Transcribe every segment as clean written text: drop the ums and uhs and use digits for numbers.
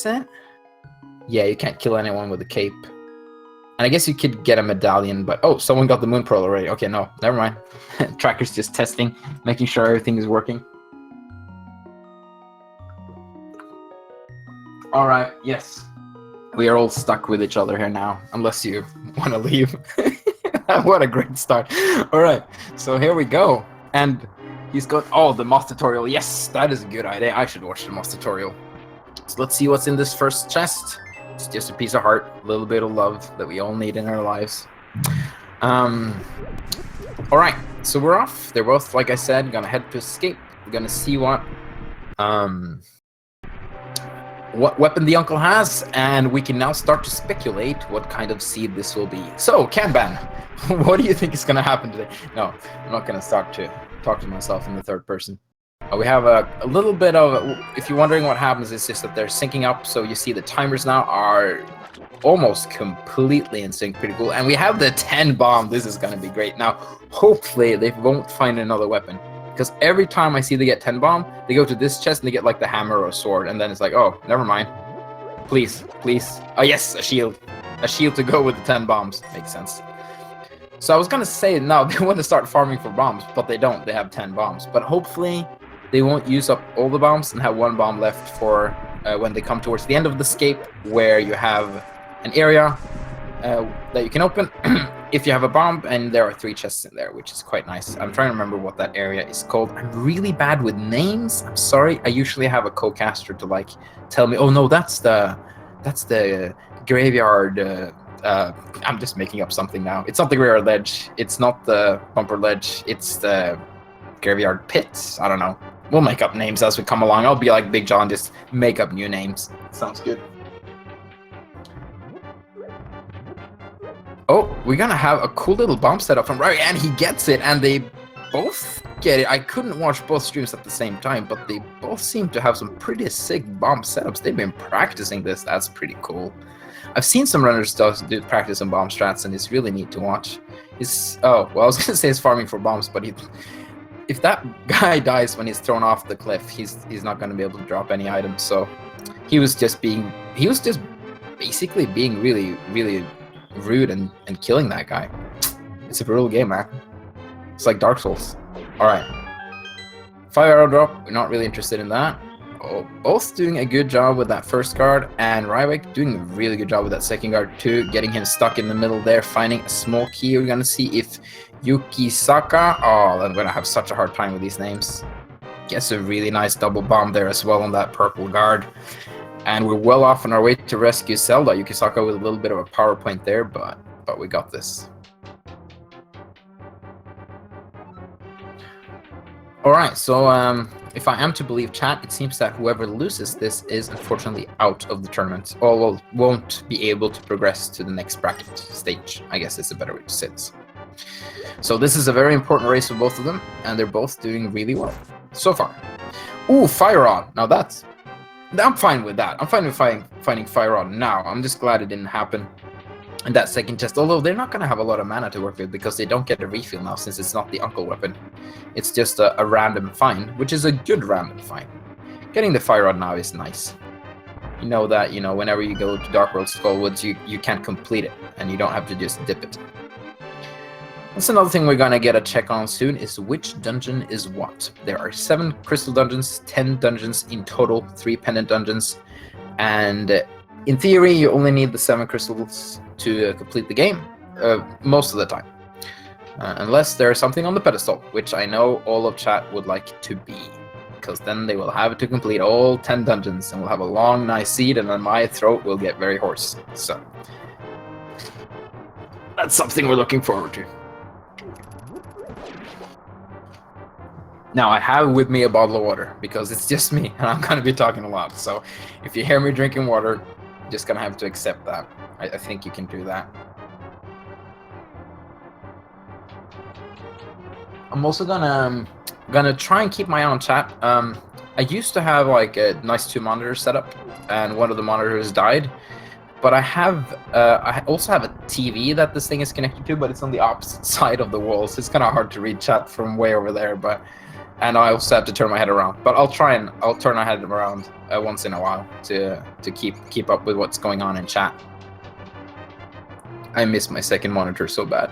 this it? Yeah, you can't kill anyone with a cape. And I guess you could get a medallion, but... Oh, someone got the moon pearl already. Okay, no, never mind. Tracker's just testing, making sure everything is working. Alright, yes. We are all stuck with each other here now, unless you want to leave. What a great start. Alright, so here we go. And he's got... Oh, the moth tutorial. Yes, that is a good idea. I should watch the moth tutorial. So let's see what's in this first chest. It's just a piece of heart, a little bit of love that we all need in our lives. Alright, so we're off. They're both, like I said, gonna head to escape. We're gonna see what weapon the uncle has, and we can now start to speculate what kind of seed this will be. So, Kanban, what do you think is gonna happen today? No, I'm not gonna start to talk to myself in the third person. We have a little bit of, if you're wondering what happens, it's just that they're syncing up, so you see the timers now are almost completely in sync, pretty cool. And we have the 10 bomb, this is gonna be great. Now, hopefully they won't find another weapon, because every time I see they get 10 bomb, they go to this chest and they get like the hammer or sword, and then it's like, oh, never mind. Please, please. Oh yes, a shield. A shield to go with the 10 bombs, makes sense. So I was gonna say, no, they want to start farming for bombs, but they don't, they have 10 bombs. But hopefully, they won't use up all the bombs and have one bomb left for when they come towards the end of the escape, where you have an area that you can open if you have a bomb, and there are 3 chests in there, which is quite nice. I'm trying to remember what that area is called. I'm really bad with names. I'm sorry. I usually have a co-caster to like tell me, oh no, that's the graveyard. I'm just making up something now. It's not the graveyard ledge. It's not the bumper ledge. It's the graveyard pit. I don't know. We'll make up names as we come along. I'll be like Big John, just make up new names. Sounds good. Oh, we're gonna have a cool little bomb setup from Rywek, and he gets it, and they both get it. I couldn't watch both streams at the same time, but they both seem to have some pretty sick bomb setups. They've been practicing this. That's pretty cool. I've seen some runners do practice on bomb strats, and it's really neat to watch. Oh, well, I was gonna say it's farming for bombs, but if that guy dies when he's thrown off the cliff, he's not going to be able to drop any items. So he was just basically being really, really rude and killing that guy. It's a brutal game, man. It's like Dark Souls. All right, 5 arrow drop. We're not really interested in that. Oh, both doing a good job with that first guard, and Rywek doing a really good job with that second guard too, getting him stuck in the middle there, finding a small key. We're gonna see if Yukisaka, oh, I'm gonna have such a hard time with these names. Gets a really nice double bomb there as well on that purple guard. And we're well off on our way to rescue Zelda. Yukisaka with a little bit of a power point there, but we got this. Alright, so if I am to believe chat, it seems that whoever loses this is unfortunately out of the tournament, or well, won't be able to progress to the next bracket stage, I guess is a better way to say it. So this is a very important race for both of them, and they're both doing really well so far. Ooh, Fire Rod. Now I'm fine with that. I'm fine with finding Fire Rod now. I'm just glad it didn't happen in that second chest, although they're not going to have a lot of mana to work with because they don't get a refill now since it's not the uncle weapon. It's just a random find, which is a good random find. Getting the Fire Rod now is nice. You know that, whenever you go to Dark World Skullwoods, you can't complete it, and you don't have to just dip it. That's another thing we're gonna get a check on soon, is which dungeon is what. There are 7 crystal dungeons, 10 dungeons in total, 3 pendant dungeons, and in theory you only need the 7 crystals to complete the game, most of the time. Unless there's something on the pedestal, which I know all of chat would like to be, because then they will have it to complete all 10 dungeons, and we'll have a long, nice seed, and then my throat will get very hoarse. So that's something we're looking forward to. Now, I have with me a bottle of water, because it's just me, and I'm going to be talking a lot. So if you hear me drinking water, you're just going to have to accept that. I think you can do that. I'm also gonna try and keep my eye on chat. I used to have like a nice 2 monitor setup, and one of the monitors died. But I also have a TV that this thing is connected to, but it's on the opposite side of the wall, so it's kind of hard to read chat from way over there. But And I also have to turn my head around. But I'll turn my head around once in a while to keep up with what's going on in chat. I miss my second monitor so bad.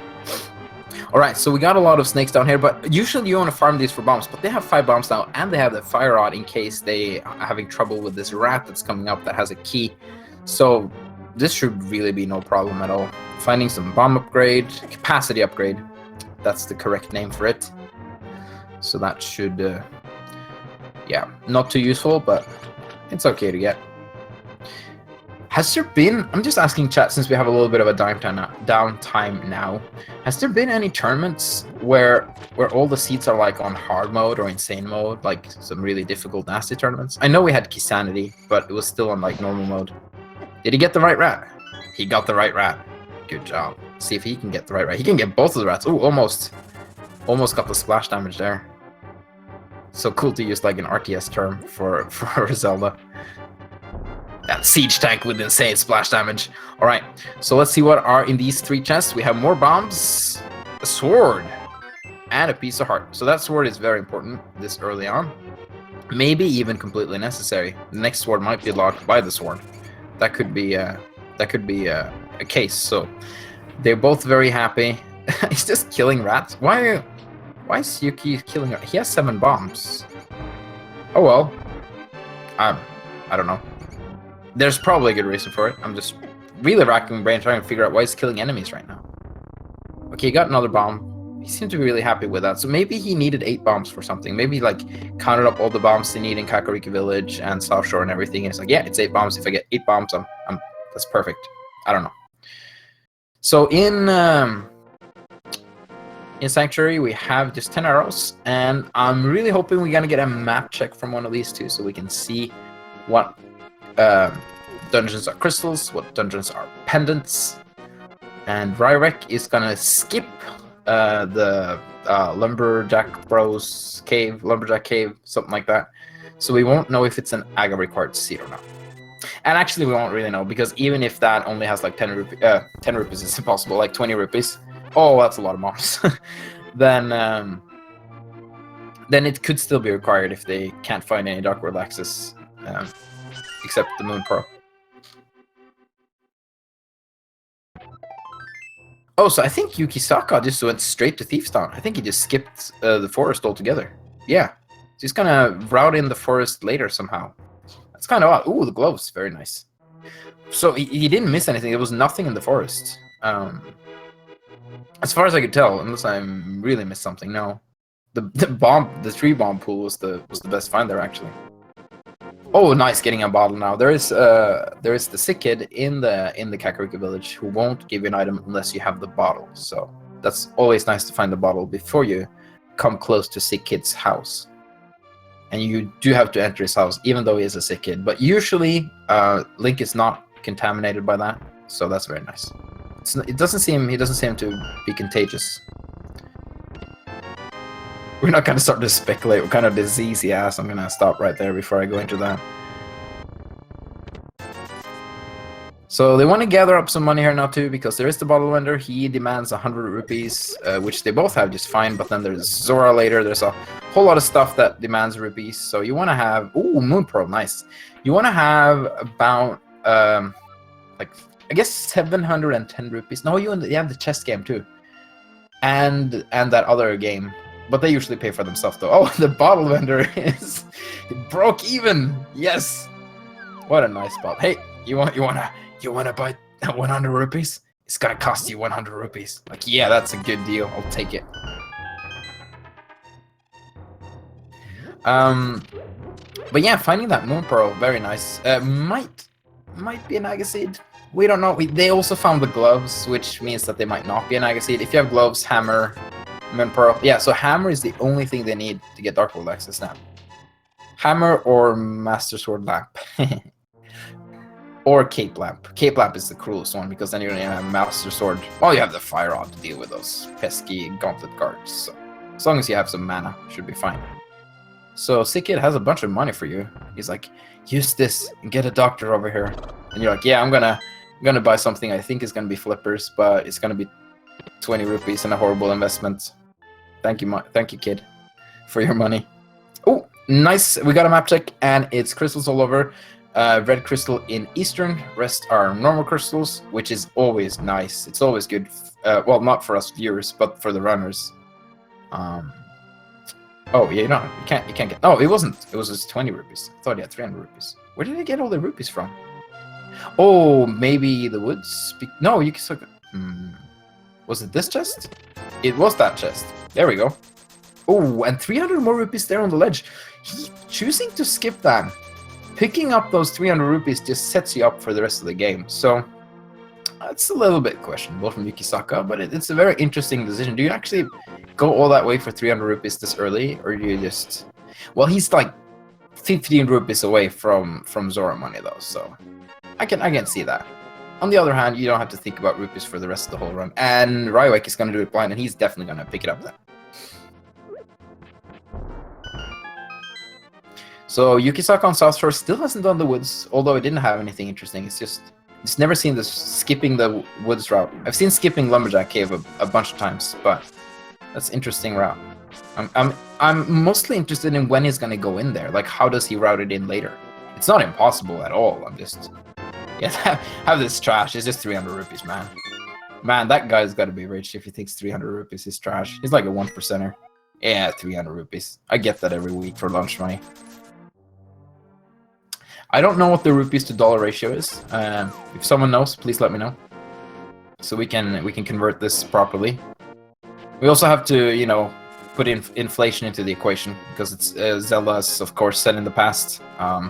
Alright, so we got a lot of snakes down here, but usually you want to farm these for bombs, but they have 5 bombs now, and they have the fire rod in case they are having trouble with this rat that's coming up that has a key. So this should really be no problem at all. Finding some bomb upgrade, capacity upgrade, that's the correct name for it. So that should, yeah, not too useful, but it's okay to get. Has there been, I'm just asking chat since we have a little bit of a downtime now, has there been any tournaments where all the seats are like on hard mode or insane mode, like some really difficult nasty tournaments? I know we had Kisanity, but it was still on like normal mode. Did he get the right rat? He got the right rat. Good job. See if he can get the right rat. He can get both of the rats. Ooh, almost got the splash damage there. So cool to use like an RTS term for Zelda. That siege tank with insane splash damage. Alright, so let's see what are in these 3 chests. We have more bombs, a sword, and a piece of heart. So that sword is very important this early on. Maybe even completely necessary. The next sword might be locked by the sword. That could be a case. So they're both very happy. He's just killing rats. Why is Yuki killing her? He has 7 bombs. Oh well. I don't know. There's probably a good reason for it. I'm just really racking my brain trying to figure out why he's killing enemies right now. Okay, he got another bomb. He seemed to be really happy with that. So maybe he needed 8 bombs for something. Maybe like counted up all the bombs they need in Kakariki Village and South Shore and everything. And it's like, yeah, it's 8 bombs. If I get 8 bombs, that's perfect. I don't know. So in Sanctuary, we have just 10 arrows. And I'm really hoping we're going to get a map check from one of these two so we can see what dungeons are crystals, what dungeons are pendants, and Rywek is gonna skip the Lumberjack Bros cave, Lumberjack Cave, something like that. So we won't know if it's an Aga required seed or not. And actually we won't really know, because even if that only has like 10 rupees is impossible, like 20 rupees. Oh, that's a lot of bombs. then it could still be required if they can't find any Dark World access. Except the Moon Pearl. Oh, so I think Yukisaka just went straight to Thief's Town. I think he just skipped the forest altogether. Yeah. So he's gonna route in the forest later somehow. That's kind of odd. Ooh, the gloves. Very nice. So he didn't miss anything. There was nothing in the forest. As far as I could tell, unless I really missed something. No. The tree bomb pool was the best find there, actually. Oh, nice, getting a bottle now. There is the sick kid in the Kakariki village who won't give you an item unless you have the bottle. So that's always nice to find the bottle before you come close to sick kid's house. And you do have to enter his house, even though he is a sick kid. But usually, Link is not contaminated by that, so that's very nice. He doesn't seem to be contagious. We're not going to start to speculate what kind of disease he has. I'm going to stop right there before I go into that. So they want to gather up some money here now too, because there is the bottle vendor. He demands 100 rupees, which they both have just fine. But then there's Zora later. There's a whole lot of stuff that demands rupees. So you want to have... Ooh, Moon Pearl, nice. You want to have about, like, I guess 710 rupees. No, you have the chess game too. And that other game. But they usually pay for themselves, though. Oh, the bottle vendor is broke even. Yes. What a nice spot. Hey, you wanna buy 100 rupees? It's gonna cost you 100 rupees. Like, yeah, that's a good deal. I'll take it. But yeah, finding that Moon Pearl, very nice. Might be an Agaseed. We don't know. They also found the gloves, which means that they might not be an Agaseed. If you have gloves, hammer, Moon Pearl. Yeah, so hammer is the only thing they need to get Dark World access now. Hammer or Master Sword Lamp. Or Cape Lamp. Cape Lamp is the cruelest one, because then you're gonna have Master Sword. Well, you have the Fire Rod to deal with those pesky gauntlet guards. So as long as you have some mana, should be fine. So Sick Kid has a bunch of money for you. He's like, use this and get a doctor over here. And you're like, yeah, I'm gonna buy something I think is gonna be flippers, but it's gonna be 20 rupees and a horrible investment. Thank you, kid. for your money. Oh, nice. We got a map check, and it's crystals all over. Red crystal in eastern. Rest are normal crystals, which is always nice. It's always good. Well, not for us viewers, but for the runners. Oh, yeah, no, you can't get. Oh, it wasn't. It was just 20 rupees. I thought he had 300 rupees. Where did he get all the rupees from? Oh, maybe the woods. No, Yukisaka. Was it this chest? It was that chest. There we go. Oh, and 300 more rupees there on the ledge. He choosing to skip that. Picking up those 300 rupees just sets you up for the rest of the game. So that's a little bit questionable from Yukisaka, but it's a very interesting decision. Do you actually go all that way for 300 rupees this early, or do you just... Well, he's like 15 rupees away from Zora money though, so I can see that. On the other hand, you don't have to think about rupees for the rest of the whole run, and Rywek is going to do it blind, and he's definitely going to pick it up then. So Yukisaka on South Shore still hasn't done the woods, although it didn't have anything interesting. It's never seen this skipping the woods route. I've seen skipping Lumberjack Cave a bunch of times, but that's an interesting route. I'm mostly interested in when he's gonna go in there. Like, how does he route it in later? It's not impossible at all. I'm just have this trash. It's just 300 rupees, man. Man, that guy's got to be rich if he thinks 300 rupees is trash. He's like a 1%er. Yeah, 300 rupees. I get that every week for lunch money. I don't know what the rupees to dollar ratio is. If someone knows, please let me know, so we can convert this properly. We also have to, you know, put in inflation into the equation, because it's Zelda has, of course, said in the past. I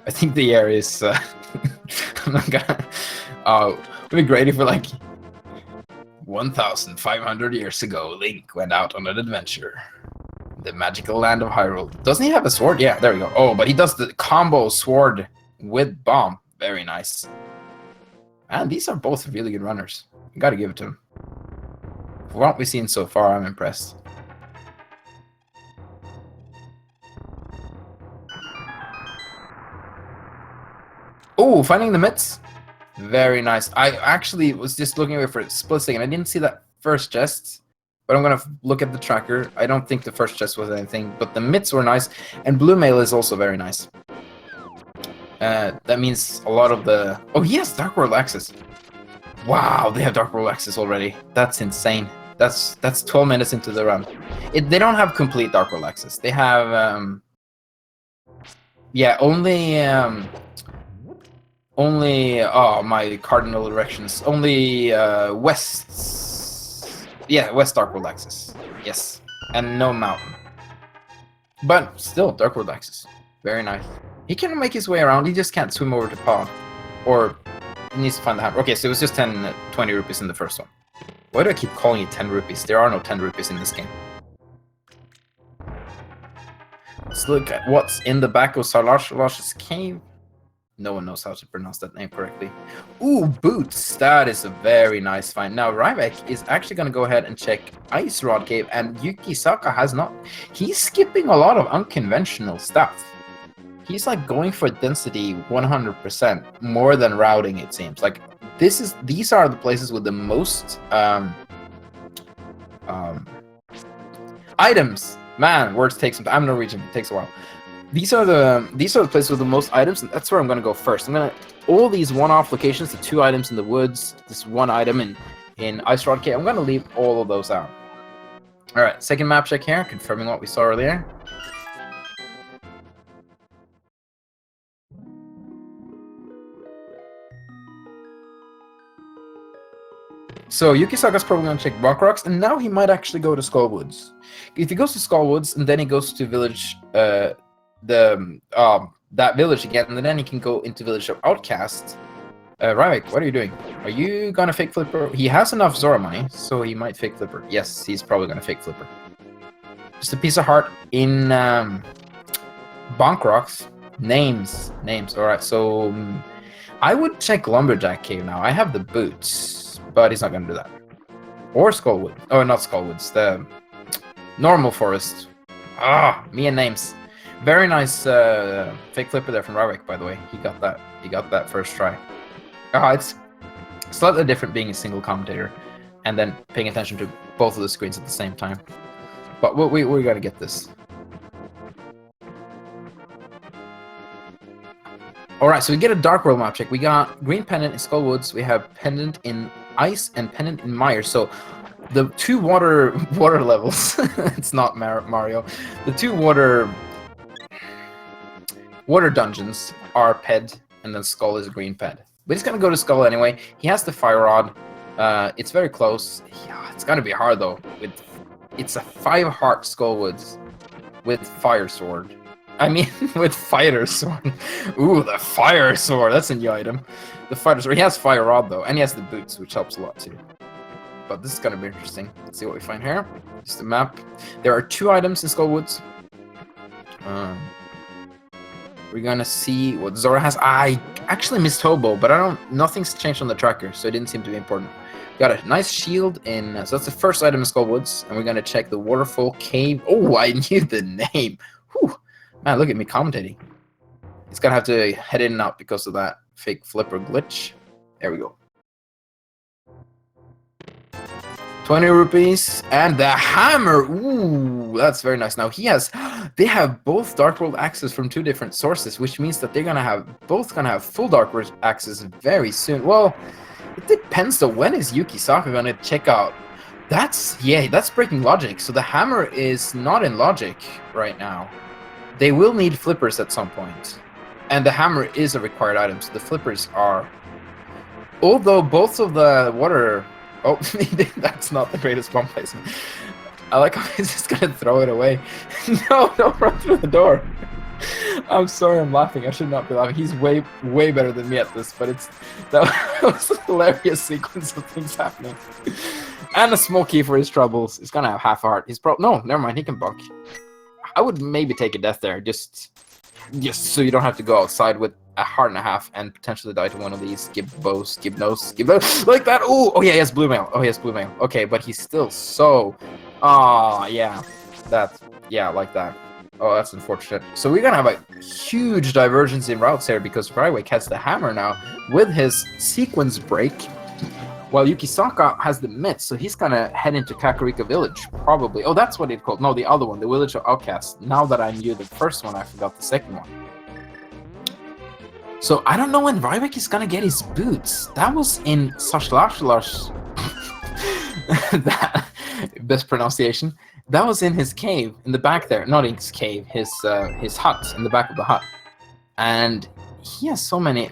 think the year is. I'm not gonna. It'd be great if we're like 1,500 years ago, Link went out on an adventure. The magical land of Hyrule. Doesn't he have a sword? Yeah, there we go. Oh, but he does the combo sword with bomb. Very nice. And these are both really good runners. You gotta give it to him. For what we've seen so far, I'm impressed. Oh, finding the mitts. Very nice. I actually was just looking away for a split second. I didn't see that first chest. But I'm gonna look at the tracker. I don't think the first chest was anything, but the mitts were nice, and blue mail is also very nice. That means a lot of the... Oh yes, Dark World access. Wow, they have Dark World access already. That's insane. That's 12 minutes into the run. They don't have complete Dark World access. They have yeah, only oh, my cardinal directions. Only west. Yeah, West Dark World access. Yes. And no mountain. But still, Dark World access. Very nice. He can make his way around, he just can't swim over to Pod. Or he needs to find the hammer. Okay, so it was just 20 rupees in the first one. Why do I keep calling it 10 rupees? There are no 10 rupees in this game. Let's look at what's in the back of Salash's cave. No one knows how to pronounce that name correctly. Ooh, boots. That is a very nice find. Now, Rywek is actually going to go ahead and check Ice Rod Cave, and Yukisaka has not. He's skipping a lot of unconventional stuff. He's like going for density 100%, more than routing, it seems. Like, these are the places with the most items. Man, words take some time. I'm Norwegian. It takes a while. These are the places with the most items, and that's where I'm gonna go first. I'm gonna all these one-off locations, the 2 items in the woods, this 1 item in Ice Rod Cave. I'm gonna leave all of those out. All right, second map check here, confirming what we saw earlier. So Yukisaka's probably gonna check Rock Rocks, and now he might actually go to Skull Woods. If he goes to Skull Woods and then he goes to village that village again, and then he can go into village of Outcast. Rywek, what are you doing? Are you gonna fake flipper? He has enough Zora money, so he might fake flipper. Yes, he's probably gonna fake flipper. Just a piece of heart in Bonk Rocks. Names. All right, so I would check Lumberjack Cave now. I have the boots, but he's not gonna do that. Or Skullwood. Oh, not Skullwoods. The normal forest. Ah, me and names. Very nice fake flipper there from Rywek, by the way. He got that. He got that first try. It's slightly different being a single commentator and then paying attention to both of the screens at the same time. But we're gonna get this. Alright, so we get a Dark World map check. We got Green Pendant in Skull Woods, we have Pendant in Ice, and Pendant in Mire. So the two water levels, it's not Mario, the two water dungeons are Ped, and then Skull is Green Ped. But he's gonna go to Skull anyway. He has the Fire Rod. It's very close. Yeah, it's gonna be hard though. It's a 5-heart Skull Woods with Fire Sword. I mean, with Fighter Sword. Ooh, the Fire Sword. That's a new item. The Fighter Sword. He has Fire Rod, though. And he has the boots, which helps a lot, too. But this is going to be interesting. Let's see what we find here. Just the map. There are 2 items in Skull Woods. We're going to see what Zora has. I actually missed Hobo, but nothing's changed on the tracker, so it didn't seem to be important. Got a nice shield in... So that's the first item in Skull Woods. And we're going to check the Waterfall Cave. Oh, I knew the name. Whew. Man, look at me commentating. He's gonna have to head in and out because of that fake flipper glitch. There we go. 20 rupees and the hammer. Ooh, that's very nice. Now they have both Dark World axes from 2 different sources, which means that they're gonna have full Dark World axes very soon. Well, it depends though. When is Yukisaka gonna check out? That's breaking logic. So the hammer is not in logic right now. They will need flippers at some point. And the hammer is a required item, so the flippers are... Although both of the water... Oh, that's not the greatest bomb placement. I like how he's just gonna throw it away. No, don't run through the door. I'm sorry, I'm laughing. I should not be laughing. He's way better than me at this, but that was a hilarious sequence of things happening. And a small key for his troubles. He's gonna have half a heart. No, never mind, he can bonk. I would maybe take a death there, just so you don't have to go outside with a heart and a half and potentially die to one of these Gibnos, like that. Oh yeah, he has blue mail. Okay, but he's still so... yeah, like that. Oh, that's unfortunate. So we're gonna have a huge divergence in routes here because Rywek has the hammer now with his sequence break. While Yukisaka has the mitts, so he's gonna head into Kakariko Village, probably. Oh, that's what it's called. No, the other one, the Village of Outcasts. Now that I knew the first one, I forgot the second one. So I don't know when Rywek is gonna get his boots. That was in Sashlashalash. That best pronunciation. That was in his cave in the back there. Not his cave, his hut in the back of the hut. And he has so many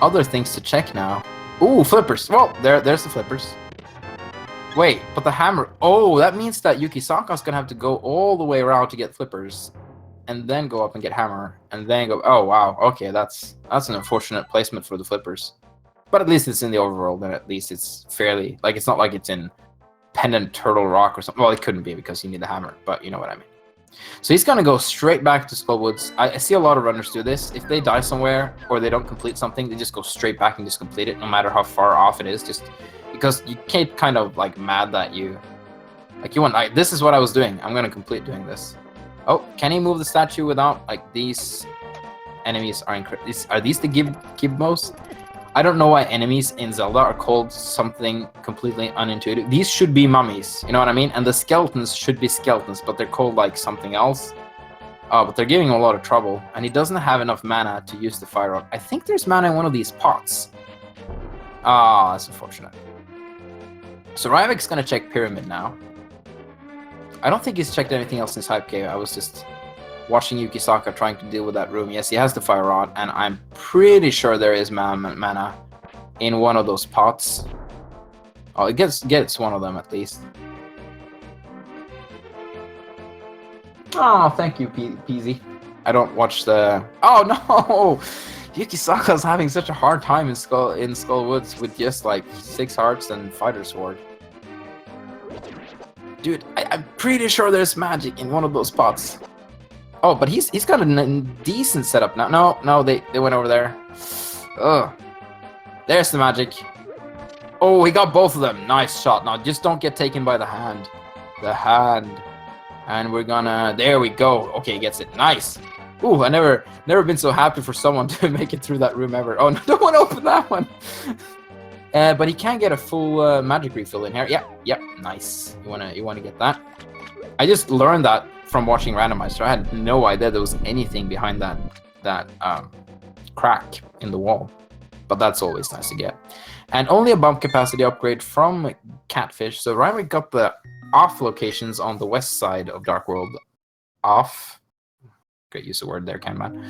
other things to check now. Ooh, flippers. Well, there's the flippers. Wait, but the hammer... Oh, that means that Yukisaka's gonna have to go all the way around to get flippers. And then go up and get hammer. And then go... Oh, wow. Okay, that's an unfortunate placement for the flippers. But at least it's in the overworld, and at least it's fairly... Like, it's not like it's in Pendant Turtle Rock or something. Well, it couldn't be because you need the hammer, but you know what I mean. So he's gonna go straight back to Skull Woods. I see a lot of runners do this. If they die somewhere or they don't complete something, they just go straight back and just complete it, no matter how far off it is. Just because you can't kind of like mad that you want. This is what I was doing. I'm gonna complete doing this. Oh, can he move the statue without like these enemies are these the Gibmos? I don't know why enemies in Zelda are called something completely unintuitive. These should be mummies, you know what I mean? And the skeletons should be skeletons, but they're called like something else. Oh, but they're giving him a lot of trouble, and he doesn't have enough mana to use the Fire Rod. I think there's mana in one of these pots. Ah, that's unfortunate. So Rywek's gonna check Pyramid now. I don't think he's checked anything else since Hype Cave. I was just watching Yukisaka trying to deal with that room. Yes, he has the Fire Rod, and I'm pretty sure there is mana in one of those pots. Oh, it gets one of them at least. Oh, thank you, Peasy. I don't watch the... Oh, no! Yukisaka's having such a hard time in Skull Woods with just, like, 6 hearts and Fighter Sword. Dude, I'm pretty sure there's magic in one of those pots. Oh, but he's got a decent setup now. No, they went over there. Ugh. There's the magic. Oh, he got both of them. Nice shot. Now, just don't get taken by the hand. The hand. And we're gonna... There we go. Okay, he gets it. Nice. Ooh, I never been so happy for someone to make it through that room ever. Oh, no, don't want to open that one. But he can get a full magic refill in here. Yep, nice. You wanna get that? I just learned that from watching Randomizer. I had no idea there was anything behind that crack in the wall. But that's always nice to get. And only a bump capacity upgrade from Catfish. So Rywek got the off locations on the west side of Dark World off. Great use of word there, Kanban.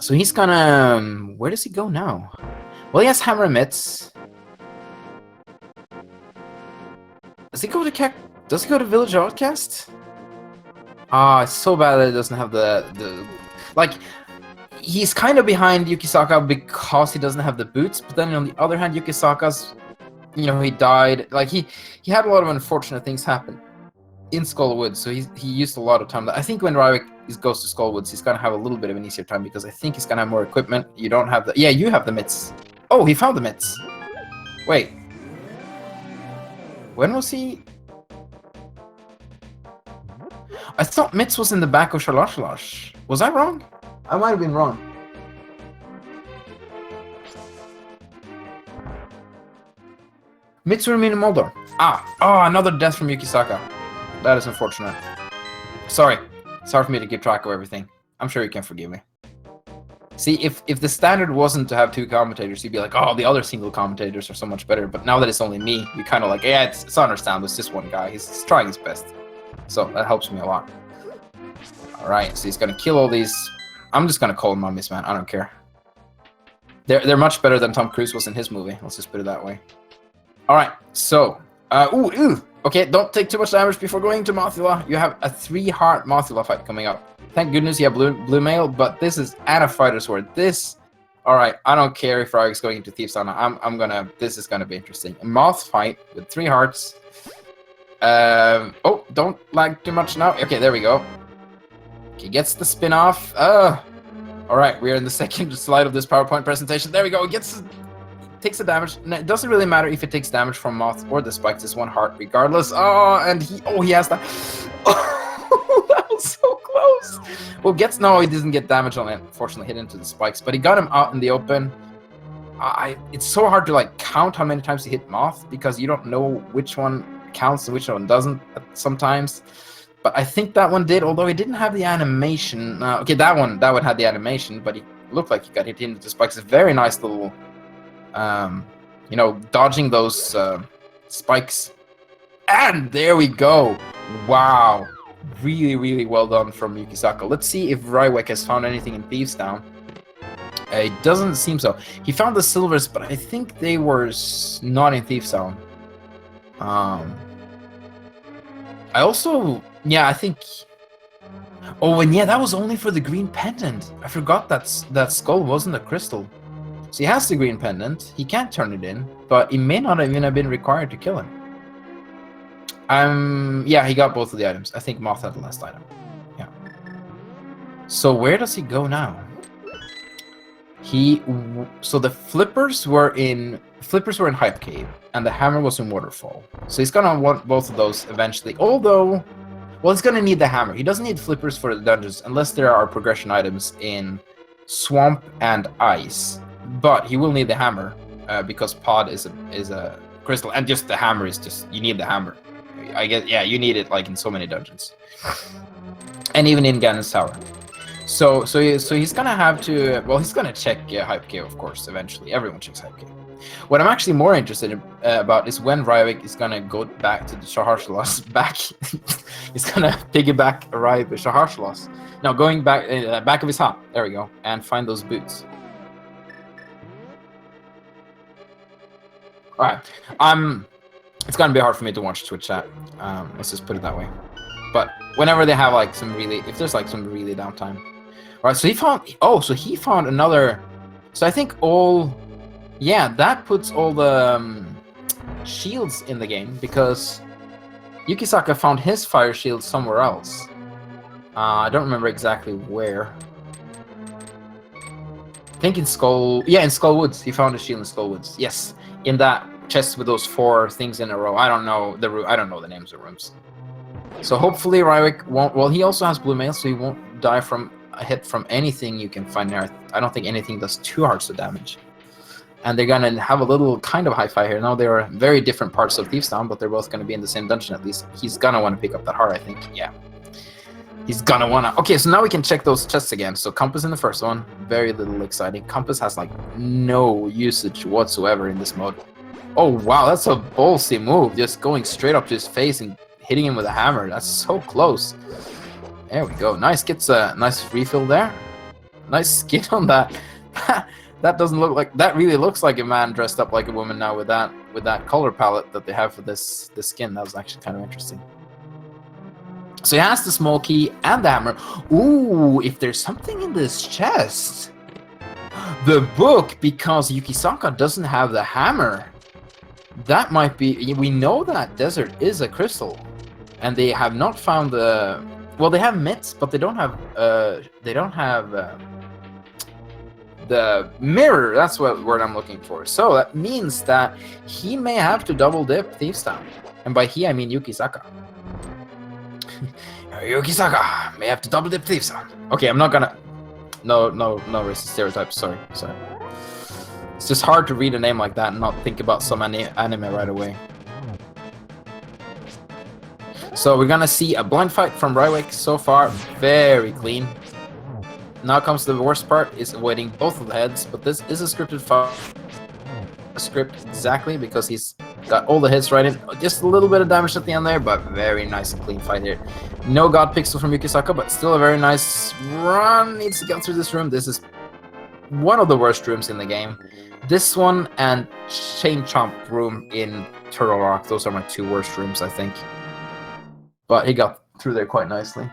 So he's gonna... where does he go now? Well, he has Hammer and Mitts. Does he go to Does he go to Village Outcast? Ah, it's so bad that it doesn't have the like. He's kind of behind Yukisaka because he doesn't have the boots, but then on the other hand, Yukisaka's, you know, he died. Like he had a lot of unfortunate things happen in Skullwoods, so he used a lot of time. I think when Rywek goes to Skullwoods, he's gonna have a little bit of an easier time because I think he's gonna have more equipment. You don't have the... yeah, you have the mitts. Oh, he found the mitts. Wait. When was he... I thought Mitts was in the back of Shalosh. Was I wrong? I might have been wrong. Mitts remain in Moldor. Oh, another death from Yukisaka. That is unfortunate. Sorry for me to keep track of everything. I'm sure you can forgive me. See, if the standard wasn't to have two commentators, you'd be like, oh, the other single commentators are so much better. But now that it's only me, you kind of like, yeah, it's understandable. It's just one guy. He's trying his best. So that helps me a lot. Alright, so he's gonna kill all these. I'm just gonna call them mummies, man. I don't care. They're much better than Tom Cruise was in his movie. Let's just put it that way. Alright, so... okay, don't take too much damage before going to Mothula. You have a 3-heart Mothula fight coming up. Thank goodness you have blue mail, but this is and a fighter sword. This... Alright, I don't care if Rywek's going into Thief's Honor. This is gonna be interesting. A moth fight with 3 hearts. Oh, don't lag too much now. Okay, there we go. He gets the spin off. Alright, we're in the second slide of this PowerPoint presentation. There we go. Takes the damage. And it doesn't really matter if it takes damage from Moth or the spikes. It's 1 heart regardless. Oh, and he has that. Oh, that was so close. Well, he doesn't get damage on it. Unfortunately, hit into the spikes, but he got him out in the open. It's so hard to like count how many times he hit Moth because you don't know which one counts and which one doesn't sometimes. But I think that one did, although he didn't have the animation. Okay, that one had the animation, but he looked like he got hit into the spikes. A very nice little, you know, dodging those spikes. And there we go. Wow. Really, really well done from Yukisaka. Let's see if Rywek has found anything in Thieves Town. It doesn't seem so. He found the silvers, but I think they were not in Thieves Town. I also... yeah, I think... oh, and yeah, that was only for the green pendant. I forgot that skull wasn't a crystal. So he has the green pendant. He can't turn it in, but he may not even have been required to kill him. Yeah, he got both of the items. I think Moth had the last item. Yeah. So where does he go now? So the flippers were in Hype Cave, and the hammer was in Waterfall. So he's gonna want both of those eventually. Although, well, he's gonna need the hammer. He doesn't need flippers for the dungeons unless there are progression items in Swamp and Ice. But he will need the hammer because Pod is a crystal, and just the hammer is just you need the hammer. I guess, yeah, you need it like in so many dungeons, and even in Ganon's Tower. So he's gonna have to. Well, he's gonna check Hype Cave, of course. Eventually, everyone checks Hype Cave. What I'm actually more interested about is when Rywek is gonna go back to the Shaharshalos. He's gonna piggyback arrive with Shaharshalos. Now going back of his hut. There we go, and find those boots. All right. It's gonna be hard for me to watch Twitch chat. Let's just put it that way. But whenever they have like if there's like some really downtime. All right. So he found another. So I think yeah, that puts all the shields in the game because Yukisaka found his fire shield somewhere else. I don't remember exactly where. I think in Skullwoods. He found a shield in Skullwoods. Yes, in that chest with those 4 things in a row. I don't know the names of rooms. So hopefully Rywek won't. Well, he also has blue mail, so he won't die from a hit from anything you can find there. I don't think anything does 2 hearts of damage. and they're gonna have a little kind of hi-fi here. Now there are very different parts of Thieves Town, but they're both gonna be in the same dungeon at least. He's gonna want to pick up that heart, I think. Yeah. He's gonna wanna. Okay, so now we can check those chests again. So Compass in the first one, very little exciting. Compass has like no usage whatsoever in this mode. Oh wow, that's a ballsy move. Just going straight up to his face and hitting him with a hammer. That's so close. There we go. Nice, gets a nice refill there. Nice skin on that. That doesn't look like, that really looks like a man dressed up like a woman now with that color palette that they have for this skin. That was actually kind of interesting. So he has the small key and the hammer. Ooh, if there's something in this chest. The book, because Yukisaka doesn't have the hammer. That might be, we know that desert is a crystal. And they have not found the, well, they have mitts, but they don't have the mirror. That's what word I'm looking for. So that means that he may have to double dip Thieves Town. And by he, I mean Yukisaka. Yukisaka may have to double dip Thieves Town. Okay, I'm not gonna. No racist stereotypes. Sorry. It's just hard to read a name like that and not think about some anime right away. So we're gonna see a blind fight from Rywek. So far, very clean. Now comes the worst part, is avoiding both of the heads, but this is a scripted fight. A script exactly, because he's got all the hits right in. Just a little bit of damage at the end there, but very nice and clean fight here. No God Pixel from Yukisaka, but still a very nice run. Needs to get through this room. This is one of the worst rooms in the game. This one and Chain Chomp room in Turtle Rock. Those are my two worst rooms, I think. But he got through there quite nicely.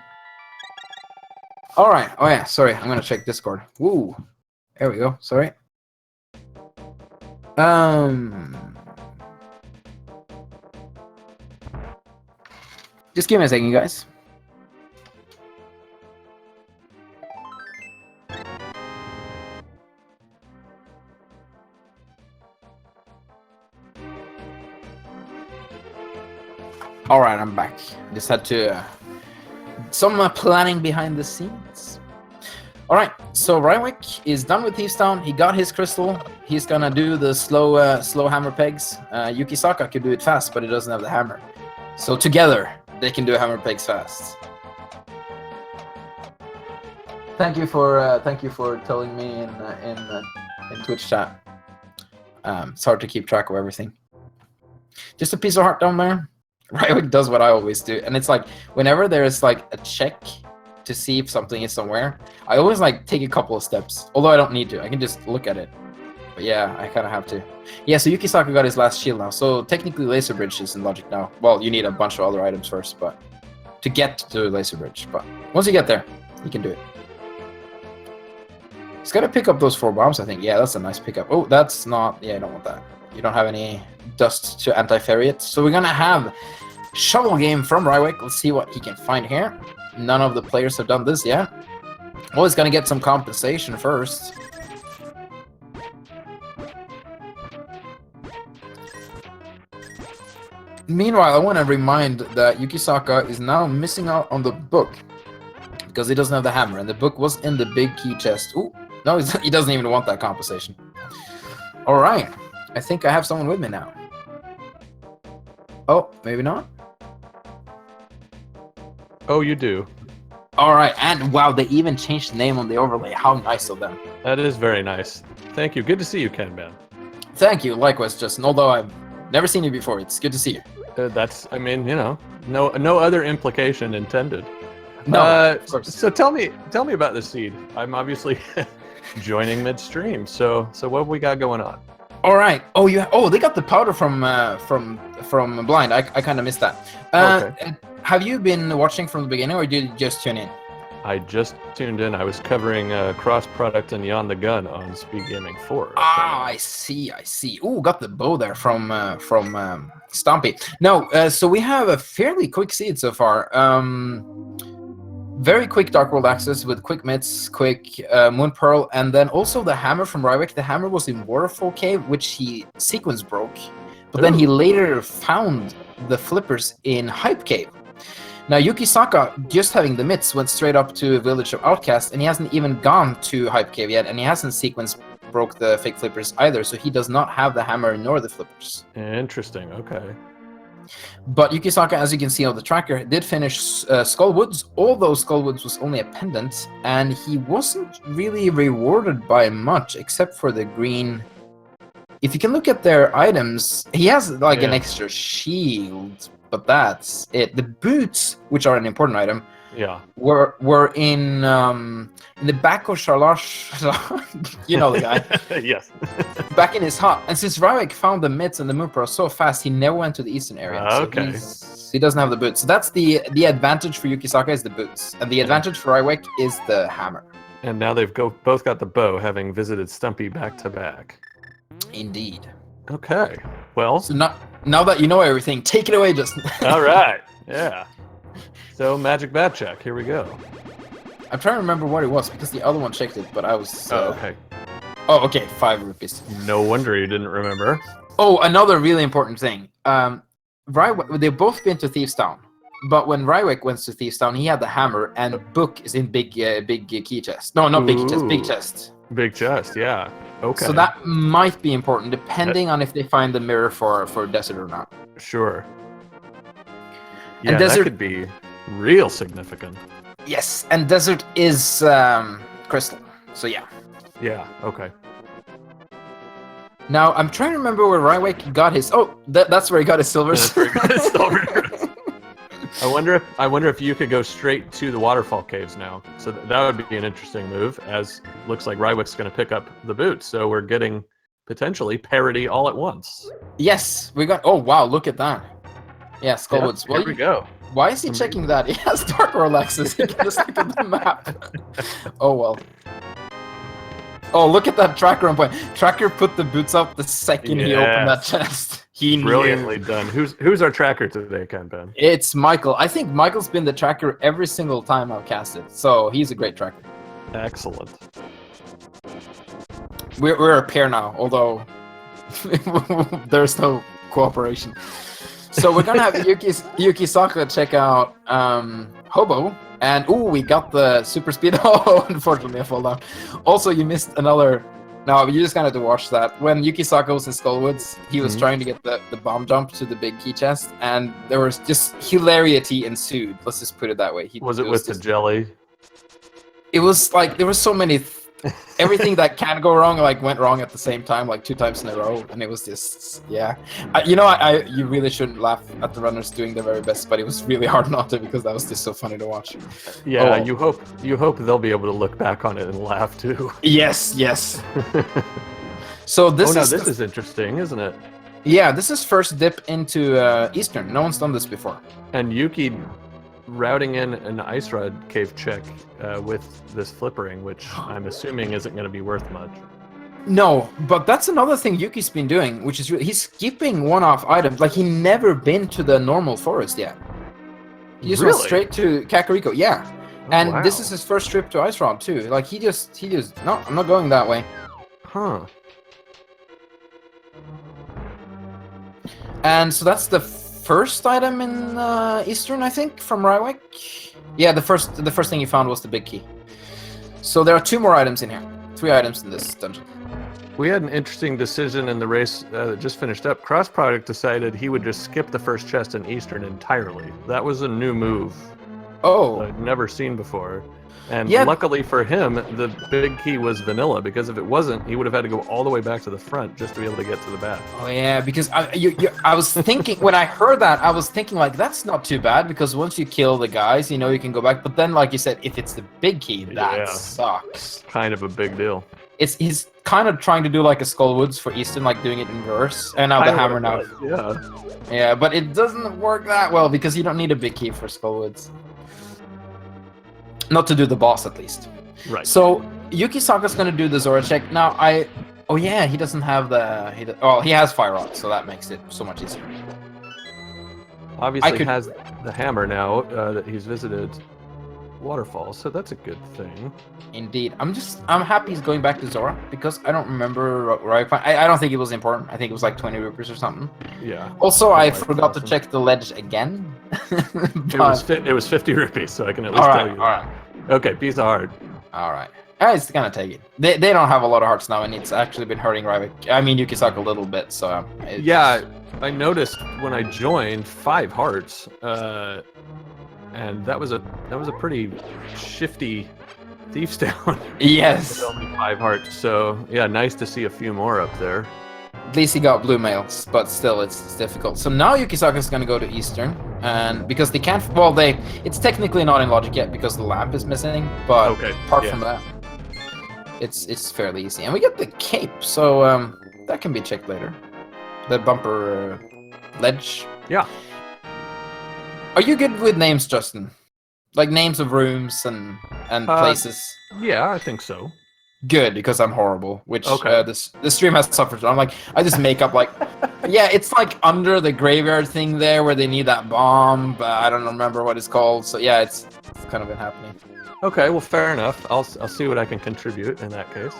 Alright, oh yeah, sorry, I'm gonna check Discord. Woo! There we go, sorry. Just give me a second, guys. Alright, I'm back. Just had to... some planning behind the scenes. Alright, so Rywek is done with Thieves Town. He got his crystal. He's gonna do the slow hammer pegs. Yukisaka could do it fast, but he doesn't have the hammer. So together, they can do hammer pegs fast. Thank you for telling me in Twitch chat. It's hard to keep track of everything. Just a piece of heart down there. Rywek does what I always do, and it's like whenever there's like a check to see if something is somewhere, I always like take a couple of steps. Although I don't need to, I can just look at it. But yeah, I kind of have to. Yeah, so Yukisaka got his last shield now, so technically Laser Bridge is in logic now. Well, you need a bunch of other items first, but to get to Laser Bridge. But once you get there, you can do it. He's got to pick up those 4 bombs, I think. Yeah, that's a nice pickup. Oh, that's not... yeah, I don't want that. You don't have any dust to anti-ferry it. So we're gonna have shovel game from Rywek. Let's see what he can find here. None of the players have done this yet. Well, he's gonna get some compensation first. Meanwhile, I want to remind that Yukisaka is now missing out on the book because he doesn't have the hammer, and the book was in the big key chest. Ooh, no, he doesn't even want that compensation. All right. I think I have someone with me now. Oh, maybe not? Oh, you do. Alright, and wow, they even changed the name on the overlay. How nice of them. That is very nice. Thank you. Good to see you, Ken Man. Thank you, likewise, Justin. Although I've never seen you before, it's good to see you. That's, I mean, you know, no other implication intended. No, of course. So tell me about the seed. I'm obviously joining midstream. So what have we got going on? All right. Oh, they got the powder from Blind. I kind of missed that. Okay. Have you been watching from the beginning, or did you just tune in? I just tuned in. I was covering Cross Product and Beyond the Gun on Speed Gaming 4. Ah, I see. Ooh, got the bow there from Stompy. No, so we have a fairly quick seed so far. Very quick Dark World access with quick mitts, quick Moon Pearl, and then also the hammer from Rywek. The hammer was in Waterfall Cave, which he sequence broke, but then he later found the flippers in Hype Cave. Now Yukisaka, just having the mitts, went straight up to Village of Outcast, and he hasn't even gone to Hype Cave yet, and he hasn't sequenced broke the fake flippers either, so he does not have the hammer nor the flippers. Interesting. Okay. But Yukisaka, as you can see on the tracker, did finish Skullwoods, although Skullwoods was only a pendant, and he wasn't really rewarded by much, except for the green. If you can look at their items, he has like an extra shield, but that's it. The boots, which are an important item, were in the back of Sharlash, you know the guy. Yes. Back in his hut. And since Rywek found the mitts and the Moonpearl so fast, he never went to the eastern area. Okay. So he doesn't have the boots. So that's the advantage for Yukisaka is the boots. And the advantage for Rywek is the hammer. And now they've both got the bow, having visited Stumpy back to back. Indeed. Okay. Well. So now that you know everything, take it away, Justin. All right. Yeah. So magic bat check. Here we go. I'm trying to remember what it was because the other one checked it, but I was. Okay. Oh, okay. 5 rupees. No wonder you didn't remember. Oh, another really important thing. Rywek, they've both been to Thieves Town, but when Rywek went to Thieves Town, he had the hammer, and the book is in big key chest. No, not big key chest. Big chest. Big chest. Yeah. Okay. So that might be important, depending on if they find the mirror for desert or not. Sure. Yeah, and desert that could be real significant. Yes, and desert is crystal. So yeah. Yeah. Okay. Now I'm trying to remember where Rywek got his. Oh, that's where he got his silver. I wonder if you could go straight to the waterfall caves now. So that would be an interesting move. As looks like Rywek's going to pick up the boots, so we're getting potentially parity all at once. Yes, we got. Oh wow, look at that. Yeah, Skullwoods. Yep, here we go. Why is he checking that? He has Dark World access. He can just look at the map. Oh well. Oh, look at that tracker on point. Tracker put the boots up the second he opened that chest. He brilliantly done. Who's our tracker today, Kenpen? It's Michael. I think Michael's been the tracker every single time I've casted, so he's a great tracker. Excellent. We're a pair now, although there's no cooperation. So we're gonna have Yukisaka check out Hobo, and we got the super speed. Oh, unfortunately I fall down. Also, you missed another. No, you just kind of have to watch that. When Yukisaka was in Skullwoods, he was trying to get the bomb jump to the big key chest, and there was just hilarity ensued. Let's just put it that way. Was it with the jelly? It was like there was so many. Everything that can go wrong went wrong at the same time, like 2 times in a row, and it was just you really shouldn't laugh at the runners doing their very best, but it was really hard not to because that was just so funny to watch. Yeah, you hope they'll be able to look back on it and laugh too. Yes. So this is interesting, isn't it? Yeah, this is first dip into Eastern. No one's done this before. And Yuki routing in an Ice Rod cave check with this flippering, which I'm assuming isn't going to be worth much. No, but that's another thing Yuki's been doing, which is he's skipping one-off items. Like, he never been to the normal forest yet. He just went straight to Kakariko. Yeah. And this is his first trip to Ice Rod, too. Like, he just, no, I'm not going that way. Huh. And so that's the first item in Eastern, I think, from Rywek. Yeah, the first thing he found was the big key. So there are 2 more items in here. 3 items in this dungeon. We had an interesting decision in the race that just finished up. Cross Product decided he would just skip the first chest in Eastern entirely. That was a new move. Oh. I'd never seen before. And luckily for him, the big key was vanilla, because if it wasn't, he would have had to go all the way back to the front just to be able to get to the bath. Oh yeah, because I was thinking, when I heard that, I was thinking like, that's not too bad, because once you kill the guys, you can go back. But then, like you said, if it's the big key, that sucks. Kind of a big deal. He's kind of trying to do like a Skullwoods for Eastern, like doing it in reverse, and now the hammer now. Yeah, but it doesn't work that well, because you don't need a big key for Skullwoods. Not to do the boss, at least. Right. So Yukisaka's gonna do the Zora check now. He doesn't have he has Fire Rock, so that makes it so much easier. Obviously, has the hammer now that he's visited Waterfall, so that's a good thing. Indeed, I'm happy he's going back to Zora, because I don't remember I don't think it was important. I think it was like 20 rupees or something. Yeah. Also, I forgot to check the ledge again. It was 50 rupees, so I can at least tell you. All right. Okay, piece of heart. All right. It's gonna take it. They don't have a lot of hearts now, and it's actually been hurting Rywek. I mean, Yukisaka a little bit. So yeah, I noticed when I joined 5 hearts, and that was a pretty shifty Thief's Down. Yes. With only 5 hearts. So yeah, nice to see a few more up there. At least he got blue mails, but still, it's difficult. So now Yukisaka is going to go to Eastern, and because they can't, well, it's technically not in logic yet because the lamp is missing. But apart from that, it's fairly easy, and we get the cape, so that can be checked later. The bumper ledge. Yeah. Are you good with names, Justin? Like names of rooms and places? Yeah, I think so. Good, because I'm horrible, which the stream has suffered. I'm like, I just make up like, yeah, it's like under the graveyard thing there where they need that bomb, but I don't remember what it's called. So yeah, it's kind of been happening. Okay, well, fair enough. I'll see what I can contribute in that case.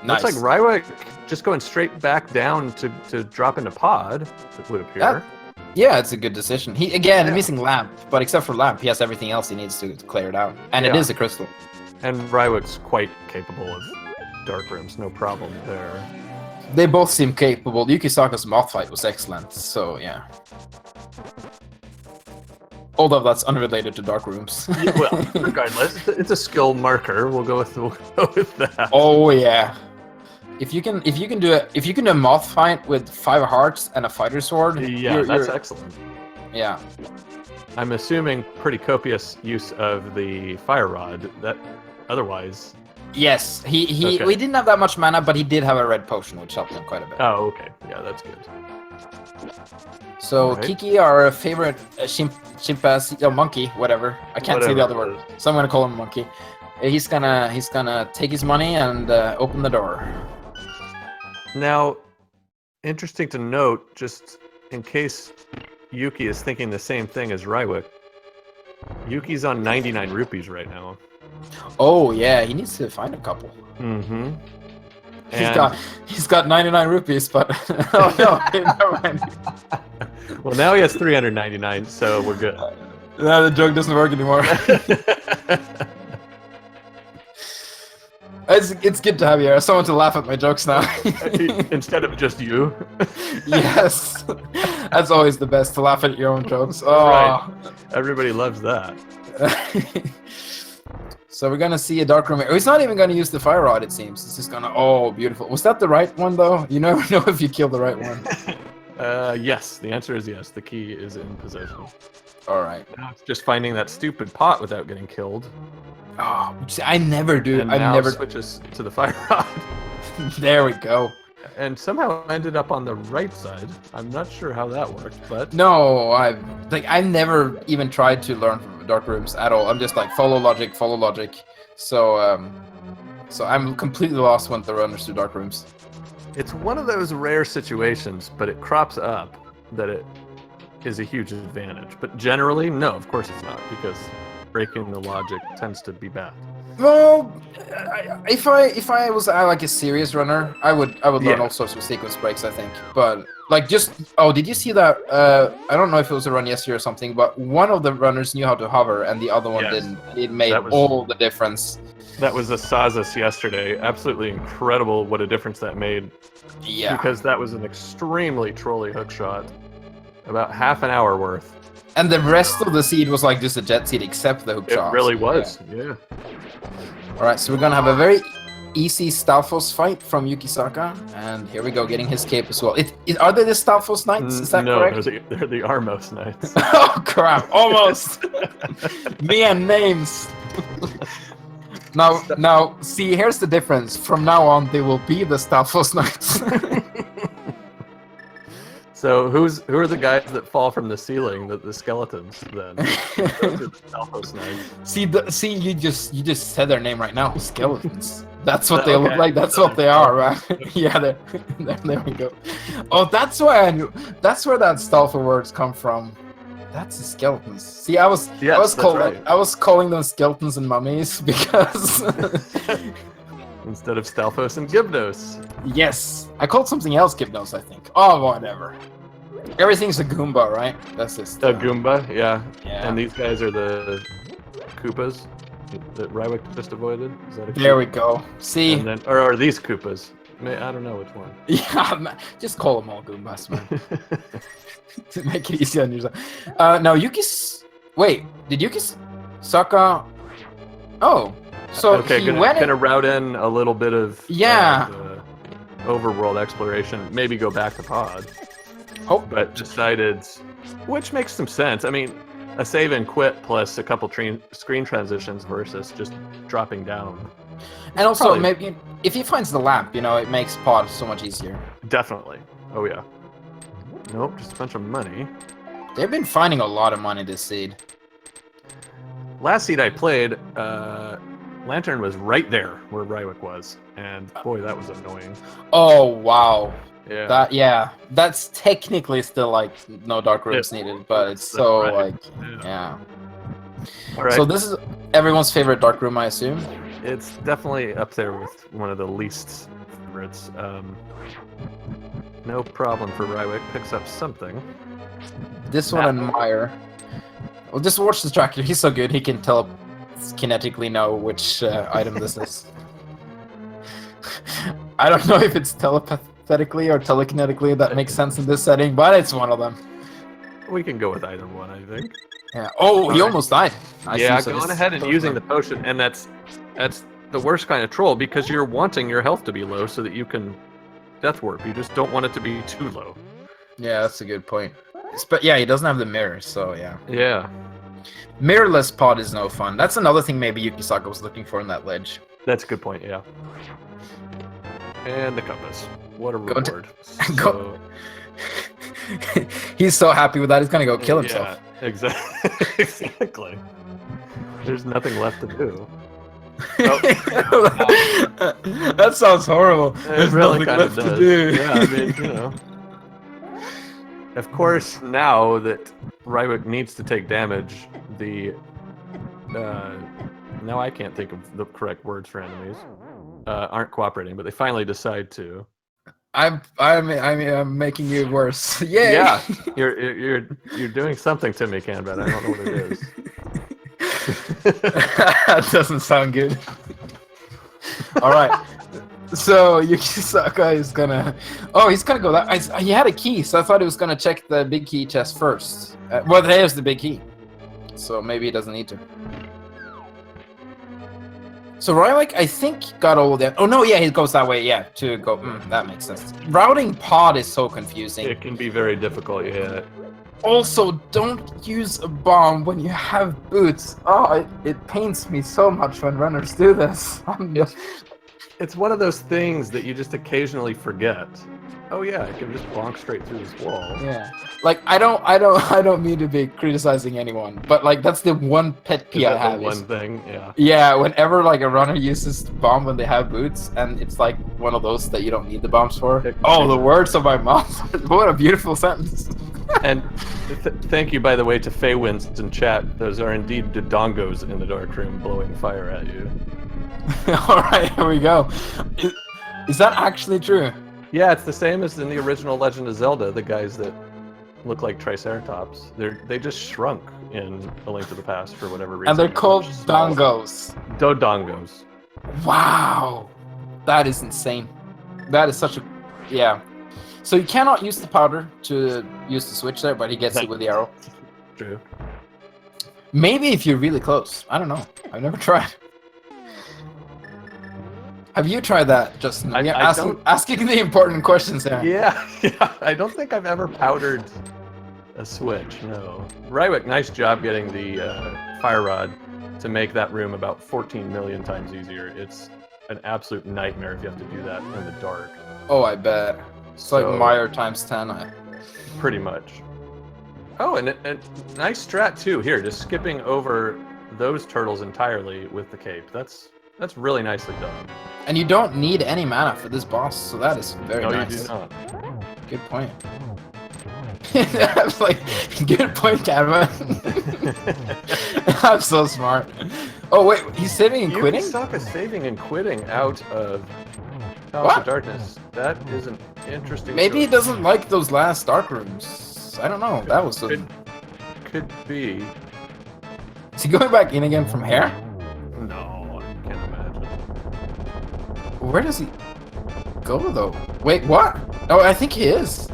Nice. Looks like Rywek just going straight back down to drop into pod, it would appear. Yeah, it's a good decision. He missing lamp, but except for lamp, he has everything else he needs to clear it out, and it is a crystal. And Rywek's quite capable of dark rooms, no problem there. They both seem capable. Yukisaka's moth fight was excellent, so yeah. Although that's unrelated to dark rooms. Well, regardless, it's a skill marker. We'll go with that. Oh yeah. If you can do a moth fight with 5 hearts and a fighter sword, that's excellent. Yeah. I'm assuming pretty copious use of the fire rod. That otherwise. Yes, we didn't have that much mana, but he did have a red potion, which helped him quite a bit. Oh, okay. Yeah, that's good. So Kiki, our favorite chimpanzee, monkey, whatever. I can't say the other word, so I'm gonna call him monkey. He's gonna take his money and open the door. Now, interesting to note, just in case Yuki is thinking the same thing as Rywek, Yuki's on 99 rupees right now. Oh yeah, he needs to find a couple. Mm-hmm. He's got 99 rupees, but oh no, never mind. Well, now he has 399, so we're good. No, the joke doesn't work anymore. It's good to have you. Someone to laugh at my jokes now. Instead of just you. Yes, that's always the best, to laugh at your own jokes. Oh. Right. Everybody loves that. So we're gonna see a dark room. He's not even gonna use the fire rod, it seems. It's just gonna. Oh, beautiful. Was that the right one though? You never know if you killed the right one. Yes. The answer is yes. The key is in possession. All right. Now it's just finding that stupid pot without getting killed. Oh, I never do. And I now never switches to the fire rod. There we go. And somehow ended up on the right side. I'm not sure how that worked, but no, I've never even tried to learn from dark rooms at all. I'm just like follow logic. So so I'm completely lost when the runners do dark rooms. It's one of those rare situations, but it crops up that it is a huge advantage. But generally, no, of course it's not, because breaking the logic tends to be bad. Well, if I was like a serious runner, I would learn all sorts of sequence breaks, I think. But like did you see that? I don't know if it was a run yesterday or something, but one of the runners knew how to hover and the other one didn't. It made all the difference. That was a Sazas yesterday. Absolutely incredible what a difference that made. Yeah. Because that was an extremely trolly hook shot. About half an hour worth. And the rest of the seed was like just a jet seed except the hook shot. It really was, yeah. Alright, so we're gonna have a very easy Stalfos fight from Yukisaka. And here we go, getting his cape as well. Are they the Stalfos Knights? Is that correct? No, they're the Armos Knights. Oh crap, almost! Me and names! Now, see, here's the difference. From now on, they will be the Stalfos Knights. So who are the guys that fall from the ceiling? The skeletons then. Those are the Stalfos Knights. See, you just said their name right now. Skeletons. That's what they look like. That's what they are, right? Yeah, there we go. Oh, that's why I knew. That's where that Stalfo words come from. That's the skeletons. See, I was calling them skeletons and mummies because instead of Stalfos and Gibnos. Yes, I called something else Gibnos, I think. Oh, whatever. Everything's a Goomba, right? That's just a Goomba, yeah. And these guys are the Koopas. that Rywek just avoided? Is that a There we Koopa? go. See? And then, or are these Koopas? I don't know which one. Yeah, just call them all Goombas, man. To make it easy on yourself. No, Wait, did Yukisaka... Oh, so okay, he gonna, went... gonna route in a little bit of overworld exploration. Maybe go back to Pod. Hope. But decided, which makes some sense. I mean, a save and quit plus a couple screen transitions versus just dropping down. And also, Probably. maybe if he finds the lamp, it makes Pod so much easier. Definitely. Oh yeah. Nope, just a bunch of money. They've been finding a lot of money this seed. Last seed I played, Lantern was right there where Rywek was, and boy, that was annoying. Oh wow. Yeah. That's technically still like no dark rooms needed, but it's so right. like yeah. All right. So this is everyone's favorite dark room, I assume. It's definitely up there with one of the least favorites. No problem for Rywek. Picks up something. This one and Mire. Well, just watch the tracker. He's so good. He can kinetically know which item this is. I don't know if it's telepathically or telekinetically that makes sense in this setting, but it's one of them. We can go with either one, I think. Yeah. Oh, he almost died. Going ahead and using the potion, and that's the worst kind of troll because you're wanting your health to be low so that you can death warp. You just don't want it to be too low. Yeah, that's a good point. But yeah, he doesn't have the mirror, so yeah. Yeah. Mirrorless Pod is no fun. That's another thing maybe Yukisaka was looking for in that ledge. That's a good point, yeah. And the compass. What a reward. Go. He's so happy with that, he's gonna go kill himself. Yeah, exactly. There's nothing left to do. That sounds horrible. It really kind of does. Yeah, I mean, Of course, now that Rywek needs to take damage, now I can't think of the correct words for enemies. Aren't cooperating, but they finally decide to. I'm making you worse. Yay! Yeah, you're doing something to me, Canbat. I don't know what it is. That doesn't sound good. All right. So Yukisaka is gonna. Oh, he's gonna go that. He had a key, so I thought he was gonna check the big key chest first. Well, there's the big key, so maybe he doesn't need to. So Rywek, I think, got all of that. Oh no, yeah, he goes that way. Yeah, to go. That makes sense. Routing Pod is so confusing. It can be very difficult. Yeah. Also, don't use a bomb when you have boots. Oh, it pains me so much when runners do this. It's one of those things that you just occasionally forget. Oh yeah, I can just bonk straight through this wall. Yeah, like I don't mean to be criticizing anyone, but like that's the one pet peeve I have. One thing, yeah. Yeah, whenever like a runner uses the bomb when they have boots, and it's like one of those that you don't need the bombs for. Oh, the words of my mom. What a beautiful sentence. And thank you, by the way, to Faye Wins in chat. Those are indeed dodongos in the dark room blowing fire at you. Alright, here we go. Is that actually true? Yeah, it's the same as in the original Legend of Zelda, the guys that look like Triceratops. They just shrunk in A Link to the Past for whatever reason. And they're called dongos. Dodongos. Wow. That is insane. That is such a... Yeah. So you cannot use the powder to use the switch there, but he gets it with the arrow. True. Maybe if you're really close. I don't know. I've never tried. Have you tried that, Justin? Asking the important questions there. Yeah, I don't think I've ever powdered a switch, no. Rywek, nice job getting the fire rod to make that room about 14 million times easier. It's an absolute nightmare if you have to do that in the dark. Oh, I bet. It's like Mire times 10. Pretty much. Oh, and nice strat too. Here, just skipping over those turtles entirely with the cape. That's really nicely done. And you don't need any mana for this boss, so that is very nice. No, you do not. Good point. I was like, good point, Kevin. I'm so smart. Oh wait, he's saving and quitting? Yukisaka's saving and quitting out of Palace of Darkness. That is an interesting Maybe he doesn't like those last dark rooms. I don't know. That was could be. Is he going back in again from here? Where does he go though? Wait, what? Oh, I think he is.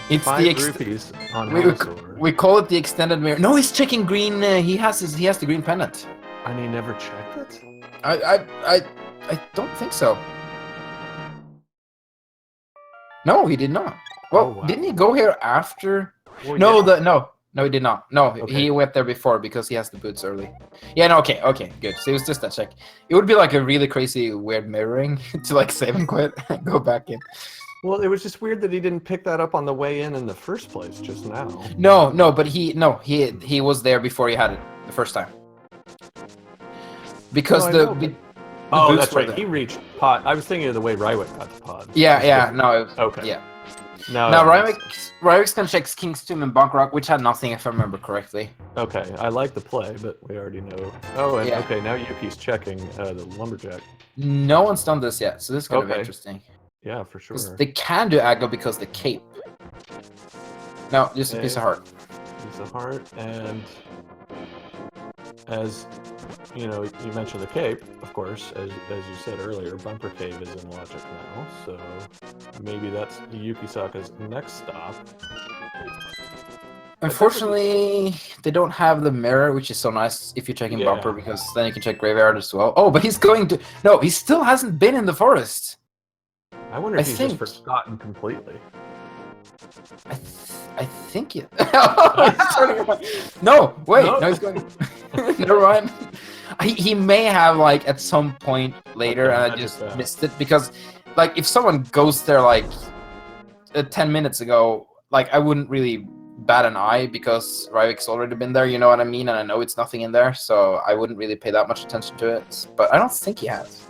It's 5 rupees on we, Hamasaur. we call it the extended mirror. No, he's checking green. He has the green pennant. And he never checked it? I don't think so. No, he did not. Well, Oh, wow. didn't he go here after? Well, No, yeah. no, he did not. No, Okay. he went there before because he has the boots early. Yeah, no, okay, good. So it was just that check. It would be like a really crazy, weird mirroring to like save and quit and go back in. Well, it was just weird that he didn't pick that up on the way in the first place just now. No, but he was there before he had it the first time. Because No, the Oh, boots that's were right. there. He reached pod. I was thinking of the way Rywek got the pod. Yeah, no, it was, Okay. yeah. No, Now Rywek's gonna check King's Tomb and Bunk Rock, which had nothing if I remember correctly. Okay, I like the play, but we already know. Oh, and Yeah. okay, now Yuki's checking the lumberjack. No one's done this yet, so this is gonna be Okay. interesting. Yeah, for sure. 'Cause they can do aggro because the cape. No, just a piece of heart. Piece of heart, and as you know, you mentioned the cape, of course, as you said earlier, Bumper Cave is in logic now, so maybe that's Yukisaka's next stop. Unfortunately, they don't have the mirror, which is so nice if you're checking Yeah. Bumper, because then you can check Graveyard as well. Oh, but he's going to... No, he still hasn't been in the forest. I wonder if I he's think- just forgotten completely. I think it... He's turning around. No, wait, No. no, he's going... Never mind. He may have, like, at some point later, Okay, and I magic just that. missed it, because, like, if someone goes there, like, 10 minutes ago, like, I wouldn't really bat an eye, because Rywek's already been there, you know what I mean, and I know it's nothing in there, so I wouldn't really pay that much attention to it, but I don't think he has.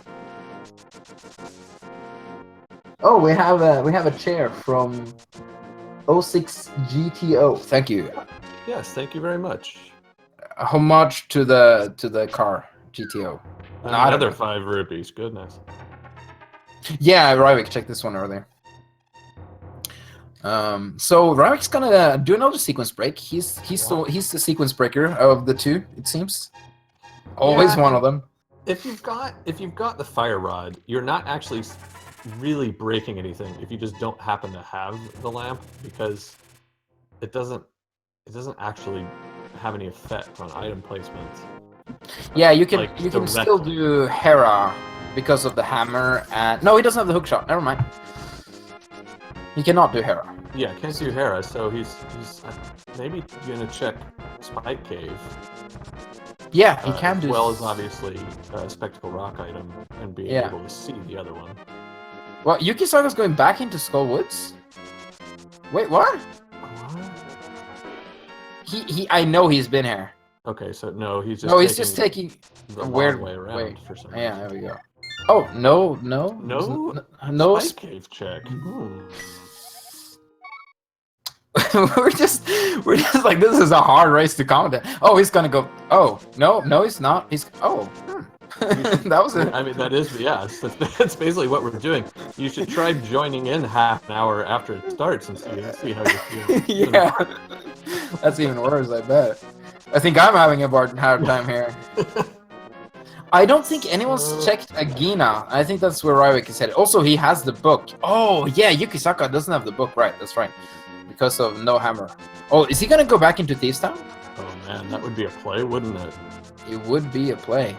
Oh, we have a chair from 06 GTO. Thank you. Yes, thank you very much. A homage to the car GTO. No, I don't Another know. 5 rupees, goodness. Yeah, Rywek checked this one earlier. So Rywek's gonna do another sequence break. He's the sequence breaker of the two, it seems. Always Yeah. one of them. If you've got the fire rod, you're not actually really breaking anything if you just don't happen to have the lamp, because it doesn't actually have any effect on item placement. Yeah, you can Like, you can still directly. do Hera because of the hammer, and no, he doesn't have the hook shot. Never mind. He cannot do Hera. Yeah, can't do Hera, so he's maybe gonna check Spike Cave. Yeah, he can as do. well as obviously Spectacle Rock item and being Yeah. able to see the other one. Well, Yukisaka's going back into Skull Woods. Wait, what? What? He I know he's been here. Okay, so no, he's just No, he's just taking the a long weird way around way. for some Yeah, reason. there we go. Oh no. No Spike Cave check. we're just like, this is a hard race to comment. Oh, he's gonna go. Oh no, he's not. He's that was it. I mean, that is, yeah, that's basically what we're doing. You should try joining in half an hour after it starts and see how you feel. Yeah, that's even worse. I bet. I think I'm having a hard time here. I don't think anyone's checked Agina. I think that's where Rywek is headed. Also, he has the book. Oh yeah, Yukisaka doesn't have the book, right? That's right. Because of no hammer. Oh, is he gonna go back into Thieves Town? Oh man, that would be a play, wouldn't it? It would be a play.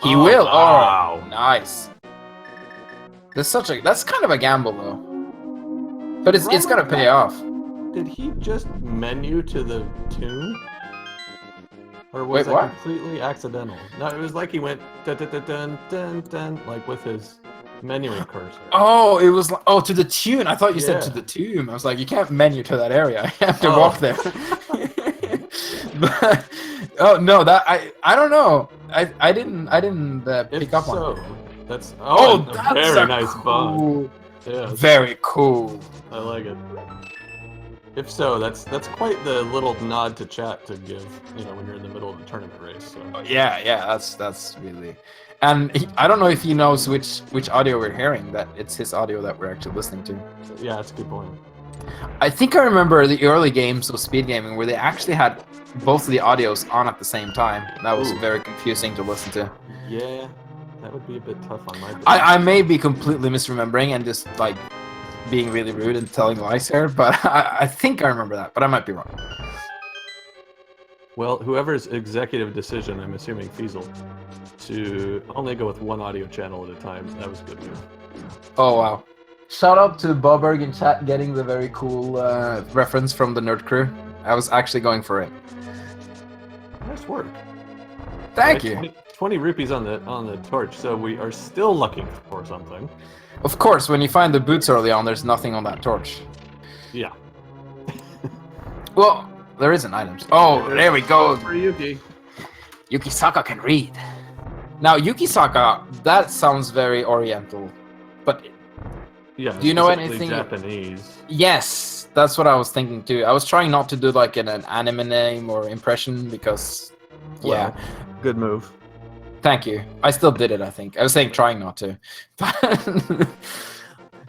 He Oh, will. wow. Oh, nice. That's kind of a gamble though. But it's gonna pay off. Did he just menu to the tune? Or was Wait, that what? completely accidental? No, it was like he went dun dun dun dun dun dun, like with his menuing cursor. Oh, it was to the tune. I thought you said to Yeah. the tomb. I was like, you can't menu to that area. You have to Oh. walk there. But oh no, that I don't know. I didn't If pick up so, on it. that's Oh, a that's very a nice bug. cool, Yeah, very cool. I like it. If so, that's quite the little nod to chat to give, when you're in the middle of a tournament race. So. Yeah, that's really. And I don't know if he knows which audio we're hearing. That it's his audio that we're actually listening to. Yeah, that's a good point. I think I remember the early games of speed gaming where they actually had both of the audios on at the same time. That was Ooh. very confusing to listen to. Yeah. That would be a bit tough on my brain. I may be completely misremembering and just like being really rude and telling lies here, but I think I remember that, but I might be wrong. Well, whoever's executive decision, I'm assuming Feasel, to only go with one audio channel at a time, that was good move. Oh wow. Shout out to Boberg in chat getting the very cool reference from the Nerd Crew. I was actually going for it. Nice work. Thank Right, you. 20 rupees on the torch, so we are still looking for something. Of course, when you find the boots early on, there's nothing on that torch. Yeah. Well, there isn't items. Oh, there we go. For Yuki. Yukisaka can read. Now, Yukisaka, that sounds very oriental. But Yeah, do you know specifically anything? Japanese. Yes, that's what I was thinking too. I was trying not to do like an anime name or impression because, yeah. Well, good move. Thank you. I still did it, I think. I was saying trying not to.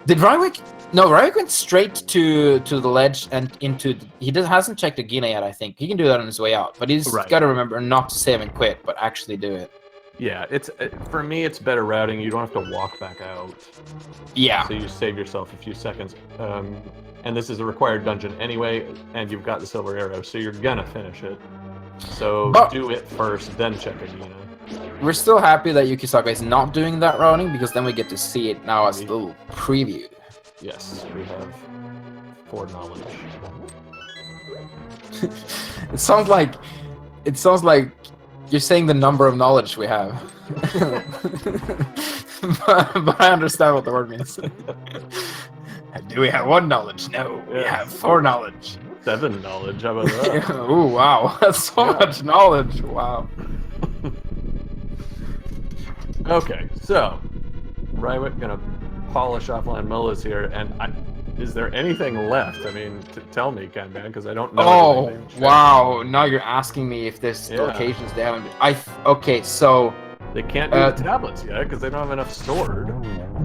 Did Rywek? No, Rywek went straight to the ledge and into... hasn't checked the Gina yet, I think. He can do that on his way out. But he's got to remember not to save and quit, but actually do it. Yeah, for me, it's better routing. You don't have to walk back out. Yeah. So you save yourself a few seconds. And this is a required dungeon anyway, and you've got the silver arrow, so you're gonna finish it. So do it first, then check a Gina. We're still happy that Yukisaka is not doing that routing, because then we get to see it now as a little preview. Yes, we have foreknowledge. It sounds like you're saying the number of knowledge we have. but I understand what the word means. Do we have one knowledge? No, we have foreknowledge. 7 knowledge, how about that? Ooh, wow, that's so much knowledge. Wow. Okay, so Rywek gonna polish offline Mullas here, and is there anything left? I mean, tell me, Kanban, because I don't know. Oh, wow! Now you're asking me if there's locations they haven't. Okay, so they can't do the tablets yet because they don't have enough stored.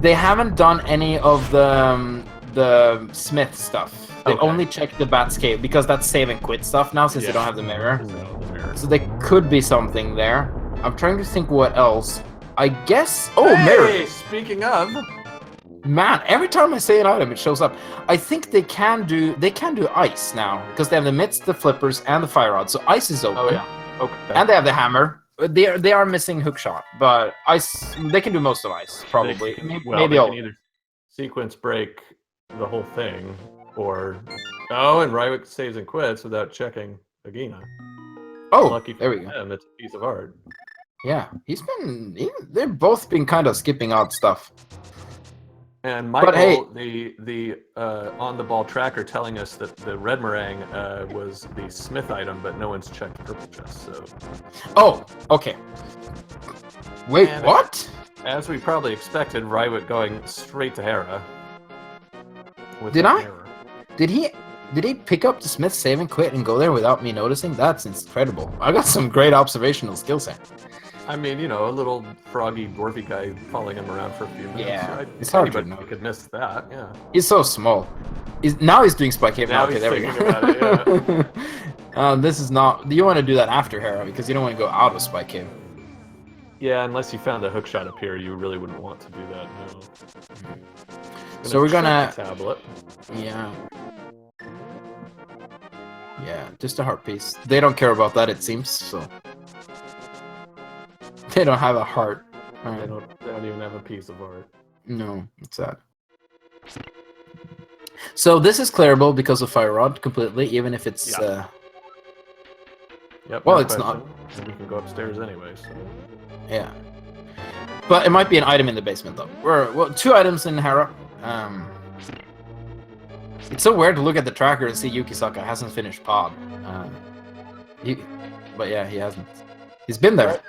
They haven't done any of the Smith stuff. They only checked the Bat's Cave because that's save and quit stuff now since they don't have the mirror. No, the mirror. So there could be something there. I'm trying to think what else. I guess. Oh, hey, mirror. Speaking of, man, every time I say an item, it shows up. I think they can do ice now because they have the mitts, the flippers, and the fire rod. So ice is open. Oh yeah. Okay. And they have the hammer. They are missing hook shot, but ice. They can do most of ice probably. Maybe they can either sequence break the whole thing, or and Rywek saves and quits without checking Agina. Oh, lucky for there we go. him, it's a piece of art. Yeah, they've both been kind of skipping out stuff. And Michael, the on the ball tracker, telling us that the red meringue was the Smith item, but no one's checked purple chest. So. Oh, okay. Wait, what? As we probably expected, Rywek going straight to Hera. Did he pick up the Smith save and quit and go there without me noticing? That's incredible. I got some great observational skills there. I mean, you know, a little froggy, dwarfy guy following him around for a few minutes. Yeah, it's hard to know. You could miss that, yeah. He's so small. Now he's doing Spike Cave. Now okay, he's there we thinking go. about it, yeah. This is not... You want to do that after Hera, because you don't want to go out of Spike Cave. Yeah, unless you found a hookshot up here, you really wouldn't want to do that, no. So we're gonna... Tablet. Yeah. Yeah, just a heart piece. They don't care about that, it seems, so... They don't have a heart. They don't even have a piece of art. No, it's sad. So this is clearable because of Fire Rod completely, even if it's... Yep, well, no it's question. not. And we can go upstairs anyway, so... Yeah. But it might be an item in the basement, though. Well, 2 items in Hera. It's so weird to look at the tracker and see Yukisaka hasn't finished pod. But yeah, he hasn't. He's been there.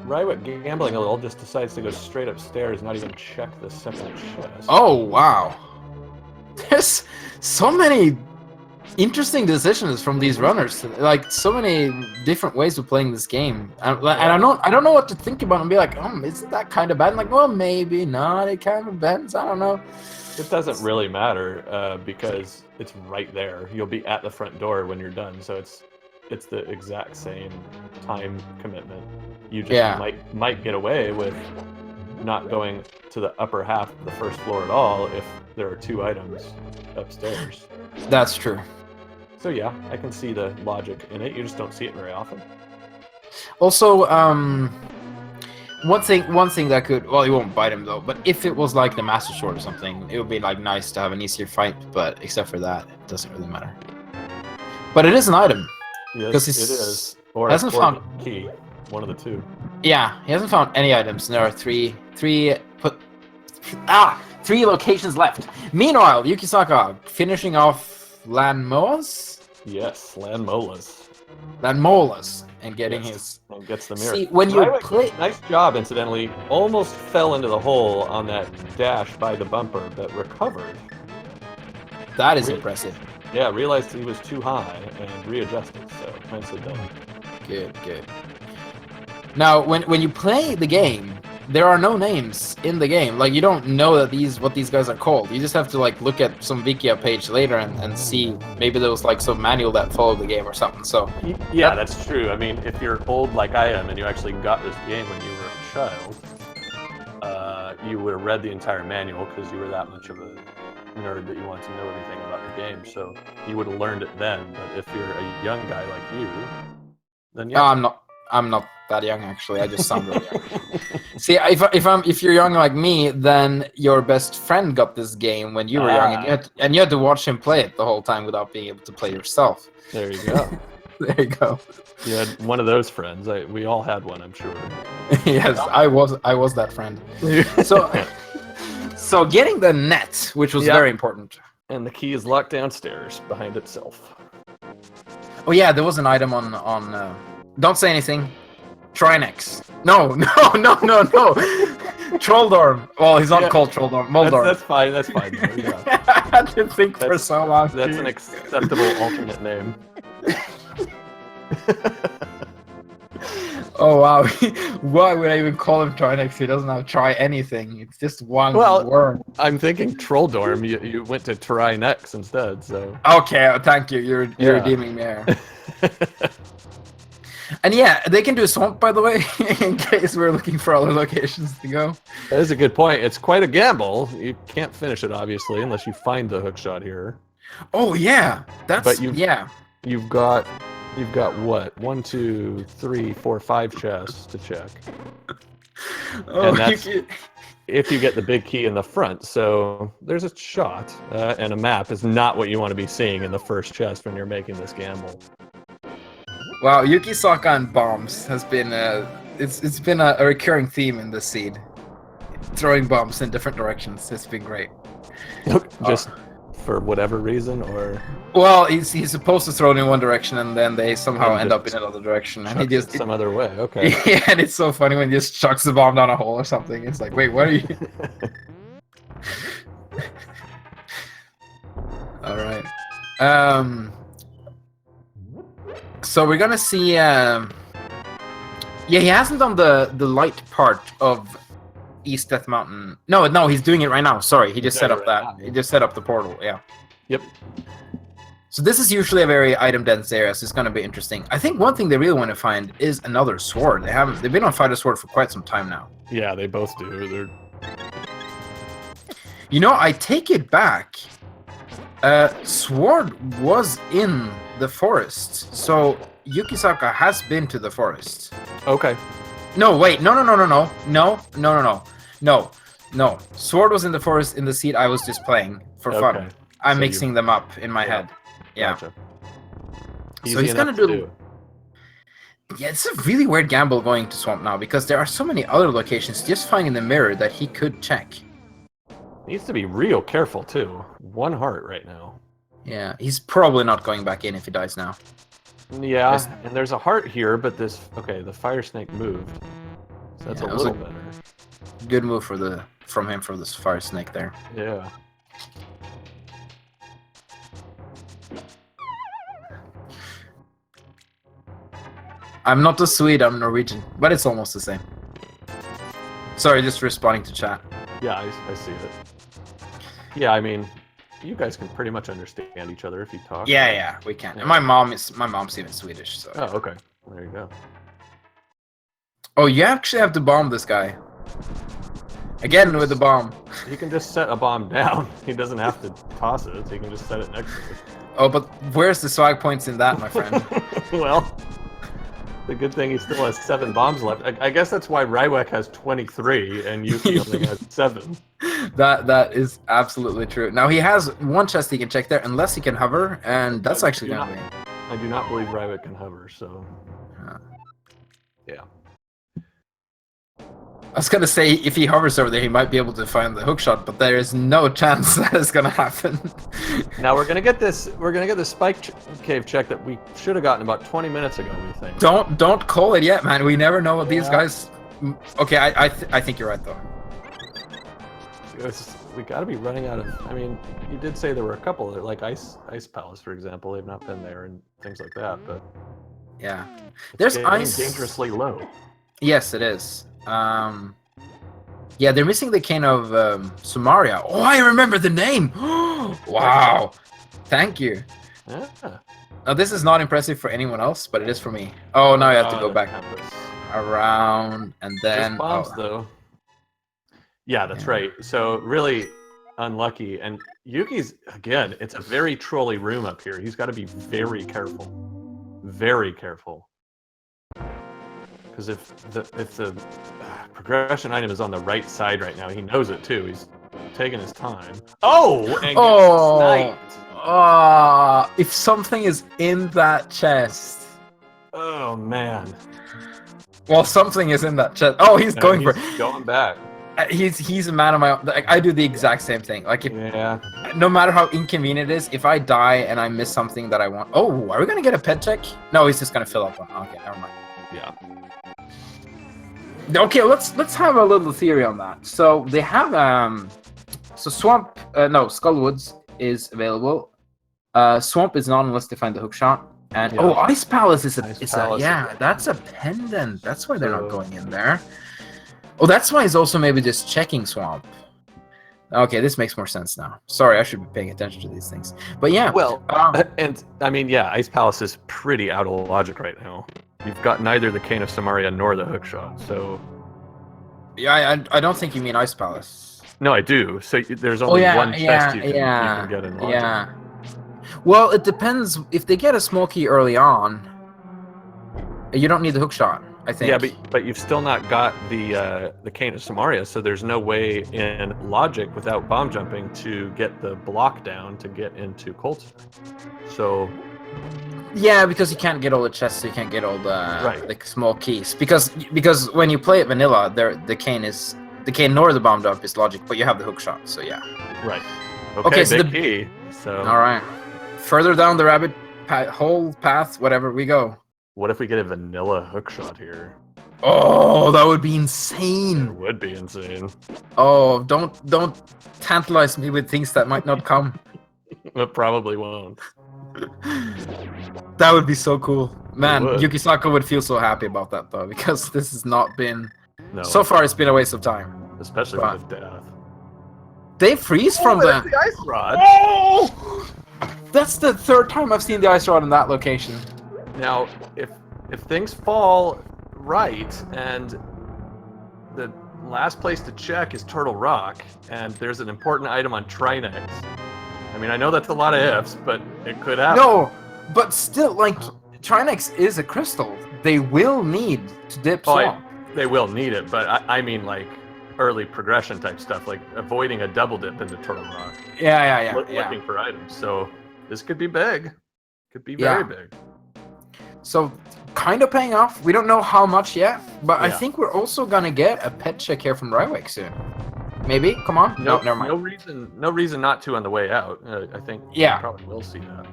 Rywek, gambling a little, just decides to go straight upstairs, not even check the second chest. Oh, wow. There's so many interesting decisions from these runners. Like, so many different ways of playing this game. And I don't know what to think about and be like, isn't that kind of bad? I'm like, well, maybe not. It kind of bends. I don't know. It doesn't really matter because it's right there. You'll be at the front door when you're done, so it's the exact same time commitment. You just might get away with not going to the upper half of the first floor at all if there are 2 items upstairs. That's true. So yeah, I can see the logic in it. You just don't see it very often. Also, one thing that could, well, he won't bite him though, but if it was like the Master Sword or something, it would be like nice to have an easier fight, but except for that, it doesn't really matter. But it is an item. Yes, it is. Or hasn't or found key. One of the 2. Yeah, he hasn't found any items, and there are three locations left. Meanwhile, Yukisaka finishing off Lanmolas? Yes, Lanmolas. Lanmolas, and getting his... And gets the mirror. See, when you Rywek, play... nice job, incidentally. Almost fell into the hole on that dash by the bumper, but recovered. That is impressive. Yeah, realized he was too high and readjusted, so nicely done. Good, good. Now, when you play the game, there are no names in the game. Like, you don't know that what these guys are called. You just have to like look at some Wikia page later and see maybe there was like some manual that followed the game or something. So yeah, that's true. I mean, if you're old like I am and you actually got this game when you were a child, you would have read the entire manual because you were that much of a nerd that you wanted to know everything about the game. So you would have learned it then. But if you're a young guy like you, then yeah. I'm not that young actually. I just sound really young. See, if you're young like me, then your best friend got this game when you were young, and you had to watch him play it the whole time without being able to play yourself. There you go. There you go. You had one of those friends. We all had one, I'm sure. Yes, I was that friend. So getting the net, which was very important. And the key is locked downstairs behind itself. Oh yeah, there was an item on. Don't say anything. Trinex. No. Trolldorm. Well, he's not called Trolldorm. Moldorm. That's fine. That's fine. Yeah. I had to think for so long. That's an acceptable alternate name. Oh wow! Why would I even call him Trinex? He doesn't have try anything. It's just one word. I'm thinking Trolldorm. You went to Trinex instead, so. Okay, thank you. You're redeeming me here. And yeah, they can do a swamp, by the way, in case we're looking for other locations to go. That is a good point. It's quite a gamble. You can't finish it, obviously, unless you find the hookshot here. Oh yeah, You've got what? 1, 2, 3, 4, 5 chests to check. Oh, and that's if you get the big key in the front. So there's a shot, and a map is not what you want to be seeing in the first chest when you're making this gamble. Wow, Yukisaka and bombs has been it's been a recurring theme in this seed. Throwing bombs in different directions. It's been great. Just for whatever reason, or well, he's supposed to throw it in one direction and then they somehow end up in another direction, and he just some other way. Okay. Yeah, and it's so funny when he just chucks the bomb down a hole or something. It's like, wait, what are you? All right. So we're gonna see. Yeah, he hasn't done the light part of East Death Mountain. No, he's doing it right now. Sorry, he just set up He just set up the portal. Yeah. Yep. So this is usually a very item dense area, so it's gonna be interesting. I think one thing they really want to find is another sword. They've been on Fighter Sword for quite some time now. Yeah, they both do. You know, I take it back. Sword was in the forest, so Yukisaka has been to the forest. Okay. No, wait, no. Sword was in the forest in the seat I was just playing for fun. I'm mixing them up in my head. Yeah. Gotcha. So he's gonna do. Yeah, it's a really weird gamble going to Swamp now because there are so many other locations just finding the mirror that he could check. Needs to be real careful too. 1 heart right now. Yeah, he's probably not going back in if he dies now. Yeah, and there's a heart here, but the fire snake moved. So that's a little better. Good move from him for this fire snake there. Yeah. I'm not a Swede, I'm Norwegian, but it's almost the same. Sorry, just responding to chat. Yeah, I see it. Yeah, I mean, you guys can pretty much understand each other if you talk. Yeah, we can. And my mom's even Swedish. So. Oh, okay. There you go. Oh, you actually have to bomb this guy. Again with the bomb. He can just set a bomb down. He doesn't have to toss it. He can just set it next to it. Oh, but where's the swag points in that, my friend? Well, the good thing he still has 7 bombs left. I guess that's why Rywek has 23 and Yuki only has 7. That is absolutely true. Now he has one chest he can check there, unless he can hover, and that's actually gonna be. I do not believe Rywek can hover, so yeah. I was gonna say if he hovers over there, he might be able to find the hookshot, but there is no chance that is gonna happen. Now we're gonna get this. We're gonna get the spike cave check that we should have gotten about 20 minutes ago. We think. Don't call it yet, man. We never know what these guys. Okay, I think you're right though. We gotta be running out of. I mean, you did say there were a couple, like Ice Palace, for example. They've not been there and things like that, but yeah, there's ice dangerously low. Yes, it is. Yeah, they're missing the cane of Sumaria. Oh, I remember the name. Wow, thank you. Yeah. Now this is not impressive for anyone else, but it is for me. Oh, now you have to go back around and then there's bombs though. Yeah, that's right. So really unlucky. And Yuki's again. It's a very trolly room up here. He's got to be very careful. Very careful. Because if the progression item is on the right side right now, he knows it too. He's taking his time. Oh, and gets sniped. If something is in that chest. Oh man. Well, something is in that chest. Oh, he's going for it. Going back. He's a man of my own. Like, I do the exact same thing. Like, no matter how inconvenient it is, if I die and I miss something that I want. Oh, are we gonna get a pet check? No, he's just gonna fill up one. Okay, never mind. Yeah. Okay, let's have a little theory on that. So they have so Skullwoods is available. Swamp is not unless they find the hookshot. And Ice Palace is that's a pendant. That's why they're not going in there. Oh, that's why he's also maybe just checking Swamp. Okay, this makes more sense now. Sorry, I should be paying attention to these things. But yeah. Well, and I mean, yeah, Ice Palace is pretty out of logic right now. You've got neither the Cane of Samaria nor the hookshot, so... Yeah, I don't think you mean Ice Palace. No, I do. So there's only one chest you can get in logic. Yeah. Well, it depends. If they get a small key early on, you don't need the hookshot, I think. Yeah, but you've still not got the Cane of Samaria, so there's no way in logic without bomb jumping to get the block down to get into Colton. So... Yeah, because you can't get all the chests, so you can't get all the like small keys. Because when you play it vanilla, the cane nor the bomb jump is logic, but you have the hookshot, so yeah. Right. Okay, so big key. So all right, further down the rabbit hole path, whatever we go. What if we get a vanilla hookshot here? Oh, that would be insane. It would be insane. Oh, don't tantalize me with things that might not come. It probably won't. That would be so cool. Man, Yukisaka would feel so happy about that, though, because this has not been... No, so far, it's been a waste of time. Especially with death. They freeze from the ice rod. Oh! That's the third time I've seen the ice rod in that location. Now, if things fall right, and the last place to check is Turtle Rock, and there's an important item on Trinex... I mean, I know that's a lot of ifs, but it could happen. No, but still, like, Trinex is a crystal. They will need to dip Swamp. They will need it, but I mean, like, early progression type stuff, like avoiding a double dip into Turtle Rock. Yeah. Looking for items. So this could be big. Could be very big. So, kind of paying off. We don't know how much yet, but I think we're also going to get a pet check here from Rywek soon. Maybe? Come on. No, never mind. No reason not to on the way out. I think we probably will see that.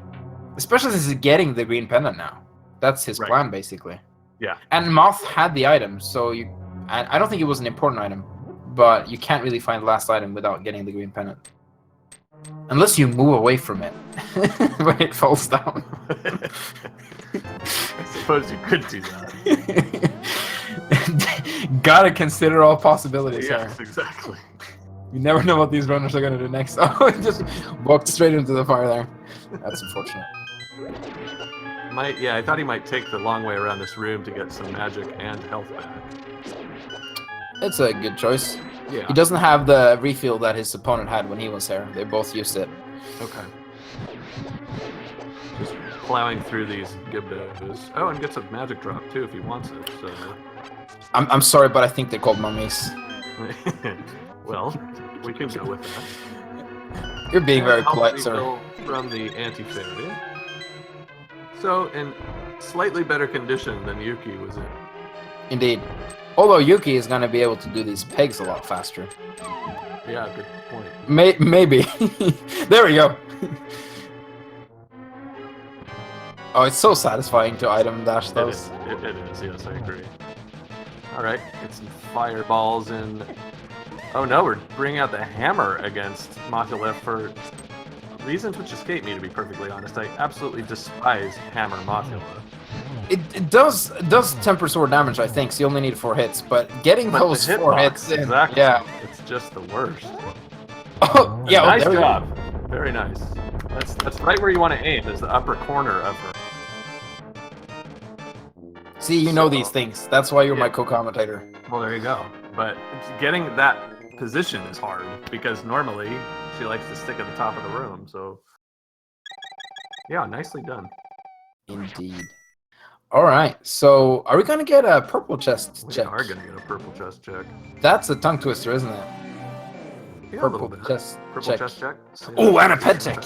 Especially since he's getting the green pendant now. That's his plan, basically. Yeah. And Moth had the item, so I don't think it was an important item, but you can't really find the last item without getting the green pendant. Unless you move away from it when it falls down. I suppose you could do that. Gotta consider all possibilities. Yes, exactly. You never know what these runners are gonna do next. Oh, just walked straight into the fire there. That's unfortunate. I thought he might take the long way around this room to get some magic and health back. It's a good choice. Yeah. He doesn't have the refill that his opponent had when he was there. They both used it. Okay. Just plowing through these Gibdos. Oh, and gets a magic drop too if he wants it. So. I'm sorry, but I think they're called mummies. Well, we can go with that. You're being very polite, Health sir. refill from the anti-fairy. So, in slightly better condition than Yuki was in. Indeed. Although Yuki is going to be able to do these pegs a lot faster. Yeah, good point. Maybe. There we go. Oh, it's so satisfying to item dash those. It is, yes, I agree. Alright, get some fireballs in. Oh no, we're bringing out the hammer against Mothula for reasons which escape me, to be perfectly honest. I absolutely despise hammer Mothula. It does temper sword damage, I think, so you only need 4 hits, but getting those 4 hits in, exactly. yeah. It's just the worst. Oh, yeah, nice there we job. go. Very nice. That's right where you want to aim, is the upper corner of her. See, you know these things. That's why you're my co-commentator. Well, there you go. But getting that position is hard, because normally she likes to stick at the top of the room, so... Yeah, nicely done. Indeed. Alright, so are we going to get a purple chest check? We are going to get a purple chest check. That's a tongue twister, isn't it? Yeah, Purple chest Purple check. chest check. Oh, and a pet check.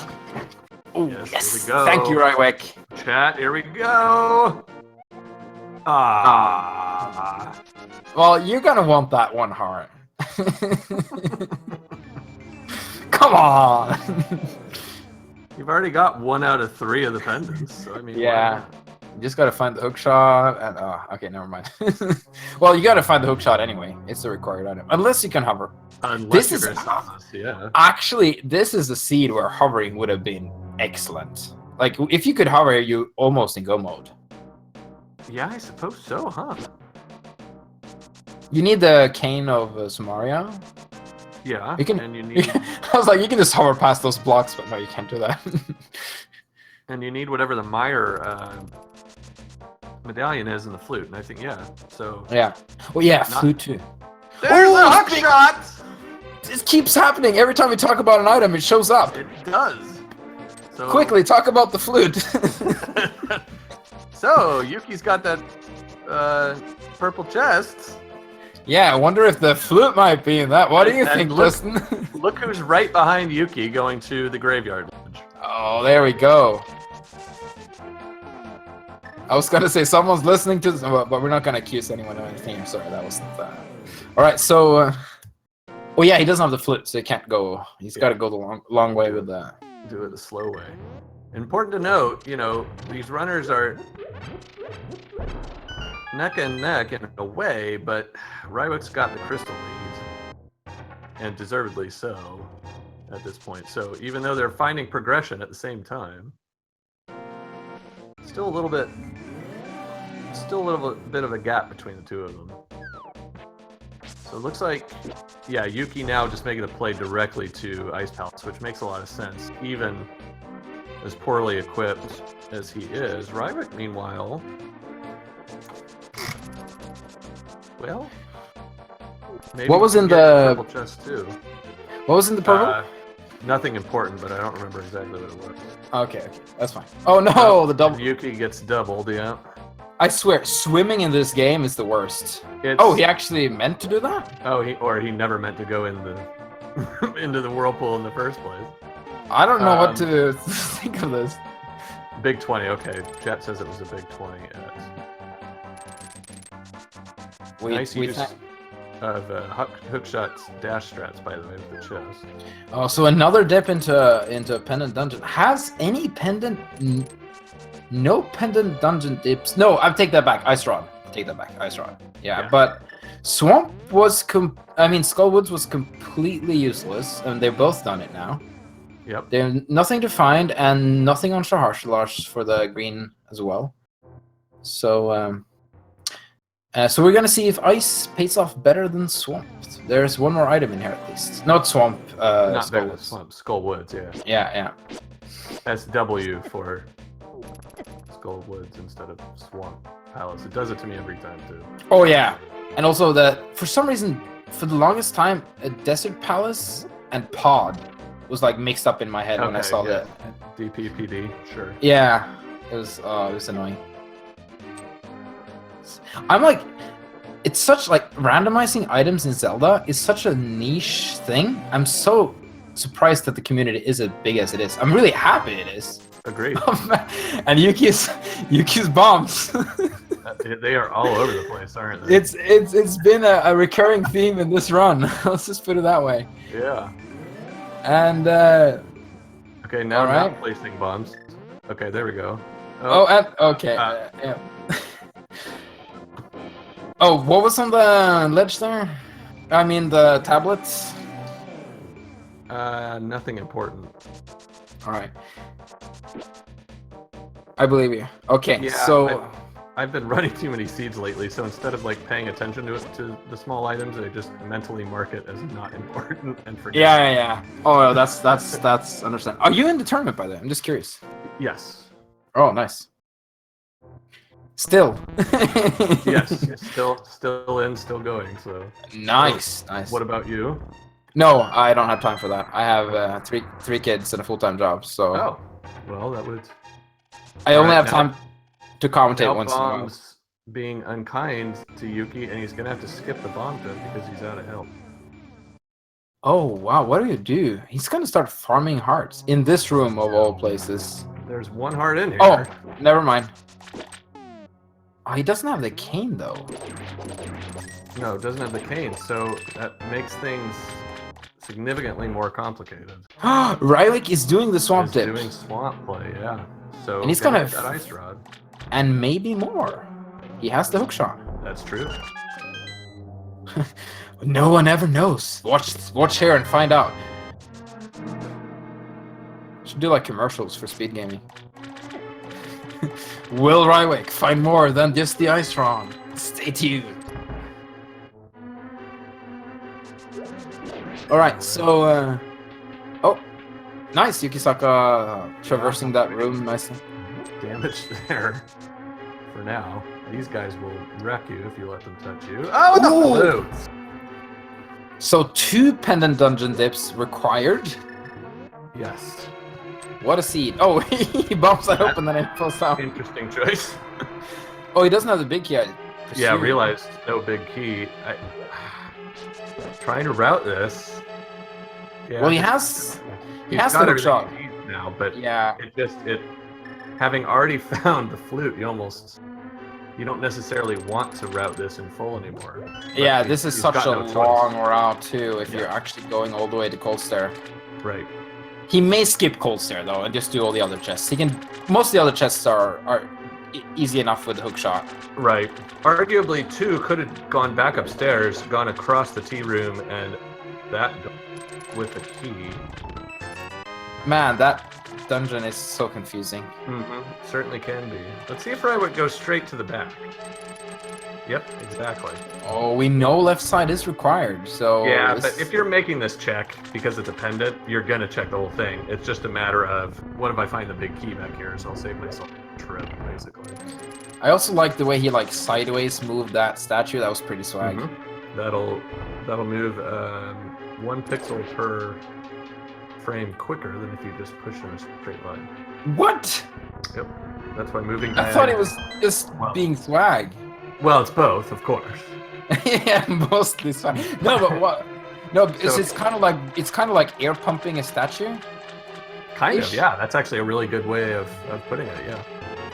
Oh, Yes, yes. here we go. Thank you, Rywek. Chat, here we go! Ah. Well, you're going to want that one heart. Come on! You've already got 1 out of 3 of the pendants, so I mean... Yeah. You just gotta find the hook shot, and okay, never mind. Well, you gotta find the hook shot anyway. It's a required item, unless you can hover. Unless This you're is gonna see this, yeah. actually this is a seed where hovering would have been excellent. Like if you could hover, you almost in go mode. Yeah, I suppose so, huh? You need the cane of Sumaria. Yeah, You can. and you need I was like, you can just hover past those blocks, but no, you can't do that. and you need whatever the Mire medallion is in the flute, and I think so. Yeah. Well, yeah, flute too. There's Oh, a hook shot! It keeps happening every time we talk about an item. It shows up. It does. So Quickly, talk about the flute. So Yuki's got that purple chest. Yeah, I wonder if the flute might be in that. What do you And think, look- listen? Look who's right behind Yuki going to the graveyard lodge. Oh, there we go. I was gonna say someone's listening to this, but we're not gonna accuse anyone of anything. I'm sorry, that wasn't. All right, so. Oh yeah, he doesn't have the flute, so he can't go. He's got to go the long way with that. Do it the slow way. Important to note, these runners are neck and neck in a way, but Rywek's got the crystal lead, and deservedly so at this point. So even though they're finding progression at the same time, still a little bit of a gap between the two of them. So it looks like, yeah, Yuki now just making a play directly to Ice Palace, which makes a lot of sense, even as poorly equipped as he is. Rywek, meanwhile, well, maybe What was we can in get the- purple chest too? What was in the purple? Nothing important, but I don't remember exactly what it was. Okay, that's fine. Oh no, the double. Yuki gets doubled, yeah. I swear, swimming in this game is the worst. It's, Oh, he actually meant to do that? Oh, he never meant to go in the into the whirlpool in the first place. I don't know what to think of this. Big 20, okay. Chat says it was a big 20. Nice use of hookshot's dash strats, by the way, with the chest. Oh, so another dip into pendant dungeon. Has any pendant? No pendant dungeon dips. No, I take that back. Ice Rod. Take that back. Ice Rod. Yeah, but Swamp was Skullwoods was completely useless, and they've both done it now. Yep. There's nothing to find, and nothing on Shaharshalash for the green as well. So, so we're gonna see if Ice pays off better than Swamp. There's one more item in here at least. Not Swamp. Not better than Skullwoods. Swamp. Skullwoods, yeah. Yeah. That's W for Skullwoods instead of Swamp Palace. It does it to me every time too. Oh yeah, and also that for some reason for the longest time, a Desert Palace and Pod was like mixed up in my head when I saw that. DPPD, sure. Yeah, it was annoying. I'm like, it's such like randomizing items in Zelda is such a niche thing. I'm so surprised that the community is as big as it is. I'm really happy it is. Agreed. And Yuki's bombs. They are all over the place, aren't they? It's been a recurring theme in this run. Let's just put it that way. Yeah. And okay, now right. not placing bombs. Okay, there we go. Okay. Yeah. Oh, what was on the ledge there? I mean the tablets. Nothing important. All right. I believe you. Okay, Yeah, so I've been running too many seeds lately, so instead of like paying attention to the small items, I just mentally mark it as not important and forget. yeah. Oh, that's understandable. Are you in the tournament by the way? I'm just curious. Yes. Oh, nice. Still. Yes. Still in, still going. So. Nice. What about you? No, I don't have time for that. I have three kids and a full-time job, so. Oh, well, that would. I only have time to commentate now once in a while. Bomb's being unkind to Yuki, and he's gonna have to skip the bomb pit because he's out of help. Oh wow, what do you do? He's gonna start farming hearts in this room of all places. There's one heart in here. Oh, never mind. Oh, he doesn't have the cane though. No, it doesn't have the cane, so that makes things significantly more complicated. Rywek is doing the swamp dip. Doing swamp play, yeah. So and he's gonna get that ice rod. And maybe more. He has the hook shot. That's true. No one ever knows. Watch here and find out. Should do like commercials for speed gaming. Will Rywek find more than just the ice rod? Stay tuned. Alright, so oh, nice, Yukisaka traversing that room nicely. Damage there. For now. These guys will wreck you if you let them touch you. Oh, the flutes! So 2 pendant dungeon dips required? Yes. What a seed. Oh, he bumps that open and then it falls down. Interesting choice. Oh, he doesn't have the big key. Yeah, realized no big key. Trying to route this. Yeah, well, he has the hook shot now, but yeah, it having already found the flute, you don't necessarily want to route this in full anymore. Yeah, this is such a long route too. If you're actually going all the way to Cold Stare, right? He may skip Cold Stare though and just do all the other chests. He can. Most of the other chests are easy enough with the hook shot. Right. Arguably, too, could have gone back upstairs, gone across the tea room, and that with the key. Man, that dungeon is so confusing. Mm-hmm. Certainly can be. Let's see if Rywek goes straight to the back. Yep, exactly. Oh, we know left side is required, so... Yeah, but if you're making this check because it's a pendant, you're going to check the whole thing. It's just a matter of, what if I find the big key back here, so I'll save myself a trip, basically. I also like the way he, like, sideways moved that statue. That was pretty swag. Mm-hmm. That'll move 1 pixel per frame quicker than if you just push in a straight line. What? Yep. That's why moving... I thought it was just being swag. Well, it's both, of course. Yeah, mostly swag. No, but what? No, it's kind of like air pumping a statue. Kind of, yeah. That's actually a really good way of putting it. Yeah.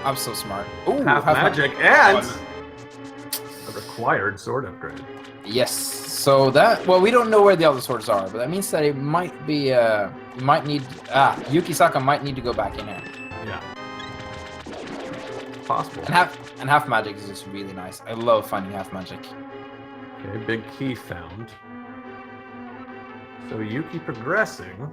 I'm so smart. Ooh, half magic and a required sword upgrade. Yes. So that we don't know where the other swords are, but that means that it might be Yukisaka might need to go back in here. Yeah. Possible. And half magic is just really nice. I love finding half magic. Okay, big key found. So Yuki progressing.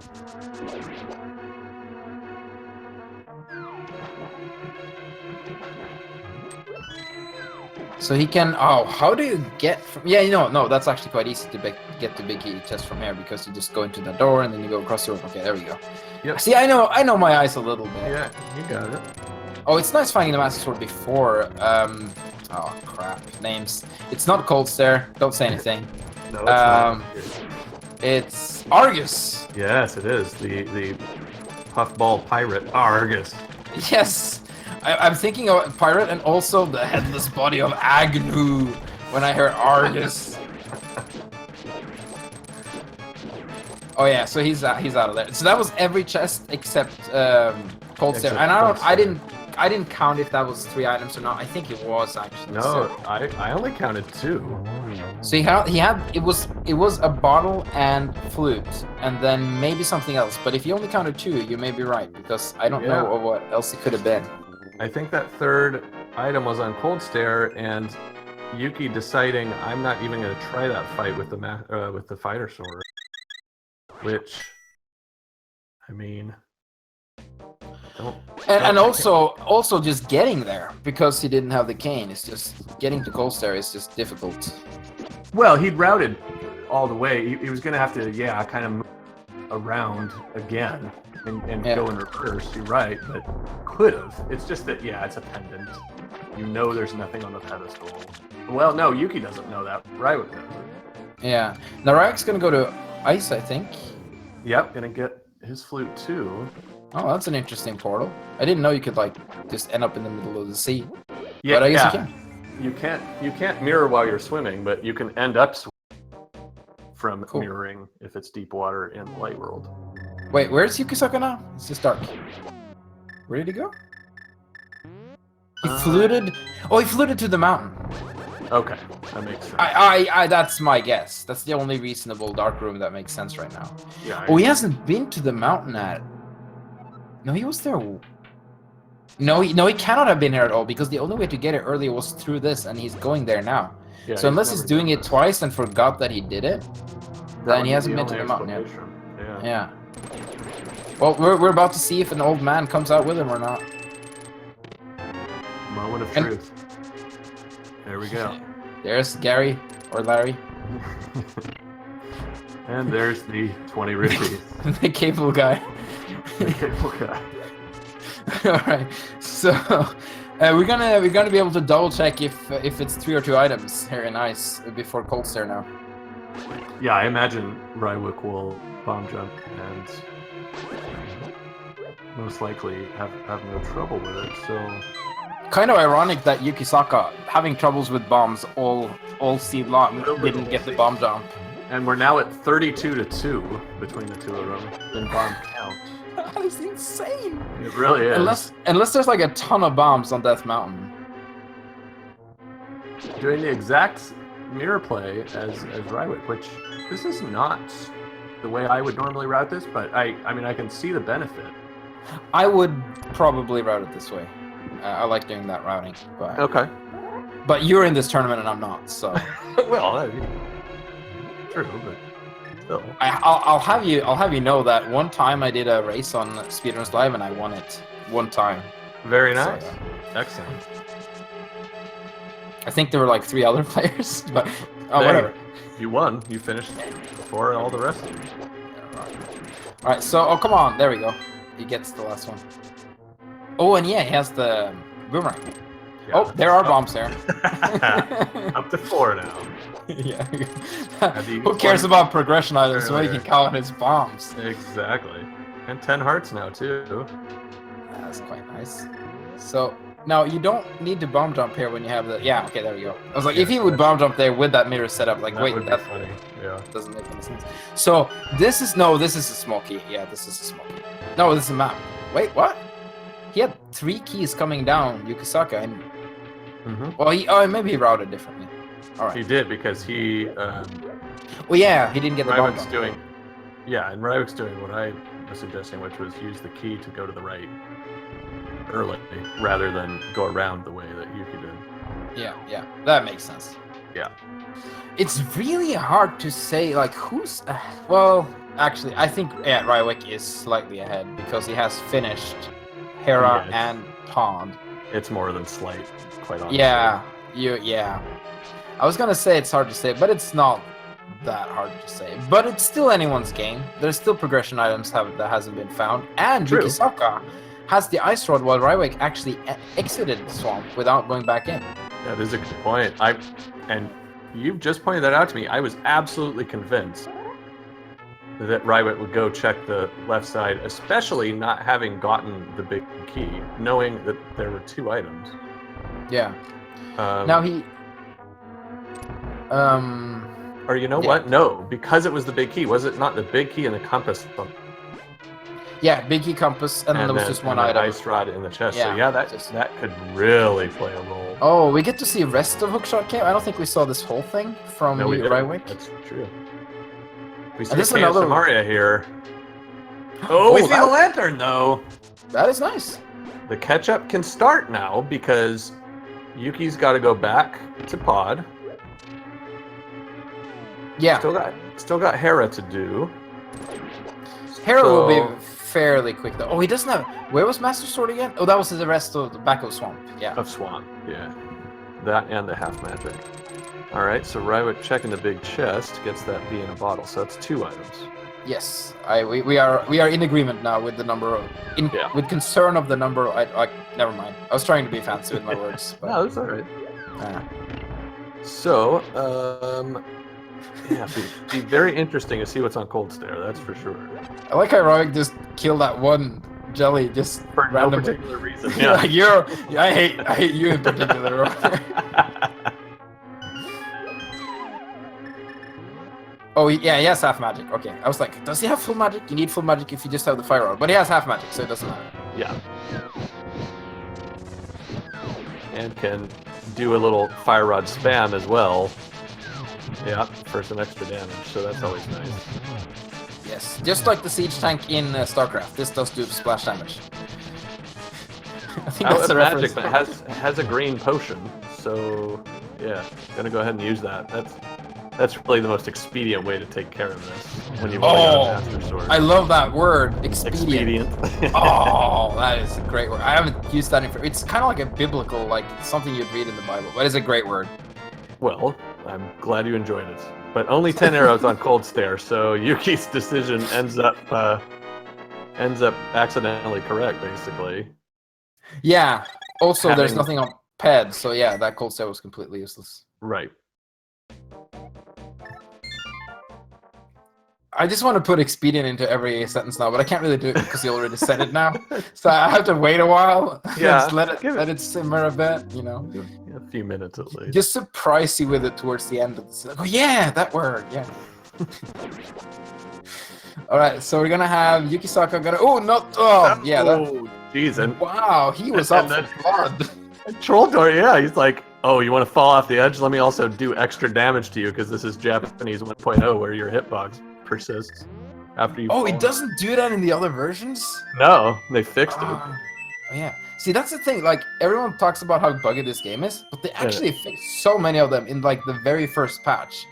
So he can. Oh, how do you get from? Yeah, no, that's actually quite easy to get the big key just from here because you just go into the door and then you go across the room. Okay, there we go. Yep. See, I know my eyes a little bit. Yeah, you got it. Oh, it's nice finding the Master Sword before. Oh crap, names. It's not Cold Stare. Don't say anything. No, it's not. It's Argus. Yes, it is. The puffball pirate Argus. Yes, I'm thinking of pirate and also the headless body of Agnew when I hear Argus. Oh yeah, so he's out of there. So that was every chest except Cold Stare, and I didn't count if that was 3 items or not. I think it was actually. No, so. I only counted 2. So he had it was a bottle and flute, and then maybe something else. But if you only counted 2, you may be right because I don't know what else it could have been. I think that 3rd item was on Cold Stare, and Yuki deciding I'm not even going to try that fight with the fighter sword, which, I mean, and also just getting there because he didn't have the cane. It's just getting to Cold Stare is just difficult. Well, he'd routed all the way. He was going to have to, kind of move around again and go in reverse. You're right, but could have. It's just that, it's a pendant. You know there's nothing on the pedestal. Well, no, Yuki doesn't know that. Rywek knows it. Yeah. Now Ryrek's going to go to ice, I think. Yep, going to get his flute too. Oh, that's an interesting portal. I didn't know you could just end up in the middle of the sea. Yeah, but I guess you can. You can't mirror while you're swimming, but you can end up from mirroring if it's deep water in the light world. Wait, where's Yukisaka now? It's just dark. Where did he go? He fluted. Oh, he fluted to the mountain. Okay, that makes sense. That's my guess. That's the only reasonable dark room that makes sense right now. Yeah. He hasn't been to the mountain at. No, he was there. No, he cannot have been here at all because the only way to get it earlier was through this, and he's going there now. Yeah, so unless he's doing it twice and forgot that he did it, then he hasn't been to the mountain yet. Yeah. Well, we're about to see if an old man comes out with him or not. Moment of truth. There we go. There's Gary or Larry. And there's the 20 rupees. The cable guy. The cable guy. All right, so we're gonna be able to double check if it's 3 or 2 items here in ice before Cold Stare now. Yeah, I imagine Rywek will bomb jump and most likely have no trouble with it. So kind of ironic that Yukisaka having troubles with bombs all season long didn't get the bomb jump. And we're now at 32-2 between the two of them in bomb count. That is insane. It really is. Unless there's like a ton of bombs on Death Mountain. Doing the exact mirror play as Rywek, which this is not the way I would normally route this, but I mean I can see the benefit. I would probably route it this way. I like doing that routing. But, okay. But you're in this tournament and I'm not, so. Well, true, but. I'll have you know that one time I did a race on Speedruns Live and I won it one time. Very nice. So, excellent. I think there were like 3 other players, but whatever. You won. You finished before all the rest of them. All right. So come on, there we go. He gets the last one. Oh, and yeah, he has the boomerang. Yeah, oh, there are bombs there. Up to 4 now. Yeah. Who cares about progression items when he can count his bombs? Exactly. And 10 hearts now, too. That's quite nice. So, now you don't need to bomb jump here when you have the... Yeah, okay, there we go. I was like, if he would bomb jump there with that mirror setup, like, that would be funny. Yeah. Doesn't make any sense. So, this is a small key. Yeah, this is a small key. No, this is a map. Wait, what? He had 3 keys coming down, Yukisaka, and... Well, maybe he routed differently. All right. He did because he. Well, yeah, he didn't get the bomb. And Rywek's doing what I was suggesting, which was use the key to go to the right early, rather than go around the way that Yuki did. Yeah, that makes sense. Yeah. It's really hard to say, like, who's. Well, actually, I think Rywek is slightly ahead because he has finished Hera and Pond. It's more than slight, quite honestly. Yeah. I was gonna say it's hard to say, but it's not that hard to say. But it's still anyone's game. There's still progression items that hasn't been found. And Yukisaka has the ice rod while Rywek actually exited the swamp without going back in. That is a good point. And you've just pointed that out to me. I was absolutely convinced that Rywek would go check the left side, especially not having gotten the big key, knowing that there were 2 items. Yeah. Now he... Or you know what? No, because it was the big key. Was it not the big key and the compass? Yeah, big key compass, and then there was just one item. Ice rod in the chest. Yeah, so yeah, that could really play a role. Oh, we get to see the rest of Hookshot Cave? I don't think we saw this whole thing from Rywek. That's true. We see this another Maria here. Oh, we see the lantern though. That is nice. The catch-up can start now because Yuki's got to go back to Pod. Yeah. Still got Hera to do. Hera will be fairly quick though. Oh, he doesn't have... Where was Master Sword again? Oh, that was the rest of the back of Swamp. Yeah. Of Swamp, yeah. That and the half magic. Alright, so Rywek checking the big chest gets that bee in a bottle, so that's 2 items. Yes, we are in agreement now with the number of... With concern of the number... never mind. I was trying to be fancy with my words. But, no, that's alright. So, yeah, be very interesting to see what's on Cold Stare, that's for sure. I like how Rywek just killed that one jelly just for randomly. No particular reason. Yeah. I hate you in particular. Oh yeah, he has half magic. Okay, I was like, does he have full magic? You need full magic if you just have the fire rod, but he has half magic, so it doesn't matter. Yeah. And can do a little fire rod spam as well. Yeah, for some extra damage, so that's always nice. Yes, just like the siege tank in StarCraft, this does do splash damage. I think that's the magic, but it has a green potion, so yeah, gonna go ahead and use that. That's really the most expedient way to take care of this when you've only got a Master Sword. I love that word, expedient. Oh, that is a great word. I haven't used that in... It's kind of like a biblical, like something you'd read in the Bible, but it's a great word. Well, I'm glad you enjoyed it. But only 10 arrows on Cold Stare, so Yuki's decision ends up accidentally correct, basically. Yeah. Also, there's nothing on Ped, so yeah, that Cold Stare was completely useless. Right. I just want to put expedient into every sentence now, but I can't really do it because you already said it now. So I have to wait a while. Yeah. Just let it simmer a bit, you know. A few minutes at least. Just surprise you with it towards the end of the sentence. Oh yeah, that word, yeah. Alright, so we're gonna have Yukisaka Jeez, and wow, he was up for blood. Troll Door, yeah, he's like, oh, you want to fall off the edge? Let me also do extra damage to you because this is Japanese 1.0 where your hitbox persists after you fall. It doesn't do that in the other versions? No, they fixed it. Oh, yeah. See, that's the thing, like, everyone talks about how buggy this game is, but they actually fixed so many of them in, like, the very first patch.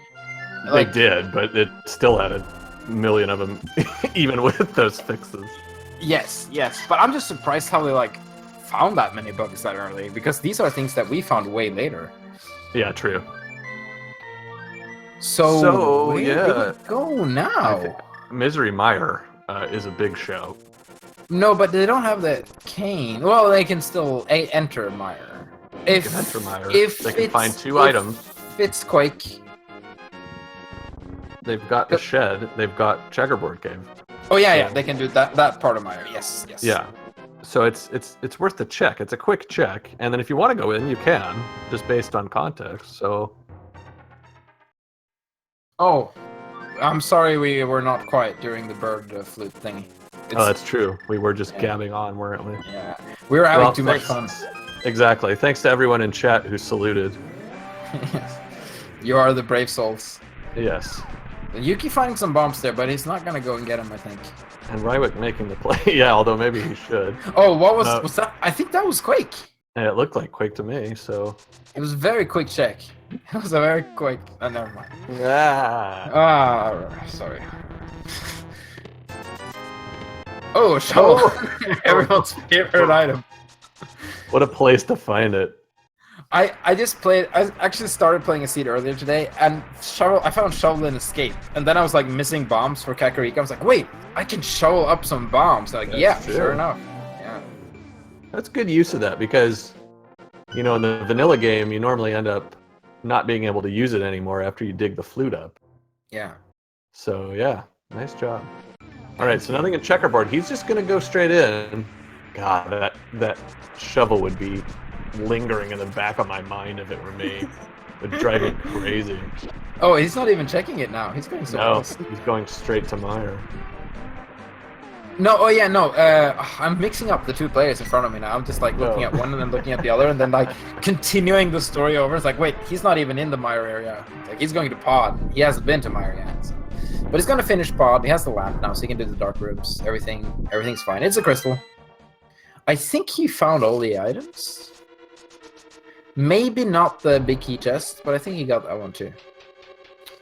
They did, but it still had a million of them, even with those fixes. Yes, but I'm just surprised how they, like, found that many bugs that early, because these are things that we found way later. Yeah, true. So where do we go now? Misery Mire is a big show. No, but they don't have the cane. Well, they can still enter Mire. If they can find 2 items. If it's Quake. They've got the shed. They've got Checkerboard Cave. Oh yeah, they can do that part of Mire. Yes. Yeah. So it's worth the check. It's a quick check, and then if you want to go in, you can, just based on context. So. Oh, I'm sorry we were not quiet during the bird flute thingy. Oh, that's true. We were just gabbing on, weren't we? Yeah, we were having too much fun. Exactly. Thanks to everyone in chat who saluted. Yes. You are the brave souls. Yes. Yuki finding some bombs there, but he's not gonna go and get them, I think. And Rywek making the play. Yeah, although maybe he should. Oh, what was that? I think that was Quake. And it looked like Quake to me, so. It was a very quick check. It was a very quick. Oh, never mind. Sorry. Oh, shovel! Everyone's favorite item. What a place to find it. I actually started playing a seed earlier today, and I found shovel and escape, and then I was like missing bombs for Kakarika. I was like, wait, I can shovel up some bombs. Like, yeah, sure enough. Yeah. That's good use of that because, you know, in the vanilla game, you normally end up not being able to use it anymore after you dig the flute up. Yeah. So yeah, nice job. All right, so nothing in checkerboard. He's just gonna go straight in. God, that shovel would be lingering in the back of my mind if it were me. It would drive me crazy. Oh, he's not even checking it now. He's going somewhere else. He's going straight to Mire. No, oh yeah, no. I'm mixing up the two players in front of me now. I'm just like looking at one and then looking at the other, and then like continuing the story over. It's like, wait, he's not even in the Mire area. It's like he's going to Pod. He hasn't been to Mire yet. So. But he's gonna finish Pod. He has the lamp now, so he can do the dark rooms. Everything's fine. It's a crystal. I think he found all the items. Maybe not the big key chest, but I think he got that one too.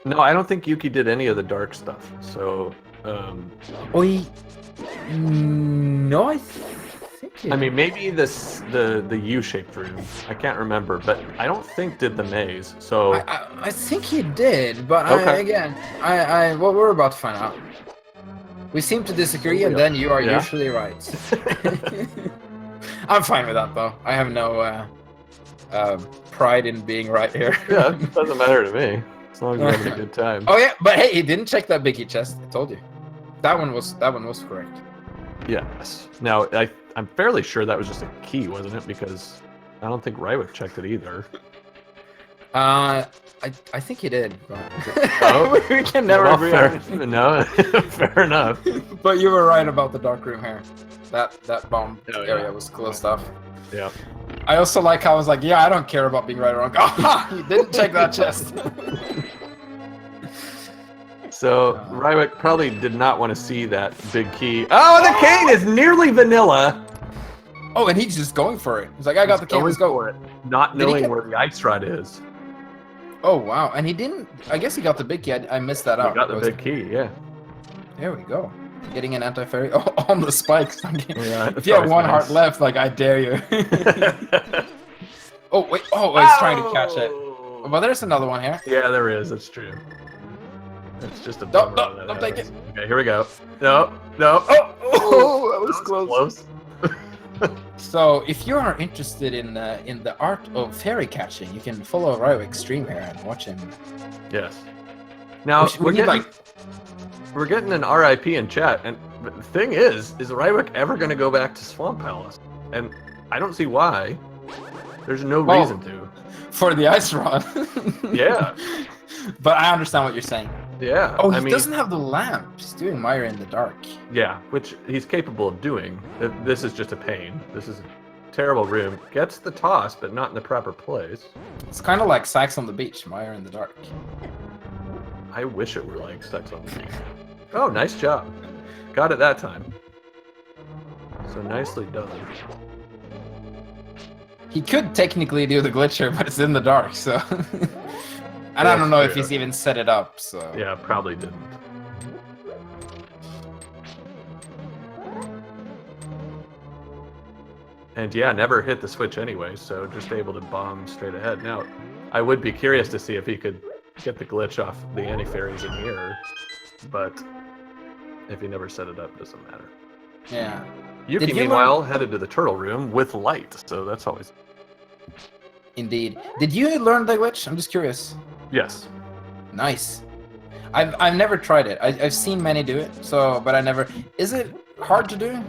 No, I don't think Yuki did any of the dark stuff. So, Oh, no, I think he... I mean, maybe the U-shaped room. I can't remember, but I don't think did the maze. So I think he did, but okay. well, we're about to find out. We seem to disagree, and then you are usually right. I'm fine with that, though. I have no pride in being right here. Yeah, it doesn't matter to me. As long as you're having a good time. Oh yeah, but hey, he didn't check that biggie chest. I told you. That one was correct. Yes. Now I'm fairly sure that was just a key, wasn't it? Because I don't think Rywek checked it either. I think he did. But... Oh, we can never agree. No, fair enough. But you were right about the dark room here. That bomb area was cool stuff. Yeah. I also like how I was like, yeah, I don't care about being right or wrong. Ah, you didn't check that chest. So Rywek probably did not want to see that big key. Oh, the cane is nearly vanilla. Oh, and he's just going for it. He's like, I got the cane, let's go. For it, not knowing where the ice rod is. Oh, wow. And he didn't... I guess he got the big key. I missed that out. He got the big key, yeah. There we go. Getting an anti-fairy on the spikes. Yeah, if you have one heart left, like, I dare you. Oh, wait. Oh, he's trying to catch it. Well, there's another one here. Yeah, there is. That's true. It's just a don't take it. Okay, here we go. No. Oh, that was close. So, if you are interested in the art of fairy catching, you can follow Rywek's stream here and watch him. Yes. Now we're getting an RIP in chat, and the thing is Rywek ever going to go back to Swamp Palace? And I don't see why. There's no reason to. For the ice rod. Yeah. But I understand what you're saying. Yeah. Oh, he doesn't have the lamp. He's doing Mire in the dark. Yeah, which he's capable of doing. This is just a pain. This is a terrible room. Gets the toss, but not in the proper place. It's kind of like Sax on the Beach, Mire in the dark. I wish it were like Sex on the Beach. Oh, nice job. Got it that time. So nicely done. He could technically do the glitcher, but it's in the dark, so... And I don't know if he's even set it up, so... Yeah, probably didn't. And yeah, never hit the switch anyway, so just able to bomb straight ahead. Now, I would be curious to see if he could get the glitch off the anti-fairies in here, but if he never set it up, it doesn't matter. Yeah. Yuki, meanwhile, headed to the turtle room with light, so that's always... Indeed. Did you learn the glitch? I'm just curious. Yes. Nice. I've never tried it. I've seen many do it, so but I never... Is it hard to do?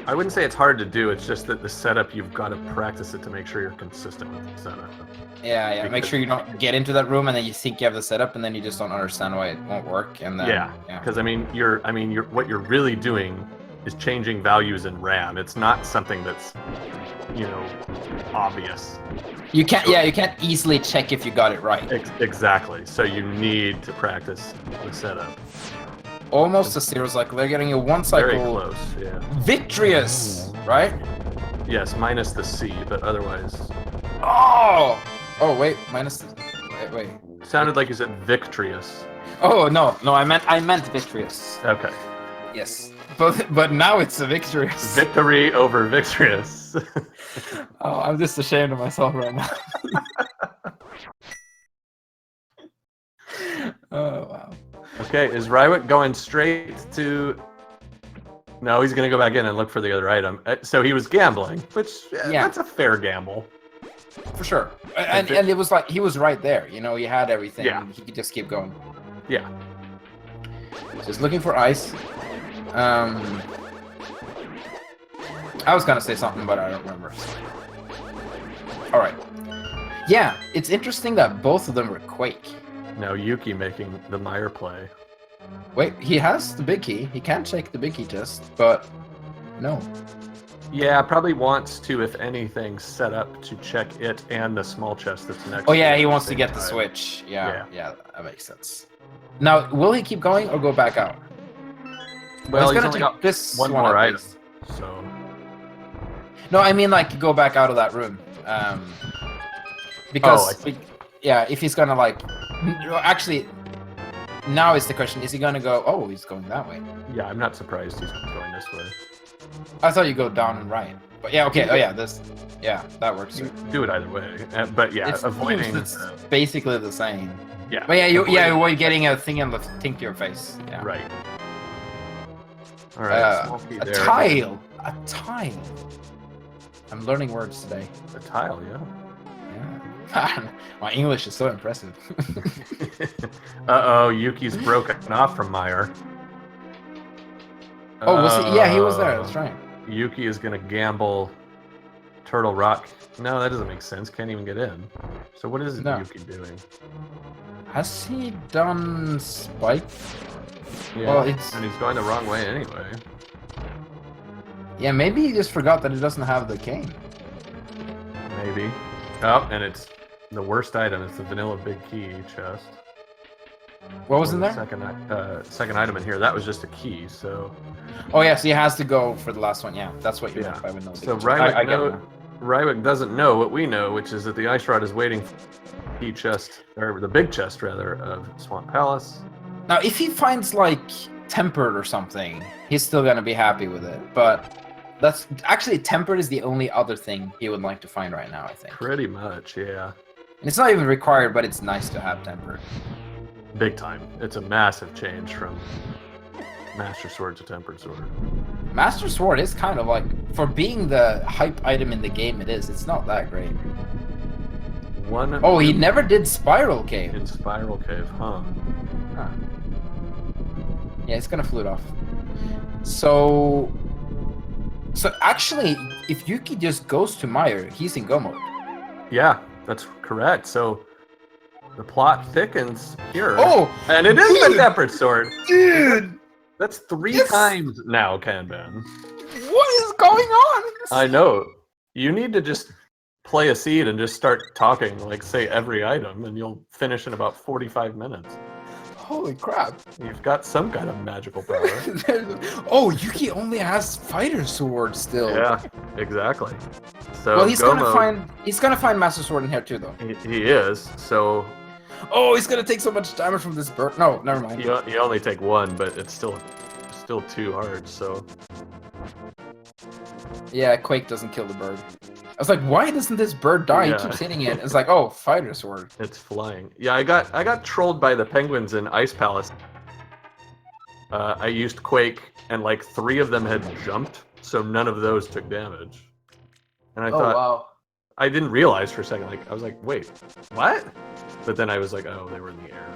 I wouldn't say it's hard to do, it's just that the setup, you've got to practice it to make sure you're consistent with the setup. Yeah. Because... Make sure you don't get into that room and then you think you have the setup and then you just don't understand why it won't work. And then, yeah, because what you're really doing is changing values in RAM. It's not something that's, obvious. You can't easily check if you got it right. Exactly. So you need to practice the setup. Almost a zero cycle. They're getting a one cycle. Very close, yeah. Victorious, right? Yes, minus the C, but otherwise. Oh, wait, minus the... Wait. Sounded like you said victorious. Oh no, I meant victorious. Okay. Yes, but now it's a victorious. Victory over victorious. Oh, I'm just ashamed of myself right now. Oh wow. Okay, is Rywek going straight to... No, he's going to go back in and look for the other item. So he was gambling, which, that's a fair gamble. For sure. And it was like he was right there. You know, he had everything. Yeah. He could just keep going. Yeah. Just looking for ice. I was gonna say something, but I don't remember. All right. Yeah, it's interesting that both of them were Quake. Now Yuki making the Mire play. Wait, he has the big key. He can check the big key chest, but no. Yeah, probably wants to, if anything, set up to check it and the small chest that's next. Oh yeah, to it he at wants to same get the time. switch. Yeah, that makes sense. Now, will he keep going or go back out? Well, he's gonna only take got this one one more at item, least. so No, I mean like go back out of that room. Because Oh, I see. yeah, if he's gonna like, actually, now is the question: is he gonna go? Oh, he's going that way. yeah, I'm not surprised he's going this way. I thought you go down and right, but yeah, okay. Oh yeah, yeah, that works. You do it either way, but yeah, It's avoiding. it's basically the same. Yeah, But yeah, you avoiding- avoid getting a thing on the thing to your face. Yeah. Right. All right, small key A there. tile. A tile. I'm learning words today. A tile, yeah. Yeah. My English is so impressive. Uh-oh, Yuki's broken off from Mire. Oh, was he? Yeah, he was there. That's right. Yuki is gonna gamble Turtle Rock. No, that doesn't make sense. Can't even get in. So what is No. Yuki doing? Has he done Spike? Yeah, Well, it's and he's going the wrong way anyway. yeah. Maybe he just forgot that he doesn't have the cane. Maybe. Oh, and it's the worst item. It's the vanilla big key chest. What was Or in the there? second item in here. That was just a key. So Oh yeah, so he has to go for the last one. Yeah, that's what you Yeah. meant by vanilla. So Big Rywek, I get it now. Rywek doesn't know what we know, which is that the ice rod is waiting for the key chest, or the big chest rather, of Swamp Palace. Now, if he finds like tempered or something, he's still gonna be happy with it. But that's actually tempered is the only other thing he would like to find right now. I think. Pretty much, yeah. And it's not even required, but it's nice to have tempered. Big time. It's a massive change from Master Sword to Tempered Sword. Master Sword is kind of like, for being the hype item in the game, it's not that great. One. Oh, he never did Spiral Cave. in Spiral Cave, huh? Huh. Yeah, it's gonna flute off. So actually, if Yuki just goes to Mire, he's in go mode. Yeah, that's correct. So the plot thickens here. Oh, and it is the dude! Tempered Sword. dude, That's 3 Yes! times now, Kanban. what is going on? I know. You need to just play a seed and just start talking, like say every item, and you'll finish in about 45 minutes. Holy crap! You've got some kind of magical power. Oh, Yuki only has Fighter Sword still. Yeah, exactly. So Well, he's Gomo, gonna find Master Sword in here too, though. he is. So Oh, he's gonna take so much damage from this bird. No, never mind. you only take one, but it's still too hard. So Yeah, Quake doesn't kill the bird. I was like, why doesn't this bird die? Yeah. He keeps hitting it. It's like, oh, Fighter Sword. it's flying. Yeah, I got trolled by the penguins in Ice Palace. I used Quake, and like 3 of them had jumped, so none of those took damage. And I thought, wow. I didn't realize for a second. Like I was like, wait, what? But then I was like, oh, they were in the air.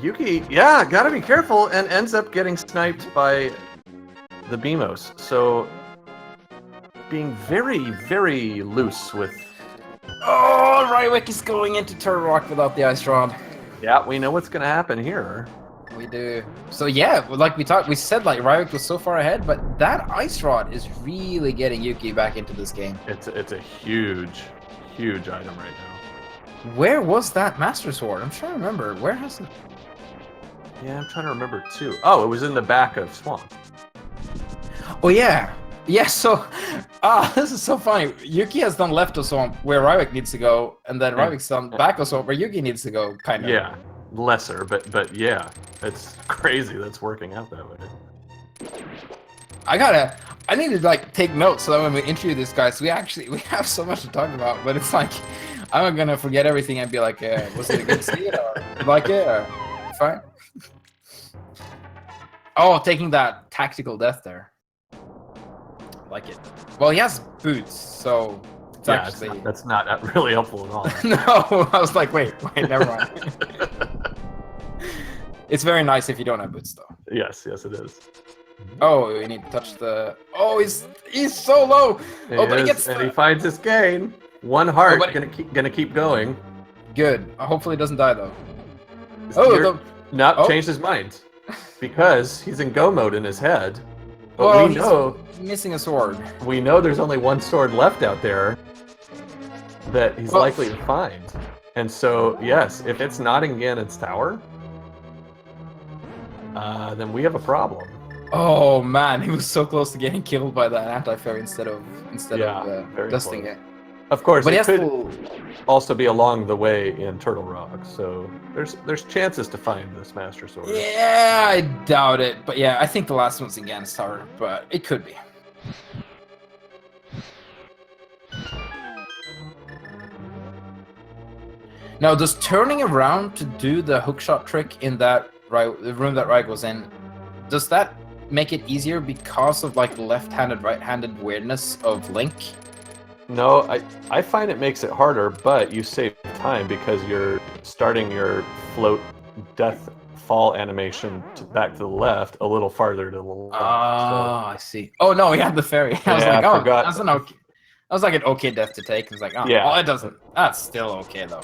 Yuki, yeah, gotta be careful, and ends up getting sniped by the Beamos. So being very, very loose with. Oh, Rywek is going into Turtle Rock without the Ice Rod. Yeah, we know what's gonna happen here. We do. So yeah, like we said, like Rywek was so far ahead, but that Ice Rod is really getting Yuki back into this game. It's a huge item right now. Where was that Master Sword? I'm trying to remember. Where has it? Yeah, I'm trying to remember too. Oh, it was in the back of Swamp. Oh yeah. Yeah, so this is so funny. Yuki has done left of Swamp where Rywek needs to go, and then Rywek's done back of Swamp where Yuki needs to go, kind of. Yeah, lesser, but yeah, it's crazy that's working out that way. I need to like take notes so that when we interview this guy, so we have so much to talk about, but it's like I'm gonna forget everything and be like, was it a good scene or like it or fine? Oh, taking that tactical death there. I like it. Well, he has boots, so it's Yeah, actually... that's not really helpful at all. No, I was like, wait, never mind. It's very nice if you don't have boots, though. Yes, it is. Oh, we need to touch the... Oh, he's so low! But he gets and he finds his gain. One heart, gonna keep going. Good. Hopefully he doesn't die, though. Oh, changed his mind. Because he's in go mode in his head. But well, we know... missing a sword. We know there's only one sword left out there that he's likely to find. And so, yes, if it's not in Ganon's tower, then we have a problem. Oh man, he was so close to getting killed by that anti-fairy instead of dusting close. it. Of course, but it could also be along the way in Turtle Rock, so there's chances to find this Master Sword. Yeah, I doubt it, but yeah, I think the last one's in Ganon's tower, but it could be. Now, does turning around to do the hookshot trick in that the room that Rywek was in, does that make it easier because of like the left-handed, right-handed weirdness of Link? No, I find it makes it harder, but you save time because you're starting your float death fall animation back to the left a little farther to the left. I see. Oh no, he had the fairy. I was like, oh, that's an okay. I was like an okay death to take. I was like, oh, yeah. Well, it doesn't. That's still okay though.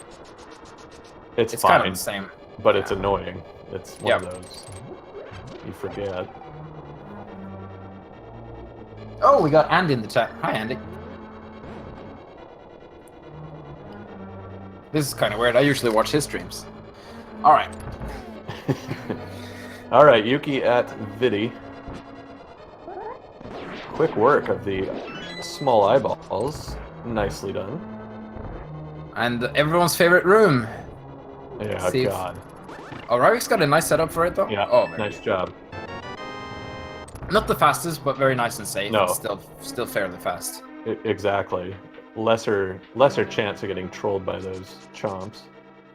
It's fine, kind of the same, but it's annoying. It's one of those you forget. Oh, we got Andy in the chat. Hi, Andy. This is kind of weird. I usually watch his streams. All right. All right, Yuki at Vidi. Quick work of the small eyeballs. Nicely done. And everyone's favorite room. Yeah, God. Oh, Rywek's got a nice setup for it, though. Yeah, oh, nice job. Not the fastest, but very nice and safe. No. And still fairly fast. Exactly. Lesser chance of getting trolled by those chomps.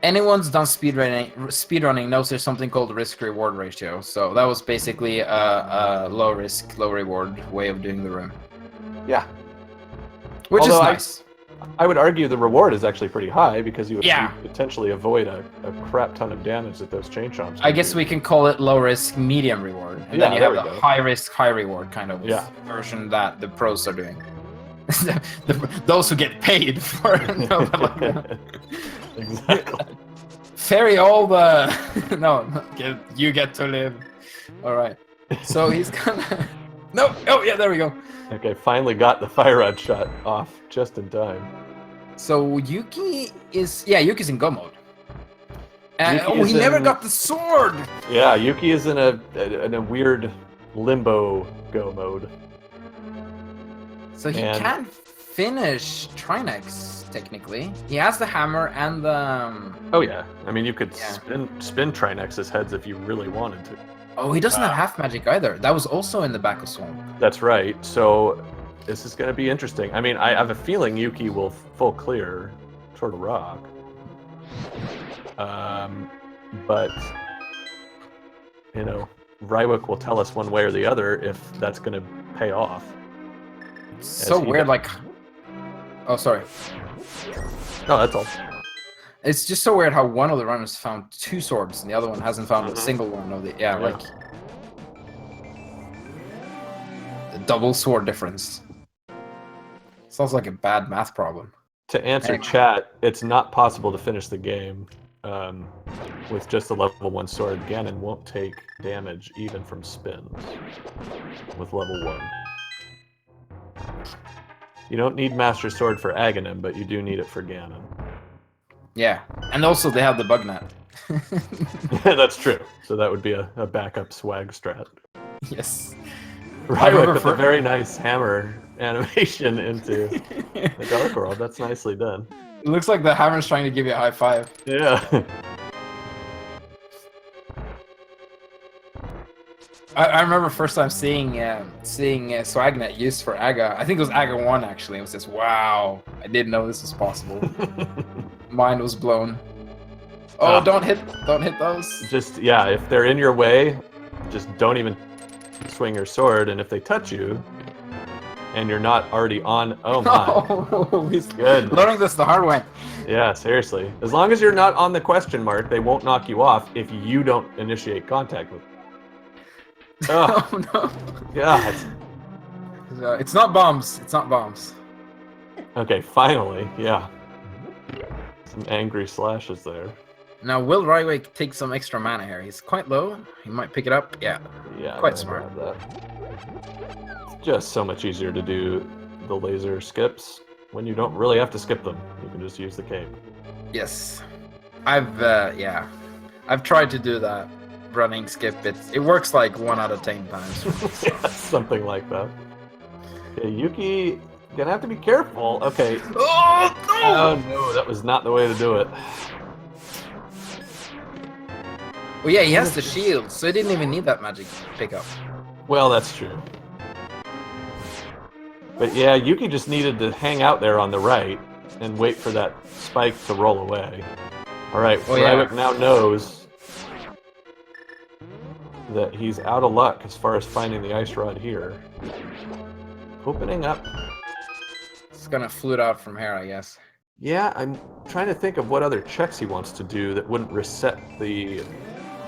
Anyone's done speedrunning knows there's something called risk-reward ratio. So that was basically a low risk, low reward way of doing the room. Yeah. Which is nice. I would argue the reward is actually pretty high because you would potentially avoid a crap ton of damage that those chain chomps. I guess we can call it low risk, medium reward. And then you have the high risk, high reward kind of version that the pros are doing. Those who get paid for it. Exactly. Ferry all the... you get to live. Alright. So he's gonna... No! Oh, yeah, there we go. Okay, finally got the fire rod shot off just in time. So Yuki is... Yeah, Yuki's in go mode. And he never got the sword! Yeah, Yuki is in a weird limbo go mode. So he can't finish Trinex, technically. He has the hammer and the... Oh yeah, I mean you could spin Trinex's heads if you really wanted to. Oh, he doesn't have half magic either. That was also in the back of Swamp. That's right, so this is going to be interesting. I mean, I have a feeling Yuki will full clear Turtle Rock. But, you know, Rywek will tell us one way or the other if that's going to pay off. So weird, like... Oh, sorry. No, that's all. It's just so weird how one of the runners found 2 swords and the other one hasn't found a single one of the... Yeah, like... The double sword difference. Sounds like a bad math problem. To answer chat, it's not possible to finish the game with just a level 1 sword. Ganon won't take damage even from spins with level 1. You don't need Master Sword for Aghanim, but you do need it for Ganon. Yeah, and also they have the bug net. That's true. So that would be a backup swag strat. Yes. Rywek with a very nice hammer animation into the Dark World. That's nicely done. It looks like the hammer's trying to give you a high five. Yeah. I remember first time seeing Swagnet used for Aga. I think it was Aga 1 actually. It was just wow. I didn't know this was possible. Mind was blown. Oh, don't hit those. Just if they're in your way, just don't even swing your sword, and if they touch you and you're not already on. Oh my. Oh, he's Good. learning this the hard way. Yeah, seriously. As long as you're not on the question mark, they won't knock you off if you don't initiate contact with them. Oh, Oh no. God. It's not bombs. It's not bombs. Okay, finally. Yeah. Some angry slashes there. Now, will Rywek take some extra mana here? He's quite low. He might pick it up. Yeah. Yeah, Quite I'm smart. gonna grab that. It's just so much easier to do the laser skips when you don't really have to skip them. You can just use the cape. Yes. I've tried to do that. Running skip. It works like 1 out of 10 times. Yeah, something like that. Okay, Yuki, gonna have to be careful. Okay. Oh no! Oh no, that was not the way to do it. Well, yeah, he has the shield, so he didn't even need that magic pickup. Well, that's true. But yeah, Yuki just needed to hang out there on the right and wait for that spike to roll away. Alright, Oh, yeah. Rywek now knows that he's out of luck as far as finding the ice rod here. Opening up. It's gonna flute out from here, I guess. Yeah, I'm trying to think of what other checks he wants to do that wouldn't reset the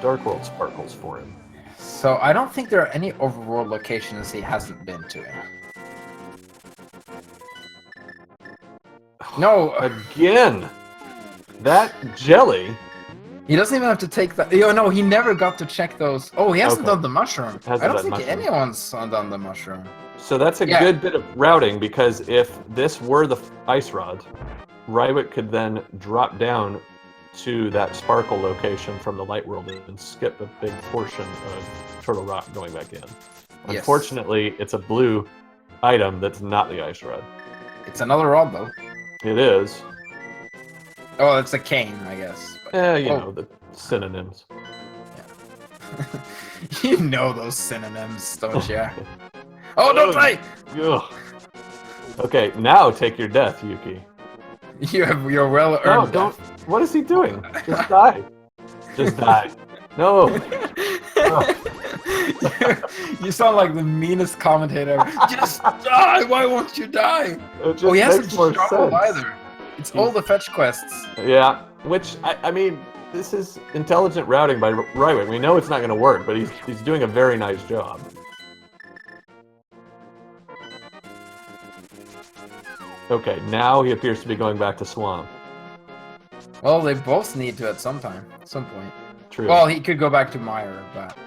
Dark World sparkles for him. So I don't think there are any overworld locations he hasn't been to. No, Again! That jelly! he doesn't even have to take that. Yo, no, he never got to check those. Oh, he hasn't Okay. done the mushroom. Hasn't I don't done think mushroom. anyone's done the mushroom. So that's a Yeah. good bit of routing, because if this were the ice rod, Rywek could then drop down to that sparkle location from the light world and skip a big portion of Turtle Rock going back in. Yes. Unfortunately, it's a blue item that's not the ice rod. It's another rod, though. It is. Oh, it's a cane, I guess. You Oh. know, the synonyms. You know those synonyms, don't you? Oh, don't die! Ugh. Okay, now take your death, Yuki. You're well No, earned. don't. What is he doing? Just die. Just die. No. You sound like the meanest commentator ever. Just die! Why won't you die? It just Oh, he hasn't makes more struggled sense. either. It's all the fetch quests. Yeah, which, I mean, this is intelligent routing by Rywek. We know it's not going to work, but he's doing a very nice job. Okay, now he appears to be going back to Swamp. Well, they both need to at some point. True. Well, he could go back to Mire, but...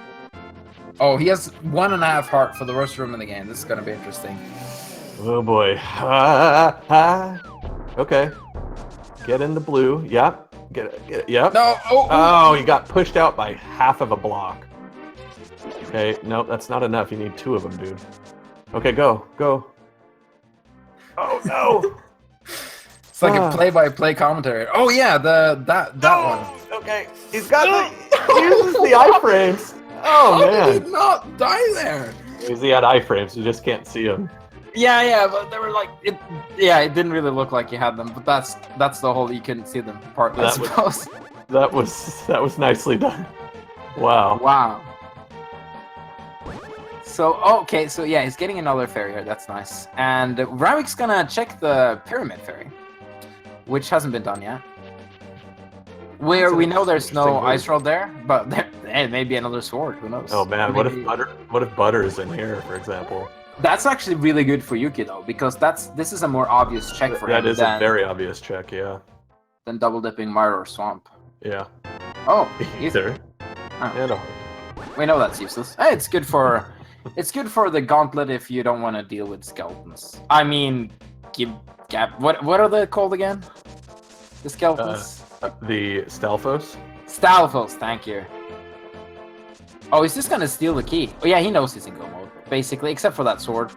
Oh, he has 1.5 heart for the worst room in the game. This is gonna be interesting. Oh boy. Okay. Get in the blue. Yep. Get it. Yep. No! Oh! Oh, he got pushed out by half of a block. Okay, nope, that's not enough. You need 2 of them, dude. Okay, go. Oh no! It's like a play-by-play commentary. Oh yeah, that one. Okay, he's got he uses the iframes. Oh How man! did he not die there? He had iframes. You just can't see him. Yeah, but they were like it. Yeah, it didn't really look like he had them, but that's the whole you couldn't see them part. I suppose. That was nicely done. Wow. Wow. So okay, so yeah, he's getting another fairy here. That's nice. And Rywek's gonna check the pyramid fairy, which hasn't been done yet. Where we know there's no ice rod there, but there may be another sword. Who knows? Oh man, Maybe- what if butter is in here, for example? That's actually really good for Yuki though, because this is a more obvious check for him That is a very obvious check, yeah. than double dipping Mire or Swamp. Yeah. Oh, Either. Oh. And a heart. We know that's useless. Hey, it's good for the gauntlet if you don't want to deal with skeletons. I mean, what are they called again? The skeletons? The Stalfos? Stalfos, thank you. Oh, he's just gonna steal the key. Oh yeah, he knows he's in go mode, basically, except for that sword.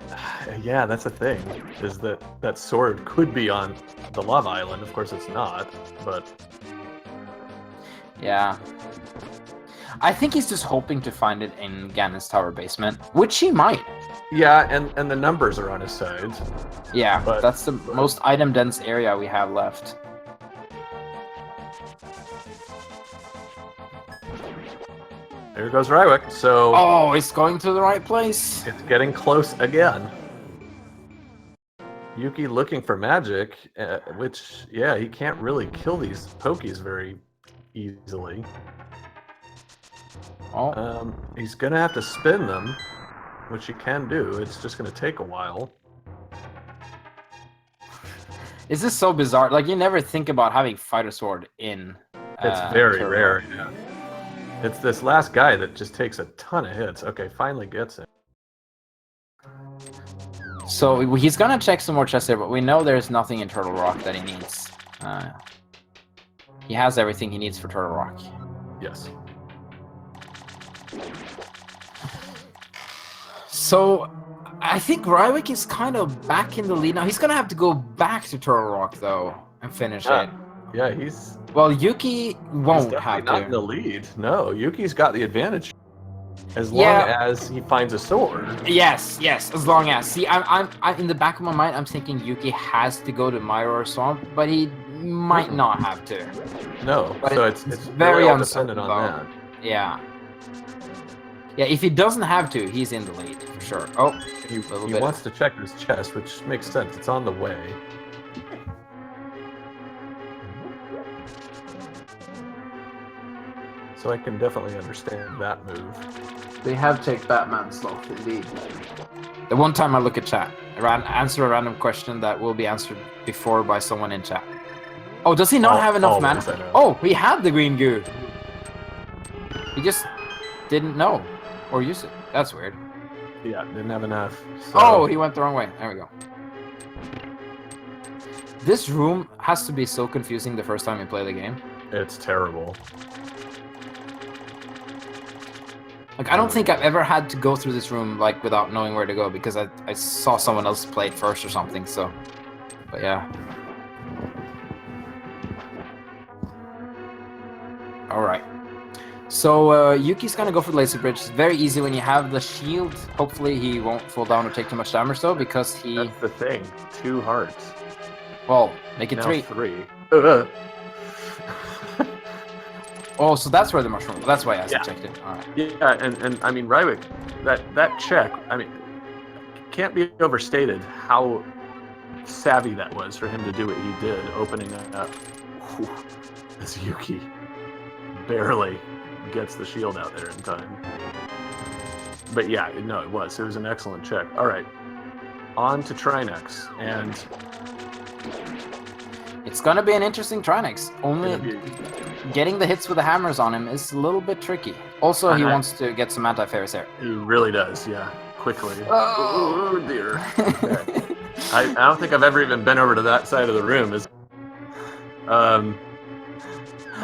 Yeah, that's a thing. Is that sword could be on the lava island. Of course, it's not. But Yeah. I think he's just hoping to find it in Ganon's tower basement, which he might. yeah, and the numbers are on his side. Yeah, But- that's the most item-dense area we have left. There goes Rywek. So Oh, he's going to the right place. it's getting close again. Yuki looking for magic, which, yeah, he can't really kill these Pokies very easily. Oh, He's going to have to spin them, which he can do. It's just going to take a while. is this so bizarre? Like, you never think about having Fighter Sword in. It's very Turbo. rare, yeah. It's this last guy that just takes a ton of hits. Okay, finally gets it. So he's gonna check some more chests here, but we know there's nothing in Turtle Rock that he needs. He has everything he needs for Turtle Rock. Yes. So I think Rywek is kind of back in the lead now. He's gonna have to go back to Turtle Rock though and finish it. Yeah, he's Well, Yuki won't have not in to. the lead. No, Yuki's got the advantage. As long as he finds a sword. Yes, as long as. See, I'm in the back of my mind, I'm thinking Yuki has to go to Mire or Swamp, but he might not have to. No, But so it's very really all uncertain dependent on that. Yeah. Yeah, if he doesn't have to, he's in the lead for sure. Oh, He wants to check his chest, which makes sense. It's on the way. So I can definitely understand that move. They have checked Batman sloth, indeed. The one time I look at chat, answer a random question that will be answered before by someone in chat. Oh, does he not have enough mana? Oh, he had the green goo. He just didn't know or use it. That's weird. Yeah, didn't have enough. So. Oh, he went the wrong way. There we go. This room has to be so confusing the first time you play the game. It's terrible. Like, I don't think I've ever had to go through this room like without knowing where to go because I saw someone else play it first or something. So, but yeah. All right. So Yuki's gonna go for the laser bridge. It's very easy when you have the shield. Hopefully he won't fall down or take too much damage though, because he. That's the thing. 2 hearts. Well, make it now 3. 3. Oh, so that's where the mushroom. That's why I checked it. All right. Yeah, and I mean Rywek, that check. I mean, can't be overstated how savvy that was for him to do what he did, opening that up. Whew, as Yuki barely gets the shield out there in time. But yeah, no, it was an excellent check. All right, on to Trinex, and it's gonna be an interesting Trinex. Only getting the hits with the hammers on him is a little bit tricky. Also, he wants to get some anti-Ferris here. He really does, yeah. Quickly. Oh, dear. Okay. I don't think I've ever even been over to that side of the room. Okay.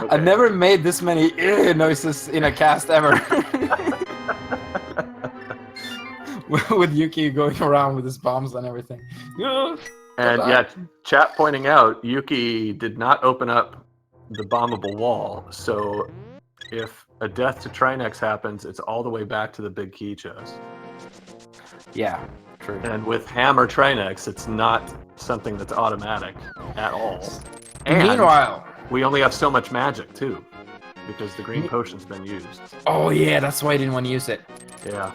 I've never made this many noises in a cast ever. With Yuki going around with his bombs and everything. And yeah, chat pointing out, Yuki did not open up the bombable wall, so if a death to Trinex happens, it's all the way back to the big key chest. Yeah, true. And with Hammer Trinex, it's not something that's automatic at all. And meanwhile, we only have so much magic too, because the green potion's been used. Oh yeah, that's why I didn't want to use it. Yeah.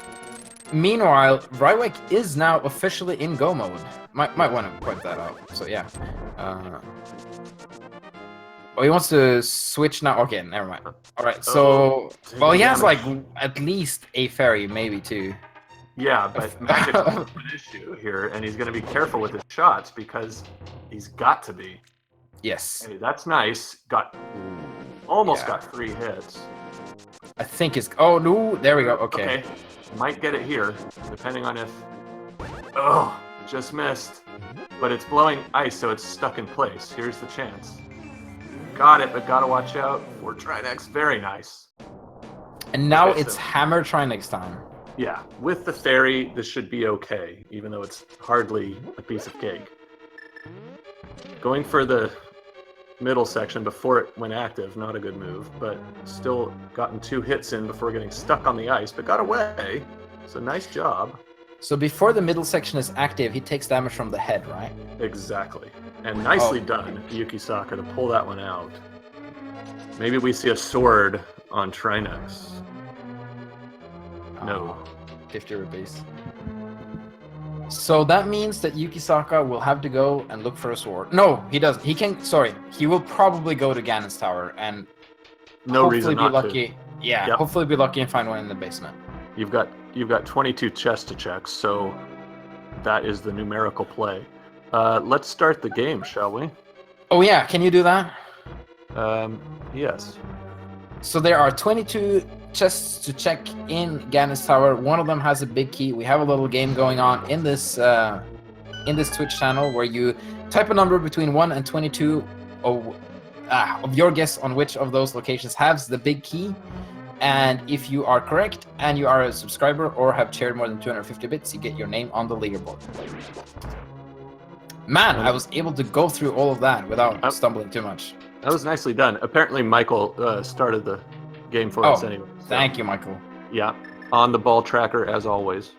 Meanwhile, Rywek is now officially in go mode. Might want to point that out. So yeah. Oh, he wants to switch now. Okay, never mind. All right. So, well, he has like at least a fairy, maybe 2. Yeah, but magic's an issue here, and he's going to be careful with his shots because he's got to be. Yes. Hey, that's nice. Almost got 3 hits. I think it's. Oh no! There we go. Okay. Might get it here, depending on if. Oh, just missed. But it's blowing ice, so it's stuck in place. Here's the chance. Got it, but gotta watch out for Trinex. Very nice. And now it's Hammer Trinex time. Yeah, with the fairy, this should be okay, even though it's hardly a piece of cake. Going for the middle section before it went active, not a good move, but still gotten 2 hits in before getting stuck on the ice, but got away. So nice job. So before the middle section is active, he takes damage from the head, right? Exactly. And nicely done, Yukisaka, to pull that one out. Maybe we see a sword on Trinex. No. 50 rupees. So that means that Yukisaka will have to go and look for a sword. No, he doesn't. He can. Sorry, he will probably go to Ganon's tower and No hopefully reason be not lucky. to. Yeah, Yep. hopefully be lucky and find one in the basement. You've got 22 chests to check, so that is the numerical play. Let's start the game, shall we? Oh yeah, can you do that? Yes. So there are 22 chests to check in Ganon's tower. One of them has a big key. We have a little game going on in this Twitch channel where you type a number between 1 and 22 of your guess on which of those locations has the big key. And if you are correct and you are a subscriber or have shared more than 250 bits, you get your name on the leaderboard. Man, I was able to go through all of that without stumbling too much. That was nicely done. Apparently, Michael started the game for us anyway. So, thank you, Michael. Yeah, on the ball tracker as always.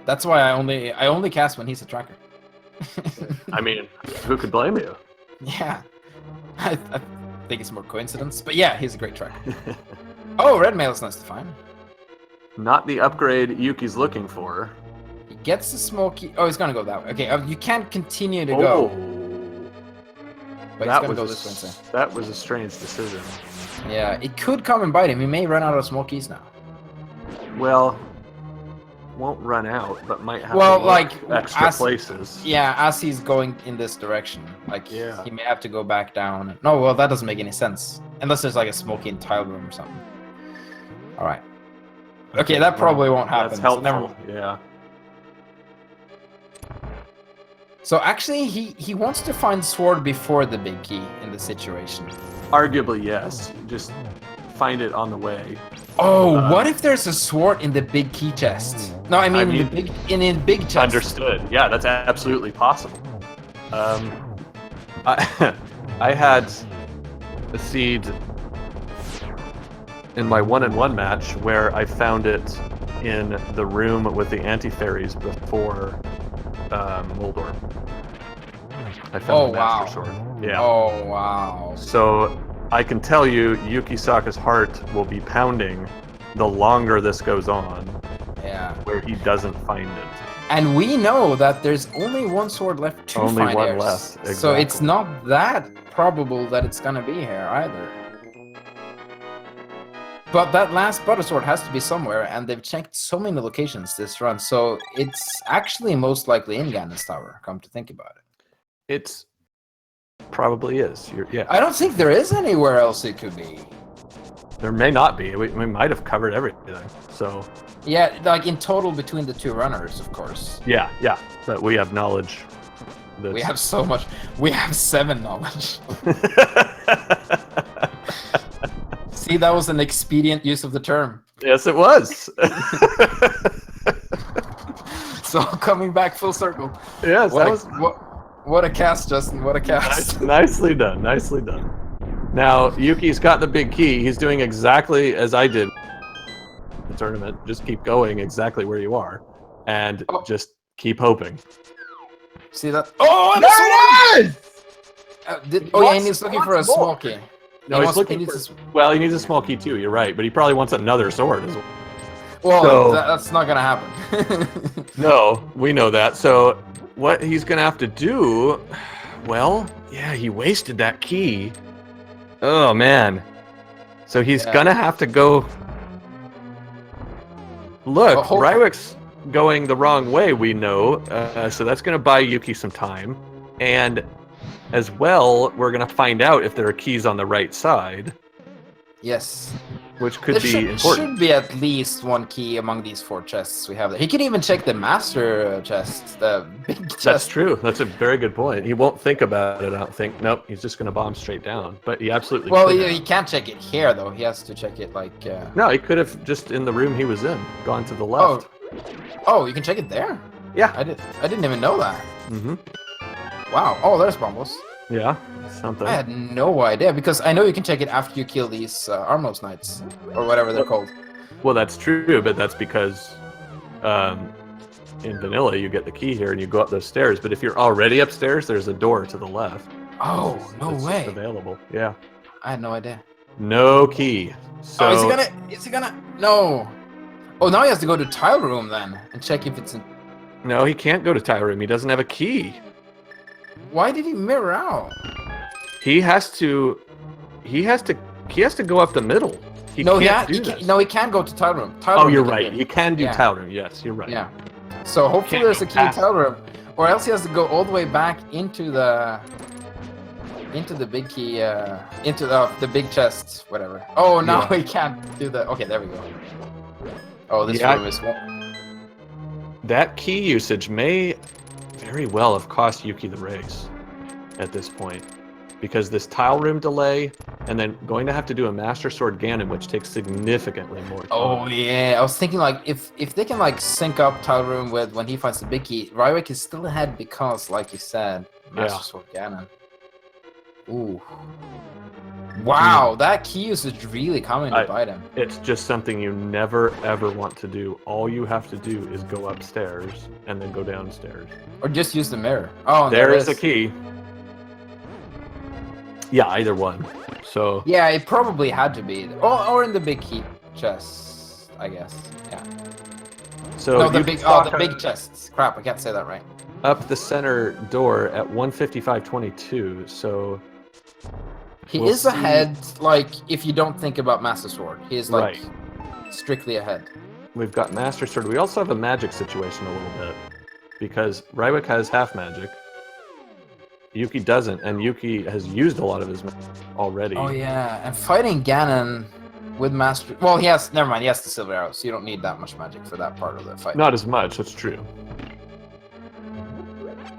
That's why I only cast when he's a tracker. I mean, who could blame you? Yeah, I think it's more coincidence, but yeah, he's a great tracker. Oh, red mail is nice to find. Not the upgrade Yuki's looking for. He gets the small key. Oh, he's gonna go that way. Okay, you can't continue to go. But he's gonna go this way instead. That was a strange decision. Yeah, it could come and bite him. He may run out of small keys now. Well, won't run out, but might have extra places. Yeah, as he's going in this direction, he may have to go back down. No, well, that doesn't make any sense unless there's like a smoky tile room or something. All right. Okay, that probably won't happen. That's helpful. So Yeah. So actually, he wants to find sword before the big key in the situation. Arguably, yes. Just find it on the way. Oh, what if there's a sword in the big key chest? No, I mean in the big chest. Understood. Yeah, that's absolutely possible. I had a seed in my 1-on-1 match where I found it in the room with the anti-fairies before Moldor. I found the Master Sword. Yeah. Oh, wow. So I can tell you, Yukisaka's heart will be pounding the longer this goes on. Yeah. Where he doesn't find it. And we know that there's only one sword left to find. Only one left. Exactly. So it's not that probable that it's gonna be here either. But that last butter sword has to be somewhere, and they've checked so many locations this run, so it's actually most likely in Ganon's tower, come to think about it. It probably is. Yeah. I don't think there is anywhere else it could be. There may not be. We might have covered everything. So. Yeah, like in total between the two runners, of course. Yeah. But we have knowledge. We have so much. We have 7 knowledge. See, that was an expedient use of the term. Yes, it was. So coming back full circle. Yes, what a cast, Justin. What a cast. Nicely done. Nicely done. Now, Yuki's got the big key. He's doing exactly as I did in the tournament. Just keep going exactly where you are. And just keep hoping. See that? Oh, and and he's looking for a small key. No, he's looking for... Well, he needs a small key too, you're right. But he probably wants another sword as well. Well, that's not going to happen. No, we know that. So what he's going to have to do... Well, yeah, he wasted that key. Oh, man. So he's going to have to go... Look, Rywek's going the wrong way, we know. So that's going to buy Yuki some time. And as well, we're going to find out if there are keys on the right side. Yes. Which could be important. There should be at least one key among these 4 chests we have there. He can even check the master chest, the big chest. That's true. That's a very good point. He won't think about it, I don't think. Nope, he's just going to bomb straight down. But he absolutely he can't check it here, though. He has to check it, like... No, he could have just in the room he was in, gone to the left. Oh, you can check it there? Yeah. I didn't even know that. Mm-hmm. Wow. Oh, there's bombos. Yeah, something. I had no idea, because I know you can check it after you kill these Armos Knights, or whatever they're called. Well, that's true, but that's because in vanilla you get the key here and you go up those stairs, but if you're already upstairs, there's a door to the left. Oh, no way. It's available, yeah. I had no idea. No key. So... Oh, is he gonna... No. Oh, now he has to go to tile room then, and check if it's in... No, he can't go to tile room. He doesn't have a key. Why did he mirror out? He has to. He has to go up the middle. He No, can't do this. no, he can't go to tile room. Tile Oh, room you're he can right. get. He can do Yeah. tile room. Yes, you're right. Yeah. So hopefully Can't there's go a key in past tile room, or else he has to go all the way back into the big key, into the big chest, whatever. Oh, no, Yeah. he can't do that. Okay, there we go. Oh, this Yeah. room is. That key usage may very well have cost Yuki the race at this point, because this tile room delay, and then going to have to do a Master Sword Ganon, which takes significantly more time. Oh yeah, I was thinking like if they can like sync up tile room with when he finds the big key, Rywek is still ahead because, like you said, Master Yeah. Sword Ganon. Ooh. Wow, that key usage really coming to bite him. It's just something you never ever want to do. All you have to do is go upstairs and then go downstairs. Or just use the mirror. Oh, There it is the key. Yeah, either one. So Yeah, it probably had to be. Or in the big key chest, I guess. Yeah. so No, the Yukisaka big chests. Crap, I can't say that right. up the center door at 155.22. So He We'll is see. ahead, like, if you don't think about Master Sword. He is, like, Right. strictly ahead. we've got Master Sword. We also have a magic situation a little bit, because Rywek has half magic. Yuki doesn't, and Yuki has used a lot of his magic already. Oh, yeah. And fighting Ganon with Master... Well, never mind, he has the Silver Arrow, so you don't need that much magic for that part of the fight. Not as much, that's true.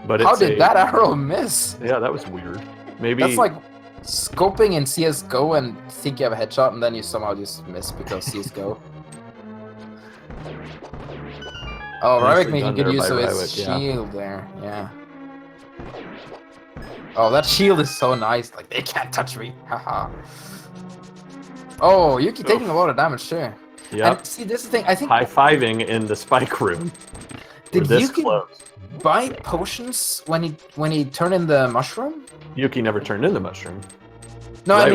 But How it's did that arrow miss? Yeah, that was weird. Maybe That's like scoping in CSGO and think you have a headshot, and then you somehow just miss because CSGO. Oh, Nicely Rywek making done good there use by of his Rywek, yeah. shield there, yeah. Oh, that shield is so nice. Like, they can't touch me. Haha. Oh, Yuki taking a lot of damage too. Yep. And see, this is the thing. I think High-fiving in the spike room. We're did this Yuki close. buy potions when he turned in the mushroom? Yuki never turned in the mushroom. No, Right.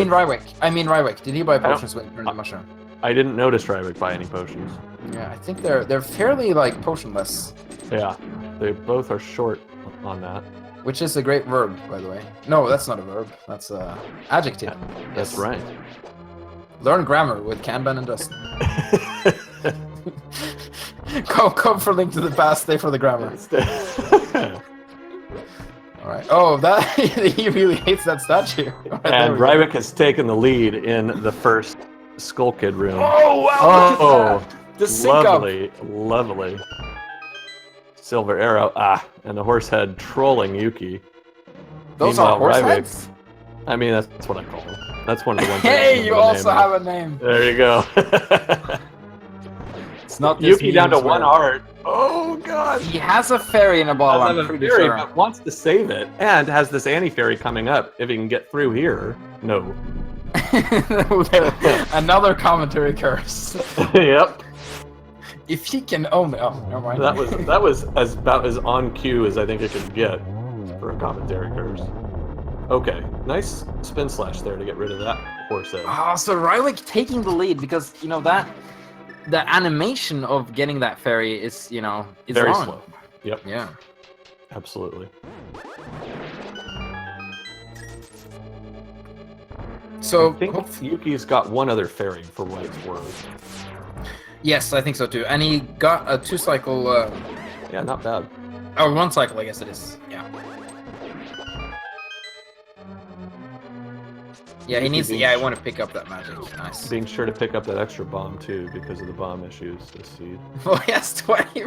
I mean Rywek. Did he buy don't- potions when he turned in the mushroom? I didn't notice Rywek buy any potions. Yeah, I think they're fairly like potionless, Yeah, they both are short on that. which is a great verb, by the way. No, that's not a verb. That's a adjective. That's Yes. right. Learn grammar with Kanban and Dustin. Come for Link to the Past, stay for the grammar. All right. Oh, that he really hates that statue. All right, there And we go. Rywek has taken the lead in the first Skull Kid room. Oh wow! Look Oh, at that. The sync up. lovely, lovely. Silver arrow. Ah, and the horse head trolling Yuki. Those are Meanwhile, horse Rywek- heads. I mean, that's what I call them. That's one of the ones. I Hey, remember you the also name have of. a name. There you go. It's not this Yuki down to meme's one word. heart. Oh god. He has a fairy in a ball. Doesn't I'm have a pretty fairy, sure. but wants to save it, and has this anti-fairy coming up. If he can get through here, no. Another commentary curse. Yep. If he can only. Oh, never mind. That was about as on cue as I think it could get for a commentary curse. Okay, nice spin slash there to get rid of that horse head. Oh, so Rywek taking the lead because that the animation of getting that fairy is is Very long. slow. Yep, Yeah. absolutely. So I think Yuki's got one other fairy for what it's worth. yes, I think so too. And he got a 2-cycle. Yeah, not bad. Or 1 cycle, I guess it is. Yeah. Yeah, he Yuki needs. being Yeah, I sh- want to pick up that magic. Nice. Being sure to pick up that extra bomb too because of the bomb issues this seed. Well, he has 20.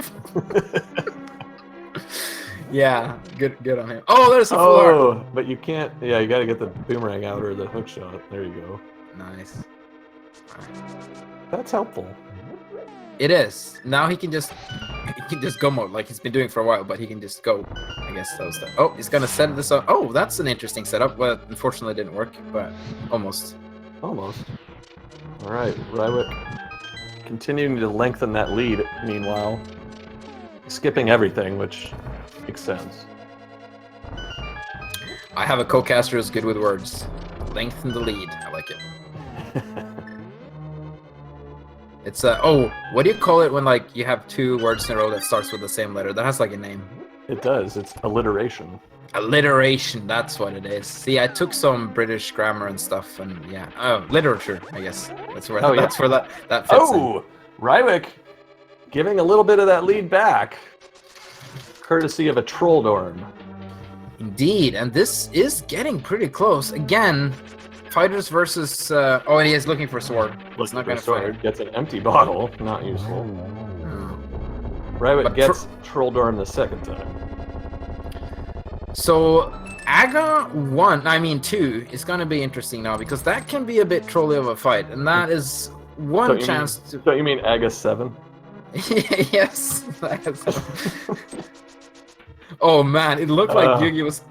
Yeah, good on him. Oh, there's a full art. Oh, but you can't. Yeah, you got to get the boomerang out or the hook shot. There you go. Nice. That's helpful. It is. Now he can just go mode like he's been doing for a while, but he can just go. I guess that was that. Oh, he's gonna set this up. Oh, that's an interesting setup. Well, unfortunately, it didn't work, but almost. Almost. All right, Rywek continuing to lengthen that lead. Meanwhile, skipping everything, which makes sense. I have a co-caster who's good with words. Lengthen the lead. I like it. It's oh, what do you call it when like you have two words in a row that starts with the same letter? That has like a name. It does. It's alliteration. Alliteration, that's what it is. See, I took some British grammar and stuff, and yeah, literature, I guess. That's where that's where that fits in. Rywek giving a little bit of that lead back, courtesy of a Trolldorm. Indeed, and this is getting pretty close. Again, fighters versus. Oh, and he is looking for a sword. It's not going to fight. Gets an empty bottle, not useful. Rywek gets Trolldorm the second time. So Aga 2 is going to be interesting now because that can be a bit trolly of a fight, and that is one chance to. Don't you mean Aga 7? Yes. Oh man, it looked like Yugi was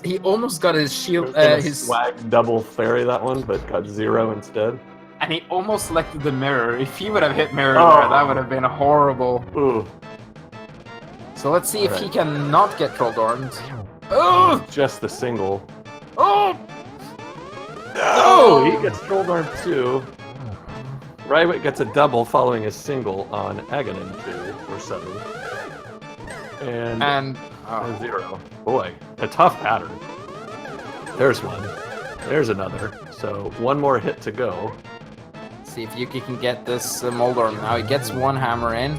he almost got his shield, his swag double fairy that one, but got 0 instead. And he almost selected the mirror. If he would have hit mirror there, that would have been horrible. Ooh. So let's see if he can not get Trolldormed. Oh! Just the single. Oh! No! He gets Trolldormed too. Rywek gets a double following his single on Aganon 2 or 7. And 0. Boy, a tough pattern. There's one. There's another. So one more hit to go. See if Yuki can get this Moldorm. Now he gets one hammer in.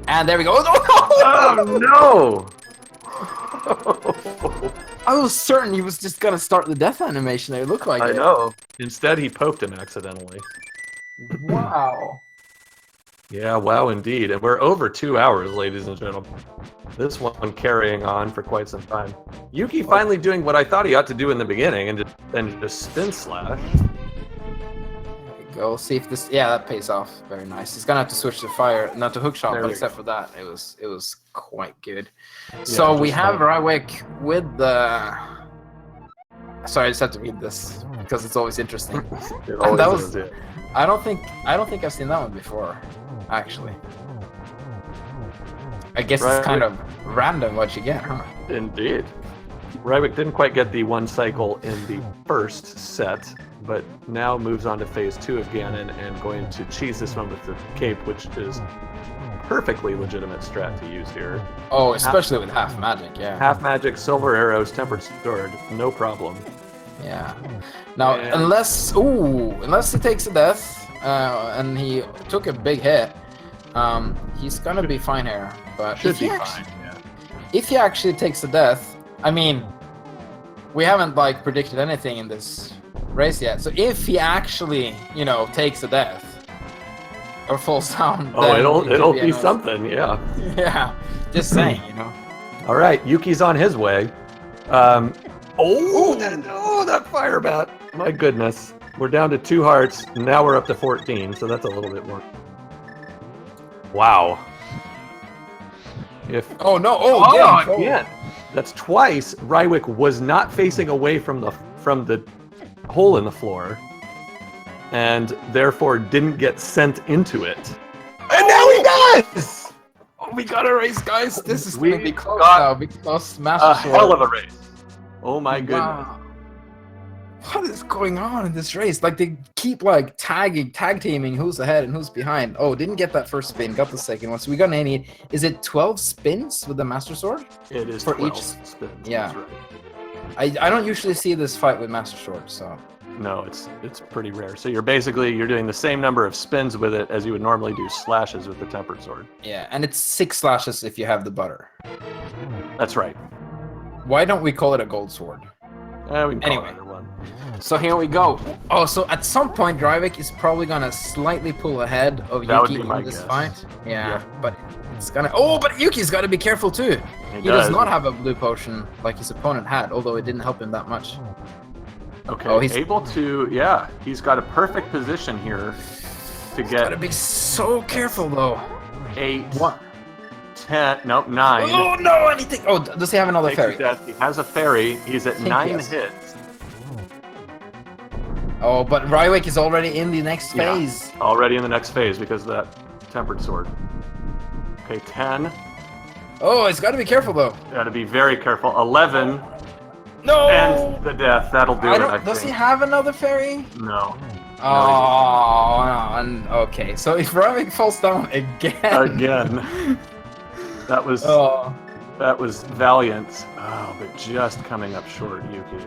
And there we go. Oh no! I was certain he was just gonna start the death animation there. It looked like I know. Instead he poked him accidentally. Wow. Yeah, wow indeed. And we're over 2 hours, ladies and gentlemen. This one carrying on for quite some time. Yuki finally doing what I thought he ought to do in the beginning and just spin slash. There we go. See if this that pays off. Very nice. He's gonna have to switch to fire, not to hook shot, but except for that, it was quite good. Yeah, so we have Rywek with the sorry, I just have to read this because it's always interesting. I don't think I've seen that one before, actually. I guess it's kind of random what you get, huh? Indeed. Rywek didn't quite get the one cycle in the first set, but now moves on to phase 2 of Ganon and going to cheese this one with the cape, which is perfectly legitimate strat to use here. Oh, especially with half magic, yeah. Half magic, silver arrows, tempered sword, no problem. Yeah. Now, unless he takes a death, and he took a big hit, he's gonna be fine here. But if he actually takes a death, I mean, we haven't like predicted anything in this race yet. So if he actually, takes a death or falls down, then it'll be something, yeah. Yeah, just saying, All right, Yuki's on his way. That fire bat! My goodness, we're down to 2 hearts. Now we're up to 14, so that's a little bit more. Wow. Again. That's twice. Rywek was not facing away from the hole in the floor, and therefore didn't get sent into it. And now he does. Oh, we got a race, guys. This is gonna be close now because Master Sword. Hell of a race. Oh my goodness. Wow. What is going on in this race? Like they keep like tag teaming who's ahead and who's behind. Oh, didn't get that first spin, got the second one. So we got is it 12 spins with the Master Sword? It is for 12 each spins. Yeah. That's right. I don't usually see this fight with Master Sword, so no, it's pretty rare. So you're doing the same number of spins with it as you would normally do slashes with the tempered sword. Yeah, and it's 6 slashes if you have the butter. That's right. Why don't we call it a gold sword? We can call it one. So here we go. Oh, so at some point Rywek is probably gonna slightly pull ahead of Yuki in this fight. Yeah, but it's gonna. Oh, but Yuki's got to be careful too. He does not have a blue potion like his opponent had, although it didn't help him that much. Okay, he's able to. Yeah, he's got a perfect position here to get. Gotta be so careful though. 8. 10. Nope, 9. Oh no! Anything? Oh, does he have another fairy? He has a fairy. He's at 9 hits. Oh, but Rywek is already in the next phase. Already in the next phase because of that tempered sword. Okay, 10. Oh, he's got to be careful though. Got to be very careful. 11. No. And the death. That'll do it. Does he have another fairy? No. Oh, no, and okay. So if Rywek falls down again. That was Oh. valiant. Oh, but just coming up short, Yuki.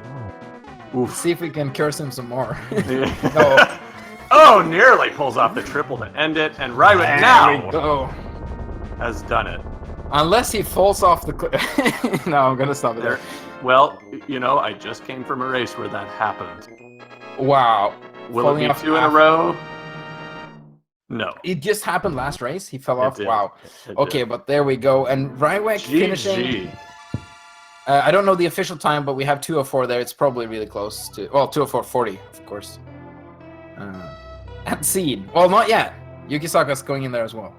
Oof. See if we can curse him some more. No. Oh, nearly pulls off the triple to end it, and Rywek now has done it. Unless he falls off the cliff. No, I'm gonna stop it there. Well, you know, I just came from a race where that happened. Wow. Will it be 2 in a row? No. It just happened last race. He fell off. Did. Wow. Okay, but there we go. And Rywek finishing. I don't know the official time, but we have 2:04 there. It's probably really close to. Well, 2:04:40, of course. At seed. Well, not yet. Yukisaka's going in there as well.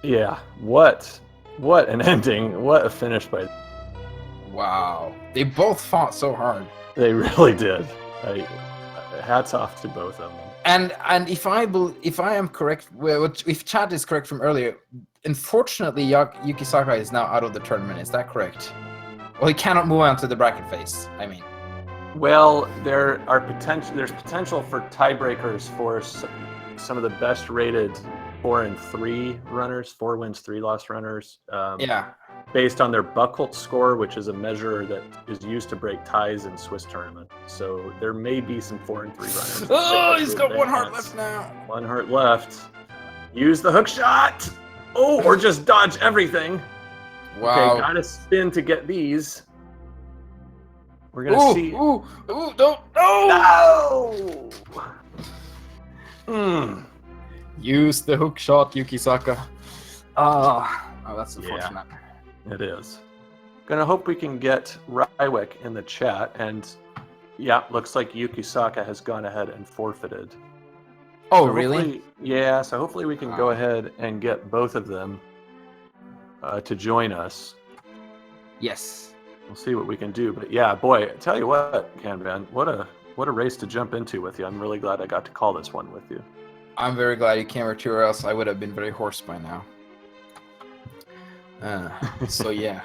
Yeah. What an ending. What a finish by. Wow. They both fought so hard. They really did. Hats off to both of them. And if I am correct, if chat is correct from earlier, unfortunately Yukisaka is now out of the tournament. Is that correct? Well, he cannot move on to the bracket phase. I mean. Well, there's potential for tiebreakers for some of the best rated 4 and 3 runners, 4 wins, 3 loss runners. Yeah. Based on their Buchholz score, which is a measure that is used to break ties in Swiss tournament. So there may be some 4 and 3 runners. Oh, he's got 1 heart left now. 1 heart left. Use the hook shot. Oh, or just dodge everything. Wow. Okay, gotta spin to get these. We're gonna see. Ooh, no! No! Use the hook shot, Yukisaka. Oh, that's unfortunate. Yeah, it is. Gonna hope we can get Rywek in the chat, and yeah, looks like Yukisaka has gone ahead and forfeited. Oh, so really? Yeah, so hopefully we can go ahead and get both of them to join us. Yes. We'll see what we can do, but yeah, boy, I tell you what, Kanban, what a race to jump into with you. I'm really glad I got to call this one with you. I'm very glad you came over to, or else I would have been very hoarse by now. So yeah.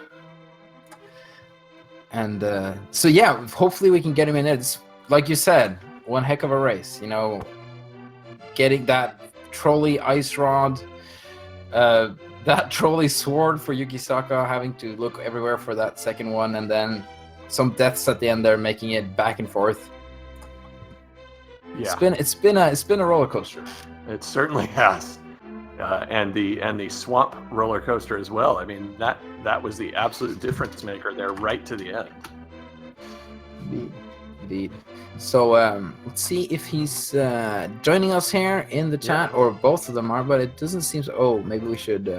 And so yeah, hopefully we can get him in. It's like you said, one heck of a race. You know, getting that trolley ice rod, that trolley sword for Yukisaka, having to look everywhere for that second one, and then some deaths at the end there, making it back and forth. Yeah, it's been a roller coaster. It certainly has, and the swamp roller coaster as well. I mean, that was the absolute difference maker there, right to the end. Indeed. So let's see if he's joining us here in the chat, or both of them are, but it doesn't seem so. Oh, maybe we should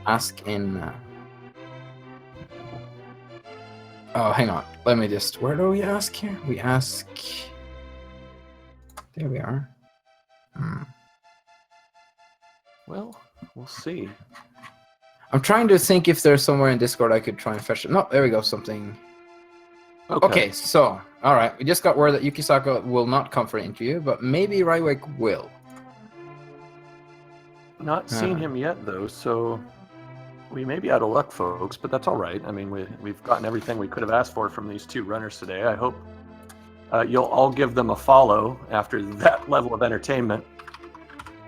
ask in. Oh, hang on. Let me just. Where do we ask here? We ask. There we are. Well, we'll see. I'm trying to think if there's somewhere in Discord I could try and fetch it. No, there we go. Something. Okay, so, all right. We just got word that Yukisaka will not come for an interview, but maybe Rywek will. Not seen him yet, though, so we may be out of luck, folks, but that's all right. I mean, we've gotten everything we could have asked for from these 2 runners today. I hope you'll all give them a follow after that level of entertainment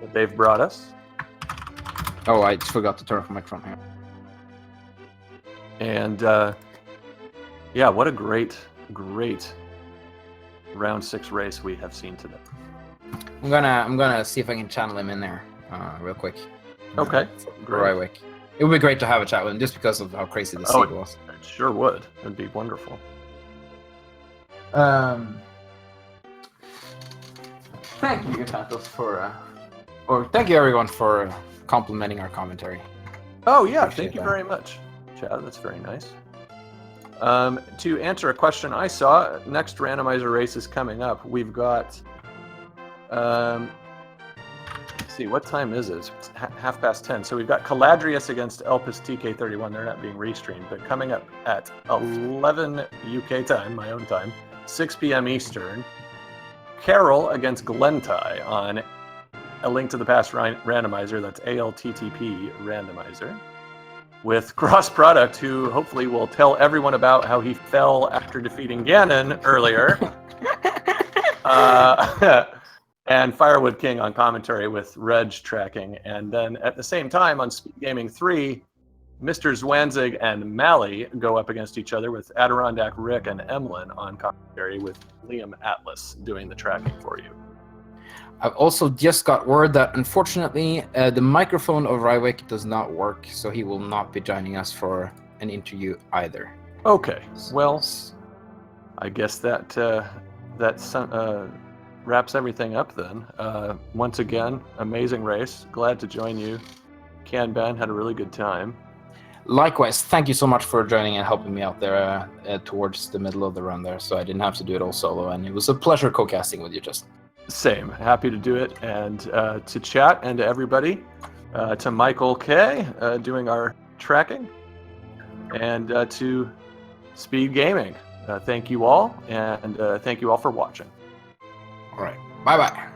that they've brought us. Oh, I just forgot to turn off my microphone here. And yeah, what a great round 6 race we have seen today. I'm gonna see if I can channel him in there real quick. Okay, great. Rywek. It would be great to have a chat with him just because of how crazy the seed was. It sure would. It'd be wonderful. Thank you, Gatos, or thank you everyone for complimenting our commentary. Oh yeah, thank you very much, Chad. That's very nice. To answer a question I saw, next randomizer race is coming up. We've got, let's see, what time is it? It's 10:30. So we've got Caladrius against Elpis TK31. They're not being restreamed, but coming up at 11 UK time, my own time, 6 p.m. Eastern. Carol against Glentie on A Link to the Past randomizer. That's ALTTP randomizer. With Cross Product, who hopefully will tell everyone about how he fell after defeating Ganon earlier. And Firewood King on commentary with Reg tracking. And then at the same time on Speed Gaming 3, Mr. Zwanzig and Mally go up against each other with Adirondack Rick and Emlyn on commentary with Liam Atlas doing the tracking for you. I've also just got word that unfortunately the microphone of Rywek does not work, so he will not be joining us for an interview either. Okay, well, I guess that wraps everything up then. Once again, amazing race. Glad to join you. Kanban had a really good time. Likewise, thank you so much for joining and helping me out there towards the middle of the run there, so I didn't have to do it all solo, and it was a pleasure co-casting with you, Justin. Same. Happy to do it, and to chat, and to everybody, to Michael K. Doing our tracking, and to Speed Gaming. Thank you all, and thank you all for watching. All right. Bye-bye.